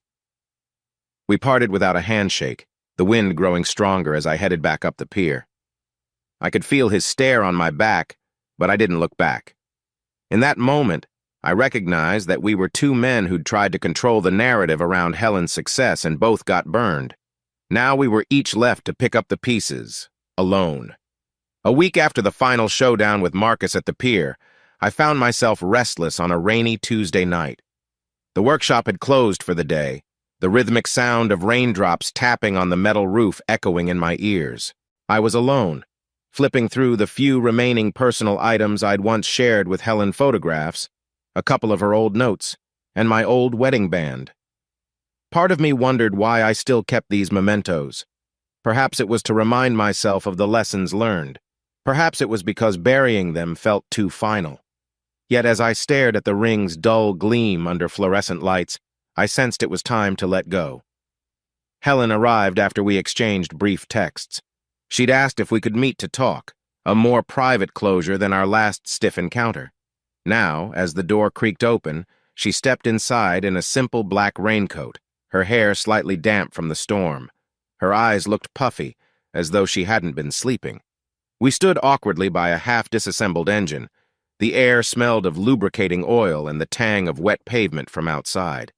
We parted without a handshake, the wind growing stronger as I headed back up the pier. I could feel his stare on my back, but I didn't look back. In that moment, I recognized that we were two men who'd tried to control the narrative around Helen's success and both got burned. Now we were each left to pick up the pieces, alone. A week after the final showdown with Marcus at the pier, I found myself restless on a rainy Tuesday night. The workshop had closed for the day, the rhythmic sound of raindrops tapping on the metal roof echoing in my ears. I was alone, flipping through the few remaining personal items I'd once shared with Helen, photographs, a couple of her old notes, and my old wedding band. Part of me wondered why I still kept these mementos. Perhaps it was to remind myself of the lessons learned. Perhaps it was because burying them felt too final. Yet as I stared at the ring's dull gleam under fluorescent lights, I sensed it was time to let go. Helen arrived after we exchanged brief texts. She'd asked if we could meet to talk, a more private closure than our last stiff encounter. Now, as the door creaked open, she stepped inside in a simple black raincoat, her hair slightly damp from the storm. Her eyes looked puffy, as though she hadn't been sleeping. We stood awkwardly by a half-disassembled engine. The air smelled of lubricating oil and the tang of wet pavement from outside.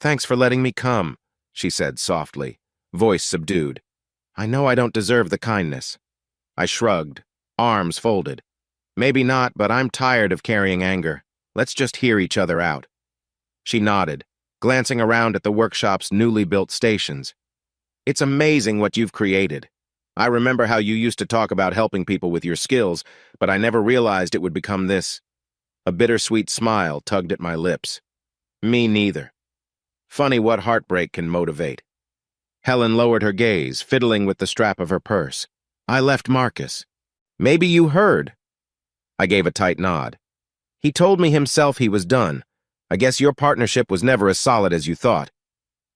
"Thanks for letting me come," she said softly, voice subdued. "I know I don't deserve the kindness." I shrugged, arms folded. "Maybe not, but I'm tired of carrying anger. Let's just hear each other out." She nodded, glancing around at the workshop's newly built stations. "It's amazing what you've created. I remember how you used to talk about helping people with your skills, but I never realized it would become this." A bittersweet smile tugged at my lips. "Me neither. Funny what heartbreak can motivate." Helen lowered her gaze, fiddling with the strap of her purse. "I left Marcus. Maybe you heard." I gave a tight nod. "He told me himself he was done. I guess your partnership was never as solid as you thought."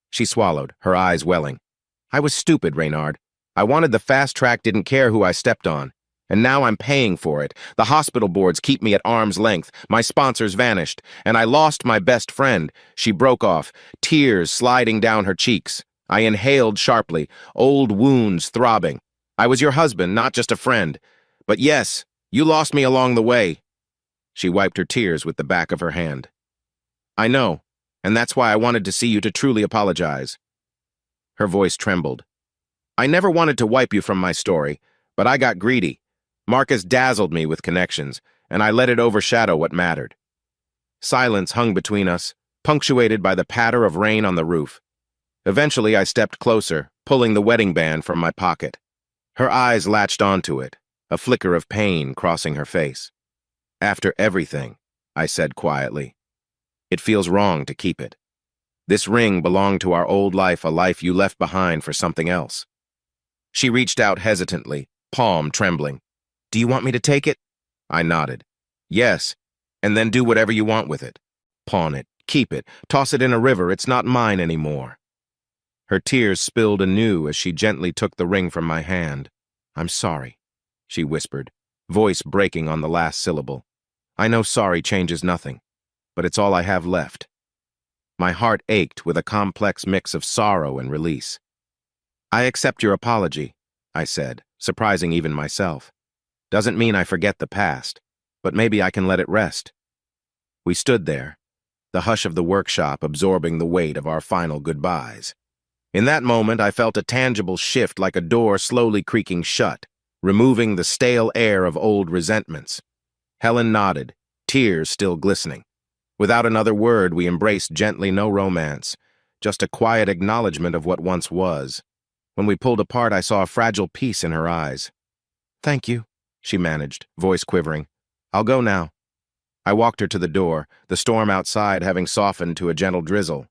She swallowed, her eyes welling. "I was stupid, Reynard. I wanted the fast track, didn't care who I stepped on. And now I'm paying for it. The hospital boards keep me at arm's length. My sponsors vanished. And I lost my best friend." She broke off, tears sliding down her cheeks. I inhaled sharply, old wounds throbbing. "I was your husband, not just a friend. But yes, you lost me along the way." She wiped her tears with the back of her hand. "I know, and that's why I wanted to see you to truly apologize." Her voice trembled. "I never wanted to wipe you from my story, but I got greedy. Marcus dazzled me with connections, and I let it overshadow what mattered." Silence hung between us, punctuated by the patter of rain on the roof. Eventually, I stepped closer, pulling the wedding band from my pocket. Her eyes latched onto it, a flicker of pain crossing her face. "After everything," I said quietly, "it feels wrong to keep it." This ring belonged to our old life, a life you left behind for something else. She reached out hesitantly, palm trembling. Do you want me to take it? I nodded. Yes, and then do whatever you want with it. Pawn it, keep it, toss it in a river, it's not mine anymore. Her tears spilled anew as she gently took the ring from my hand. I'm sorry, she whispered, voice breaking on the last syllable. I know sorry changes nothing, but it's all I have left. My heart ached with a complex mix of sorrow and release. I accept your apology, I said, surprising even myself. Doesn't mean I forget the past, but maybe I can let it rest. We stood there, the hush of the workshop absorbing the weight of our final goodbyes. In that moment, I felt a tangible shift like a door slowly creaking shut, removing the stale air of old resentments. Helen nodded, tears still glistening. Without another word, we embraced gently, no romance, just a quiet acknowledgement of what once was. When we pulled apart, I saw a fragile peace in her eyes. Thank you, she managed, voice quivering. I'll go now. I walked her to the door, the storm outside having softened to a gentle drizzle.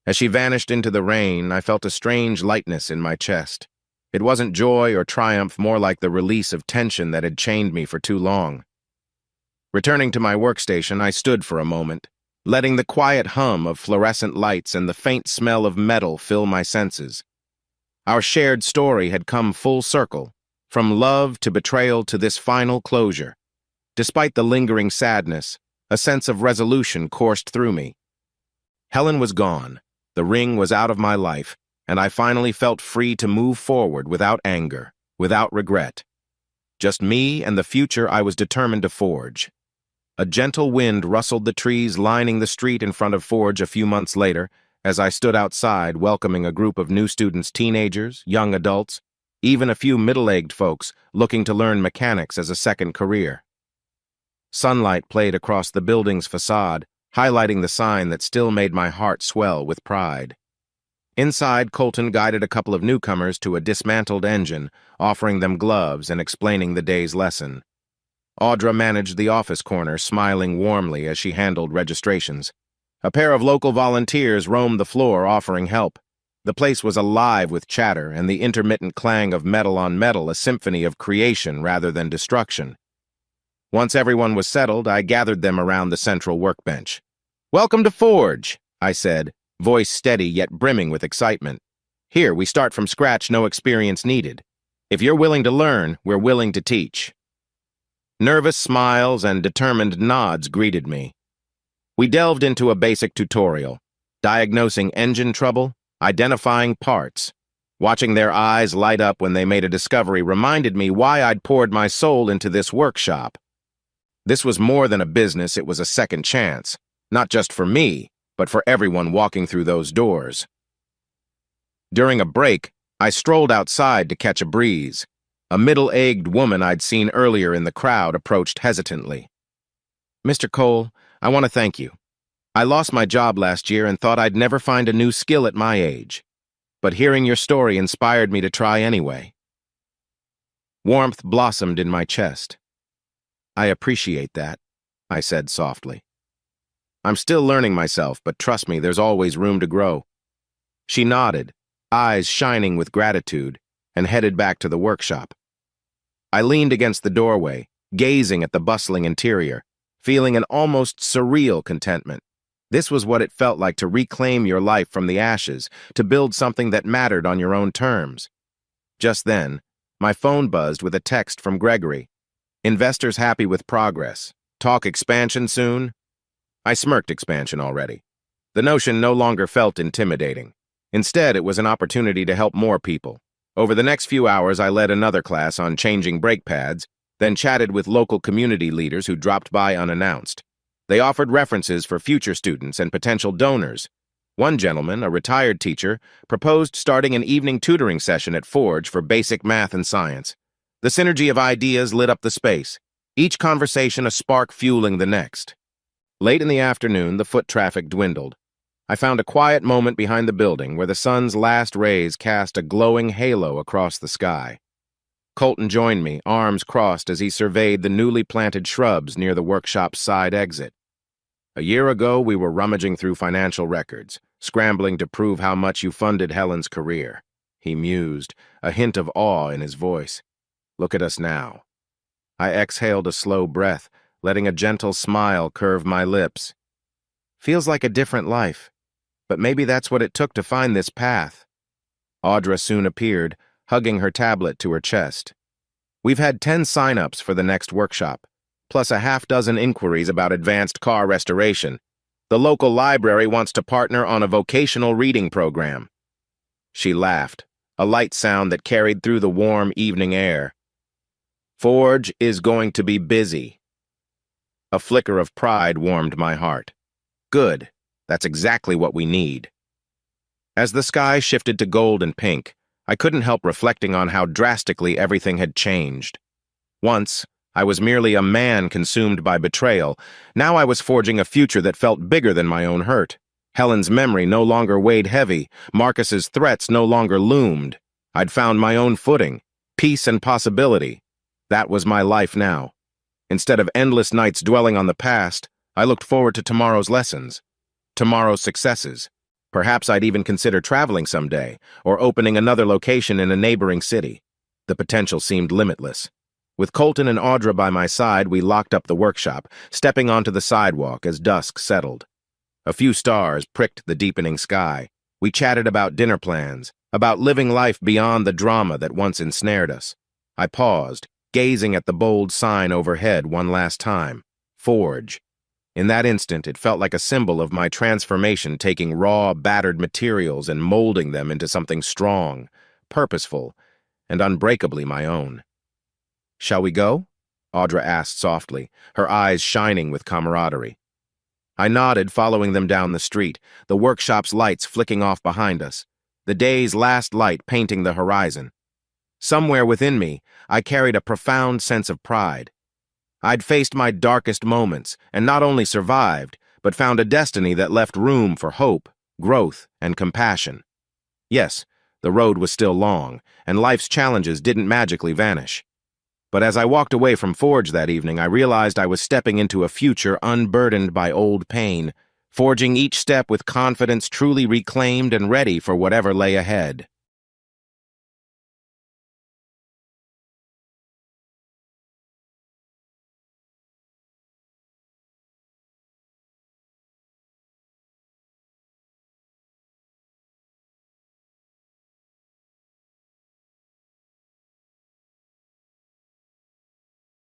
As she vanished into the rain, I felt a strange lightness in my chest. It wasn't joy or triumph, more like the release of tension that had chained me for too long. Returning to my workstation, I stood for a moment, letting the quiet hum of fluorescent lights and the faint smell of metal fill my senses. Our shared story had come full circle, from love to betrayal to this final closure. Despite the lingering sadness, a sense of resolution coursed through me. Helen was gone, the ring was out of my life, and I finally felt free to move forward without anger, without regret. Just me and the future I was determined to forge. A gentle wind rustled the trees lining the street in front of Forge a few months later, as I stood outside welcoming a group of new students, teenagers, young adults, even a few middle-aged folks looking to learn mechanics as a second career. Sunlight played across the building's facade, highlighting the sign that still made my heart swell with pride. Inside, Colton guided a couple of newcomers to a dismantled engine, offering them gloves and explaining the day's lesson. Audra managed the office corner, smiling warmly as she handled registrations. A pair of local volunteers roamed the floor, offering help. The place was alive with chatter and the intermittent clang of metal on metal, a symphony of creation rather than destruction. Once everyone was settled, I gathered them around the central workbench. Welcome to Forge, I said, voice steady yet brimming with excitement. Here, we start from scratch, no experience needed. If you're willing to learn, we're willing to teach. Nervous smiles and determined nods greeted me. We delved into a basic tutorial, diagnosing engine trouble, identifying parts. Watching their eyes light up when they made a discovery reminded me why I'd poured my soul into this workshop. This was more than a business, it was a second chance, not just for me, but for everyone walking through those doors. During a break, I strolled outside to catch a breeze. A middle-aged woman I'd seen earlier in the crowd approached hesitantly. Mr. Cole, I want to thank you. I lost my job last year and thought I'd never find a new skill at my age. But hearing your story inspired me to try anyway. Warmth blossomed in my chest. I appreciate that, I said softly. I'm still learning myself, but trust me, there's always room to grow. She nodded, eyes shining with gratitude, and headed back to the workshop. I leaned against the doorway, gazing at the bustling interior, feeling an almost surreal contentment. This was what it felt like to reclaim your life from the ashes, to build something that mattered on your own terms. Just then, my phone buzzed with a text from Gregory. Investors happy with progress. Talk expansion soon? I smirked expansion already. The notion no longer felt intimidating. Instead, it was an opportunity to help more people. Over the next few hours, I led another class on changing brake pads, then chatted with local community leaders who dropped by unannounced. They offered references for future students and potential donors. One gentleman, a retired teacher, proposed starting an evening tutoring session at Forge for basic math and science. The synergy of ideas lit up the space, each conversation a spark fueling the next. Late in the afternoon, the foot traffic dwindled. I found a quiet moment behind the building where the sun's last rays cast a glowing halo across the sky. Colton joined me, arms crossed as he surveyed the newly planted shrubs near the workshop's side exit. A year ago, we were rummaging through financial records, scrambling to prove how much you funded Helen's career. He mused, a hint of awe in his voice. Look at us now. I exhaled a slow breath, letting a gentle smile curve my lips. Feels like a different life, but maybe that's what it took to find this path. Audra soon appeared, hugging her tablet to her chest. We've had 10 sign-ups for the next workshop, plus a half-dozen inquiries about advanced car restoration. The local library wants to partner on a vocational reading program. She laughed, a light sound that carried through the warm evening air. Forge is going to be busy. A flicker of pride warmed my heart. Good, that's exactly what we need. As the sky shifted to gold and pink, I couldn't help reflecting on how drastically everything had changed. Once, I was merely a man consumed by betrayal. Now I was forging a future that felt bigger than my own hurt. Helen's memory no longer weighed heavy. Marcus's threats no longer loomed. I'd found my own footing, peace and possibility. That was my life now. Instead of endless nights dwelling on the past, I looked forward to tomorrow's lessons, tomorrow's successes. Perhaps I'd even consider traveling someday, or opening another location in a neighboring city. The potential seemed limitless. With Colton and Audra by my side, we locked up the workshop, stepping onto the sidewalk as dusk settled. A few stars pricked the deepening sky. We chatted about dinner plans, about living life beyond the drama that once ensnared us. I paused, gazing at the bold sign overhead one last time. Forge. In that instant, it felt like a symbol of my transformation, taking raw, battered materials and molding them into something strong, purposeful, and unbreakably my own. Shall we go? Audra asked softly, her eyes shining with camaraderie. I nodded, following them down the street, the workshop's lights flicking off behind us, the day's last light painting the horizon. Somewhere within me, I carried a profound sense of pride. I'd faced my darkest moments, and not only survived, but found a destiny that left room for hope, growth, and compassion. Yes, the road was still long, and life's challenges didn't magically vanish. But as I walked away from Forge that evening, I realized I was stepping into a future unburdened by old pain, forging each step with confidence truly reclaimed and ready for whatever lay ahead.